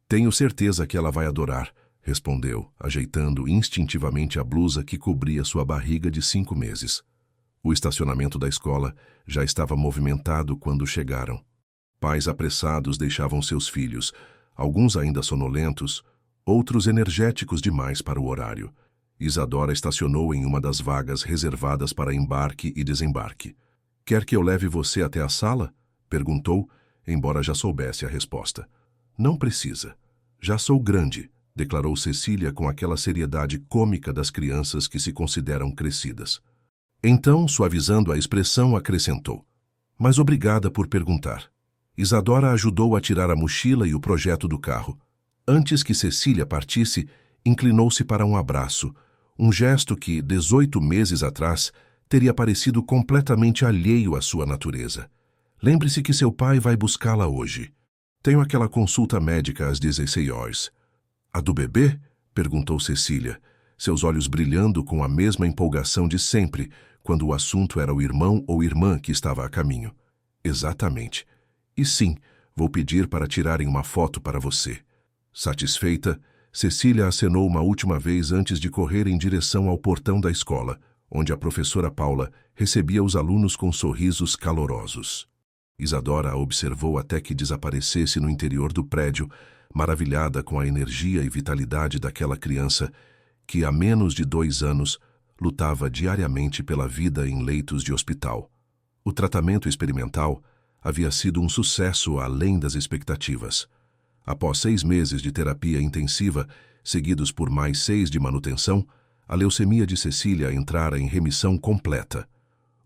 Tenho certeza que ela vai adorar, respondeu, ajeitando instintivamente a blusa que cobria sua barriga de 5 meses. O estacionamento da escola já estava movimentado quando chegaram. Pais apressados deixavam seus filhos, alguns ainda sonolentos, outros energéticos demais para o horário. Isadora estacionou em uma das vagas reservadas para embarque e desembarque. Quer que eu leve você até a sala? Perguntou, embora já soubesse a resposta. Não precisa. Já sou grande, declarou Cecília com aquela seriedade cômica das crianças que se consideram crescidas. Então, suavizando a expressão, acrescentou. Mas obrigada por perguntar. Isadora ajudou a tirar a mochila e o projeto do carro. Antes que Cecília partisse, inclinou-se para um abraço, um gesto que, 18 meses atrás, teria parecido completamente alheio à sua natureza. Lembre-se que seu pai vai buscá-la hoje. Tenho aquela consulta médica às 16 horas. A do bebê? Perguntou Cecília, seus olhos brilhando com a mesma empolgação de sempre, quando o assunto era o irmão ou irmã que estava a caminho. Exatamente. E sim, vou pedir para tirarem uma foto para você. Satisfeita, Cecília acenou uma última vez antes de correr em direção ao portão da escola, onde a professora Paula recebia os alunos com sorrisos calorosos. Isadora a observou até que desaparecesse no interior do prédio, maravilhada com a energia e vitalidade daquela criança que, há menos de 2 anos, lutava diariamente pela vida em leitos de hospital. O tratamento experimental havia sido um sucesso além das expectativas. Após 6 meses de terapia intensiva, seguidos por mais 6 de manutenção, a leucemia de Cecília entrara em remissão completa.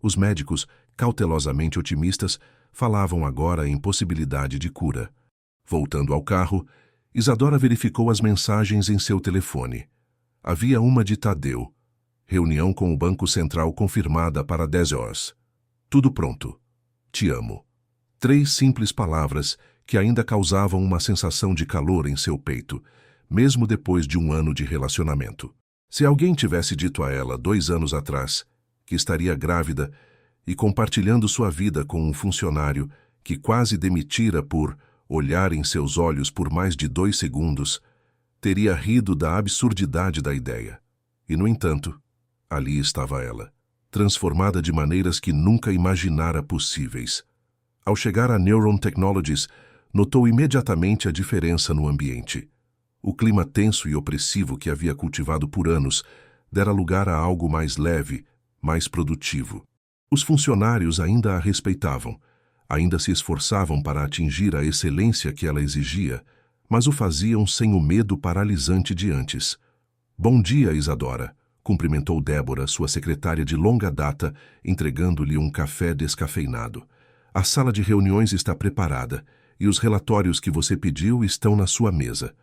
Os médicos, cautelosamente otimistas, falavam agora em possibilidade de cura. Voltando ao carro, Isadora verificou as mensagens em seu telefone. Havia uma de Tadeu. Reunião com o Banco Central confirmada para 10 horas. Tudo pronto. Te amo. 3 simples palavras que ainda causavam uma sensação de calor em seu peito, mesmo depois de 1 ano de relacionamento. Se alguém tivesse dito a ela 2 anos atrás que estaria grávida e compartilhando sua vida com um funcionário que quase demitira por olhar em seus olhos por mais de 2 segundos, teria rido da absurdidade da ideia. E, no entanto, ali estava ela, transformada de maneiras que nunca imaginara possíveis. Ao chegar a Neuron Technologies, notou imediatamente a diferença no ambiente. O clima tenso e opressivo que havia cultivado por anos dera lugar a algo mais leve, mais produtivo. Os funcionários ainda a respeitavam, ainda se esforçavam para atingir a excelência que ela exigia, mas o faziam sem o medo paralisante de antes. Bom dia, Isadora, cumprimentou Débora, sua secretária de longa data, entregando-lhe um café descafeinado. A sala de reuniões está preparada e os relatórios que você pediu estão na sua mesa.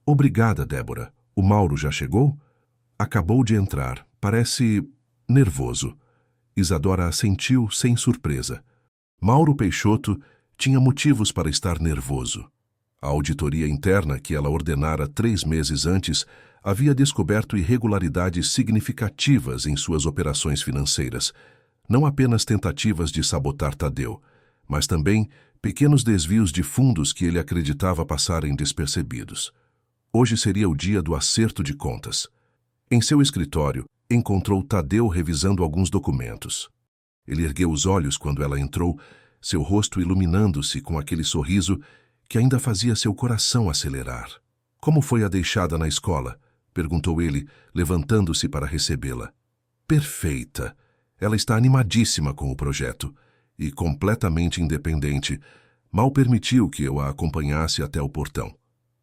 Obrigada, Débora. O Mauro já chegou? Acabou de entrar. Parece nervoso. Isadora assentiu sem surpresa. Mauro Peixoto tinha motivos para estar nervoso. A auditoria interna que ela ordenara 3 meses antes havia descoberto irregularidades significativas em suas operações financeiras, não apenas tentativas de sabotar Tadeu, mas também pequenos desvios de fundos que ele acreditava passarem despercebidos. Hoje seria o dia do acerto de contas. Em seu escritório, encontrou Tadeu revisando alguns documentos. Ele ergueu os olhos quando ela entrou, seu rosto iluminando-se com aquele sorriso que ainda fazia seu coração acelerar. Como foi a deixada na escola? Perguntou ele, levantando-se para recebê-la. Perfeita. Ela está animadíssima com o projeto e completamente independente. Mal permitiu que eu a acompanhasse até o portão.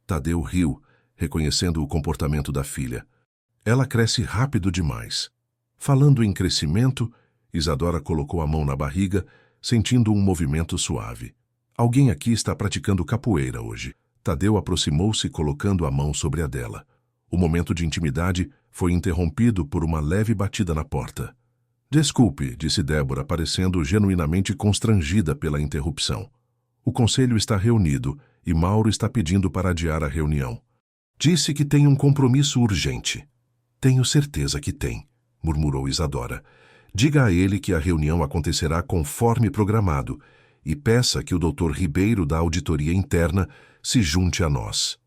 Tadeu riu, reconhecendo o comportamento da filha. Ela cresce rápido demais. Falando em crescimento, Isadora colocou a mão na barriga, sentindo um movimento suave. Alguém aqui está praticando capoeira hoje. Tadeu aproximou-se colocando a mão sobre a dela. O momento de intimidade foi interrompido por uma leve batida na porta. Desculpe, disse Débora, parecendo genuinamente constrangida pela interrupção. O conselho está reunido e Mauro está pedindo para adiar a reunião. Disse que tem um compromisso urgente. Tenho certeza que tem, murmurou Isadora. Diga a ele que a reunião acontecerá conforme programado e peça que o Dr. Ribeiro da Auditoria Interna se junte a nós.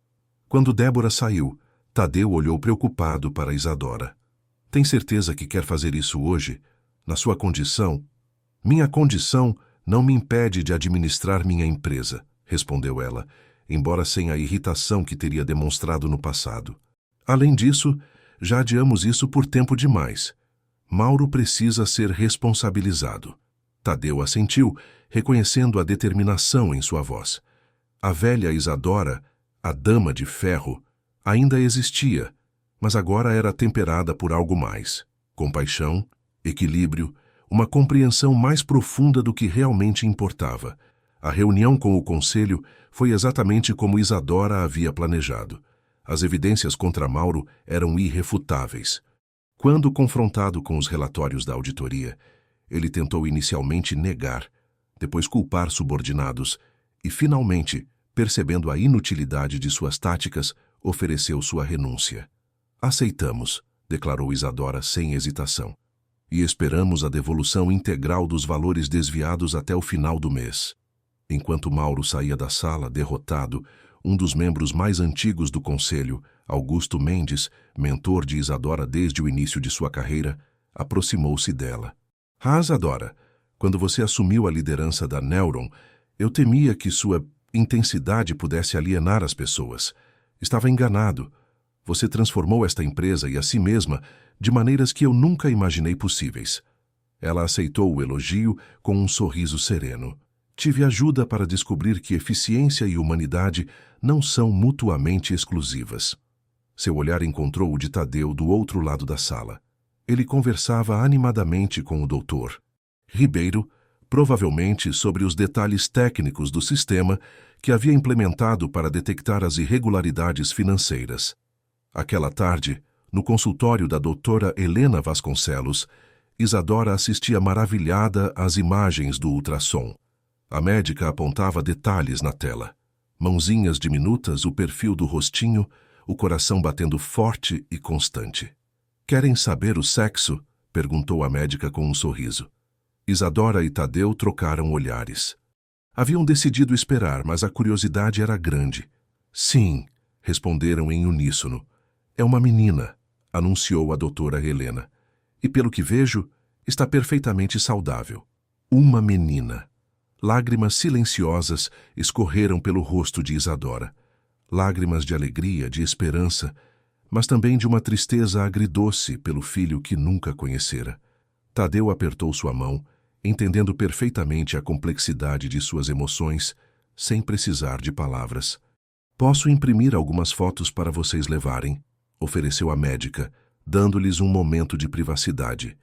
Quando Débora saiu, Tadeu olhou preocupado para Isadora. Tem certeza que quer fazer isso hoje? Na sua condição? Minha condição não me impede de administrar minha empresa, respondeu ela, embora sem a irritação que teria demonstrado no passado. Além disso, já adiamos isso por tempo demais. Mauro precisa ser responsabilizado. Tadeu assentiu, reconhecendo a determinação em sua voz. A velha Isadora, a dama de ferro, ainda existia, mas agora era temperada por algo mais. Compaixão, equilíbrio, uma compreensão mais profunda do que realmente importava. A reunião com o conselho foi exatamente como Isadora havia planejado. As evidências contra Mauro eram irrefutáveis. Quando confrontado com os relatórios da auditoria, ele tentou inicialmente negar, depois culpar subordinados e, finalmente, percebendo a inutilidade de suas táticas, ofereceu sua renúncia. Aceitamos, declarou Isadora sem hesitação, e esperamos a devolução integral dos valores desviados até o final do mês. Enquanto Mauro saía da sala, derrotado, um dos membros mais antigos do conselho, Augusto Mendes, mentor de Isadora desde o início de sua carreira, aproximou-se dela. Isadora, quando você assumiu a liderança da Neuron, eu temia que sua intensidade pudesse alienar as pessoas. Estava enganado. Você transformou esta empresa e a si mesma de maneiras que eu nunca imaginei possíveis. Ela aceitou o elogio com um sorriso sereno. Tive ajuda para descobrir que eficiência e humanidade não são mutuamente exclusivas. Seu olhar encontrou o de Tadeu do outro lado da sala. Ele conversava animadamente com o doutor Ribeiro, provavelmente sobre os detalhes técnicos do sistema que havia implementado para detectar as irregularidades financeiras. Aquela tarde, no consultório da doutora Helena Vasconcelos, Isadora assistia maravilhada às imagens do ultrassom. A médica apontava detalhes na tela. Mãozinhas diminutas, o perfil do rostinho, o coração batendo forte e constante. "Querem saber o sexo?" perguntou a médica com um sorriso. Isadora e Tadeu trocaram olhares. Haviam decidido esperar, mas a curiosidade era grande. "Sim", responderam em uníssono. "É uma menina", anunciou a doutora Helena. "E pelo que vejo, está perfeitamente saudável." Uma menina. Lágrimas silenciosas escorreram pelo rosto de Isadora. Lágrimas de alegria, de esperança, mas também de uma tristeza agridoce pelo filho que nunca conhecera. Tadeu apertou sua mão, entendendo perfeitamente a complexidade de suas emoções, sem precisar de palavras. "Posso imprimir algumas fotos para vocês levarem?" ofereceu a médica, dando-lhes um momento de privacidade.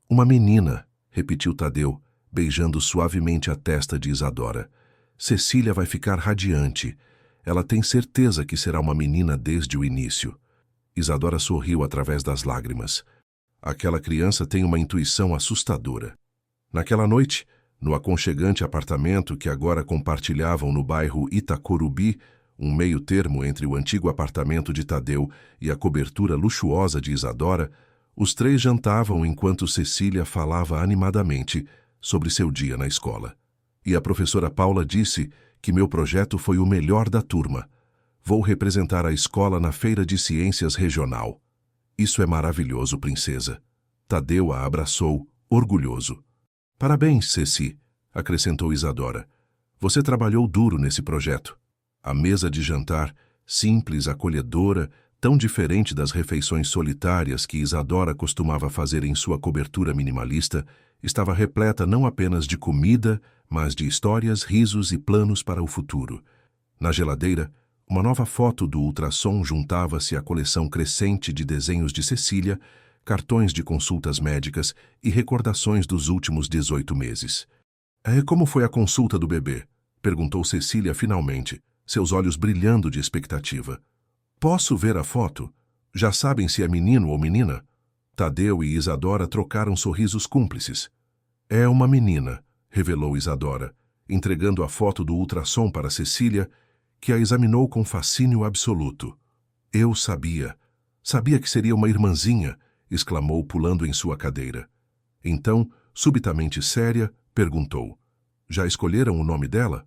"Uma menina", repetiu Tadeu, beijando suavemente a testa de Isadora. "Cecília vai ficar radiante. Ela tem certeza que será uma menina desde o início." Isadora sorriu através das lágrimas. Aquela criança tem uma intuição assustadora. Naquela noite, no aconchegante apartamento que agora compartilhavam no bairro Itacorubi, um meio-termo entre o antigo apartamento de Tadeu e a cobertura luxuosa de Isadora, os três jantavam enquanto Cecília falava animadamente sobre seu dia na escola. "E a professora Paula disse que meu projeto foi o melhor da turma. Vou representar a escola na Feira de Ciências Regional. Isso é maravilhoso, princesa." Tadeu a abraçou, orgulhoso. "Parabéns, Ceci", acrescentou Isadora. "Você trabalhou duro nesse projeto." A mesa de jantar, simples, acolhedora, tão diferente das refeições solitárias que Isadora costumava fazer em sua cobertura minimalista, estava repleta não apenas de comida, mas de histórias, risos e planos para o futuro. Na geladeira, uma nova foto do ultrassom juntava-se à coleção crescente de desenhos de Cecília, cartões de consultas médicas e recordações dos últimos 18 meses. Como foi a consulta do bebê?" perguntou Cecília finalmente, seus olhos brilhando de expectativa. "Posso ver a foto? Já sabem se é menino ou menina?" Tadeu e Isadora trocaram sorrisos cúmplices. "É uma menina", revelou Isadora, entregando a foto do ultrassom para Cecília, que a examinou com fascínio absoluto. "Eu sabia. Sabia que seria uma irmãzinha", exclamou, pulando em sua cadeira. Então, subitamente séria, perguntou: "Já escolheram o nome dela?"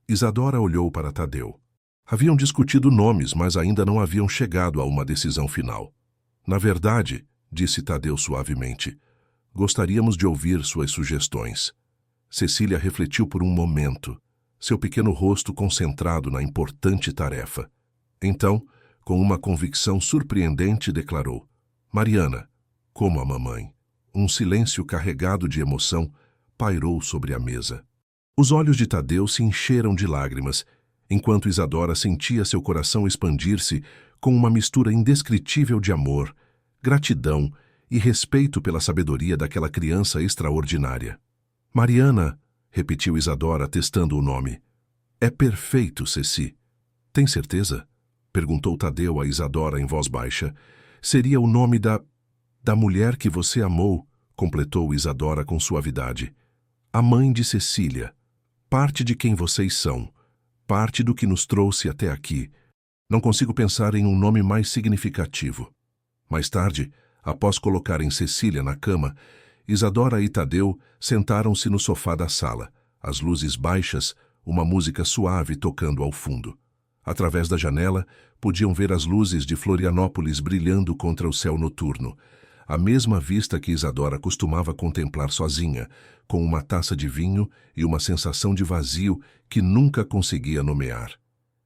Isadora olhou para Tadeu. Haviam discutido nomes, mas ainda não haviam chegado a uma decisão final. "Na verdade", disse Tadeu suavemente, "gostaríamos de ouvir suas sugestões." Cecília refletiu por um momento, seu pequeno rosto concentrado na importante tarefa. Então, com uma convicção surpreendente, declarou: "Mariana, como a mamãe." Um silêncio carregado de emoção pairou sobre a mesa. Os olhos de Tadeu se encheram de lágrimas, enquanto Isadora sentia seu coração expandir-se com uma mistura indescritível de amor, gratidão e respeito pela sabedoria daquela criança extraordinária. "Mariana", repetiu Isadora, testando o nome. É perfeito, Ceci. Tem certeza? Perguntou Tadeu a Isadora em voz baixa. Seria o nome da mulher que você amou, completou Isadora com suavidade. A mãe de Cecília. Parte de quem vocês são. Parte do que nos trouxe até aqui. Não consigo pensar em um nome mais significativo. Mais tarde, após colocarem Cecília na cama, Isadora e Tadeu sentaram-se no sofá da sala, as luzes baixas, uma música suave tocando ao fundo. Através da janela, podiam ver as luzes de Florianópolis brilhando contra o céu noturno, a mesma vista que Isadora costumava contemplar sozinha, com uma taça de vinho e uma sensação de vazio que nunca conseguia nomear.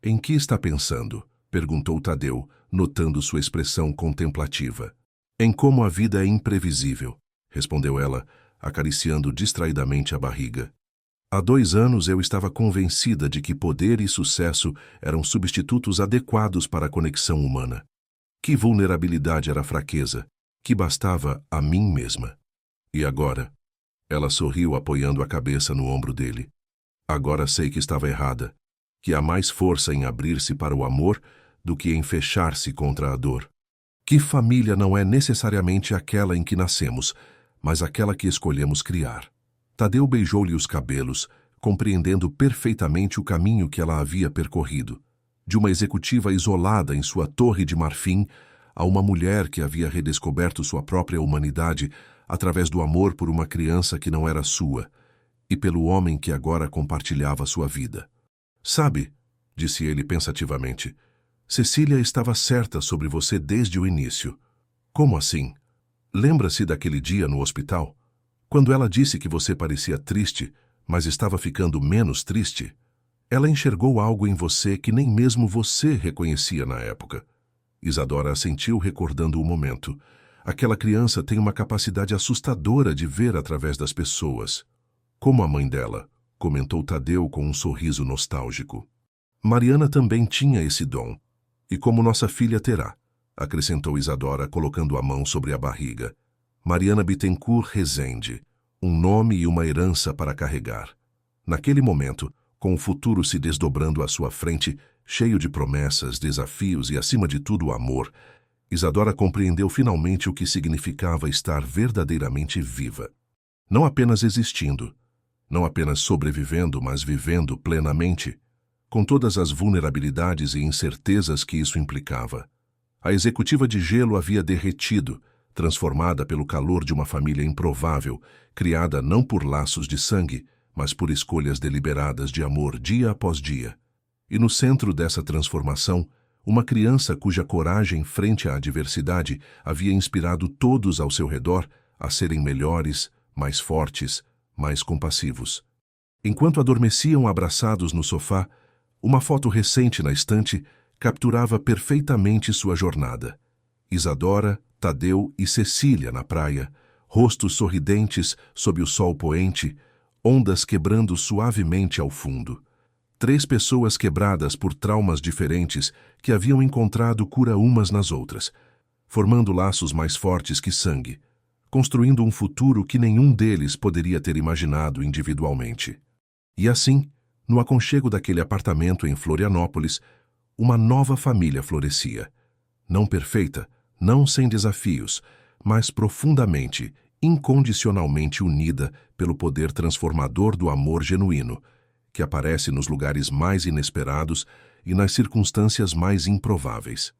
Em que está pensando? Perguntou Tadeu, notando sua expressão contemplativa. Em como a vida é imprevisível, respondeu ela, acariciando distraidamente a barriga. Há 2 anos eu estava convencida de que poder e sucesso eram substitutos adequados para a conexão humana. Que vulnerabilidade era fraqueza, que bastava a mim mesma. E agora? Ela sorriu apoiando a cabeça no ombro dele. Agora sei que estava errada, que há mais força em abrir-se para o amor do que em fechar-se contra a dor. Que família não é necessariamente aquela em que nascemos, mas aquela que escolhemos criar. Tadeu beijou-lhe os cabelos, compreendendo perfeitamente o caminho que ela havia percorrido. De uma executiva isolada em sua torre de marfim, a uma mulher que havia redescoberto sua própria humanidade através do amor por uma criança que não era sua, e pelo homem que agora compartilhava sua vida. Sabe, disse ele pensativamente, Cecília estava certa sobre você desde o início. Como assim? Lembra-se daquele dia no hospital? Quando ela disse que você parecia triste, mas estava ficando menos triste? Ela enxergou algo em você que nem mesmo você reconhecia na época. Isadora assentiu, recordando o momento. Aquela criança tem uma capacidade assustadora de ver através das pessoas. Como a mãe dela, comentou Tadeu com um sorriso nostálgico. Mariana também tinha esse dom. E como nossa filha terá, acrescentou Isadora, colocando a mão sobre a barriga. Mariana Bittencourt Rezende, um nome e uma herança para carregar. Naquele momento, com o futuro se desdobrando à sua frente, cheio de promessas, desafios e, acima de tudo, amor, Isadora compreendeu finalmente o que significava estar verdadeiramente viva. Não apenas existindo, não apenas sobrevivendo, mas vivendo plenamente, com todas as vulnerabilidades e incertezas que isso implicava. A executiva de gelo havia derretido, transformada pelo calor de uma família improvável, criada não por laços de sangue, mas por escolhas deliberadas de amor dia após dia. E no centro dessa transformação, uma criança cuja coragem frente à adversidade havia inspirado todos ao seu redor a serem melhores, mais fortes, mais compassivos. Enquanto adormeciam abraçados no sofá, uma foto recente na estante capturava perfeitamente sua jornada. Isadora, Tadeu e Cecília na praia, rostos sorridentes sob o sol poente, ondas quebrando suavemente ao fundo. 3 pessoas quebradas por traumas diferentes que haviam encontrado cura umas nas outras, formando laços mais fortes que sangue, construindo um futuro que nenhum deles poderia ter imaginado individualmente. E assim, no aconchego daquele apartamento em Florianópolis, uma nova família florescia. Não perfeita, não sem desafios, mas profundamente, incondicionalmente unida pelo poder transformador do amor genuíno, que aparece nos lugares mais inesperados e nas circunstâncias mais improváveis.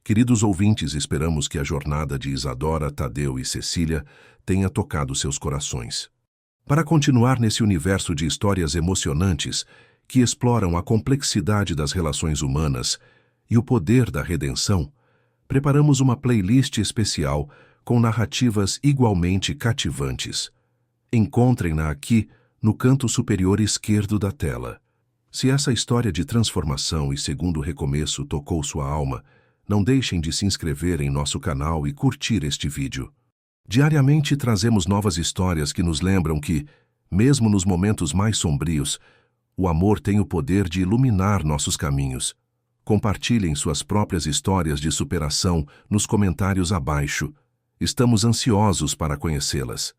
Queridos ouvintes, esperamos que a jornada de Isadora, Tadeu e Cecília tenha tocado seus corações. Para continuar nesse universo de histórias emocionantes que exploram a complexidade das relações humanas e o poder da redenção, preparamos uma playlist especial com narrativas igualmente cativantes. Encontrem-na aqui no canto superior esquerdo da tela. Se essa história de transformação e segundo recomeço tocou sua alma, não deixem de se inscrever em nosso canal e curtir este vídeo. Diariamente trazemos novas histórias que nos lembram que, mesmo nos momentos mais sombrios, o amor tem o poder de iluminar nossos caminhos. Compartilhem suas próprias histórias de superação nos comentários abaixo. Estamos ansiosos para conhecê-las.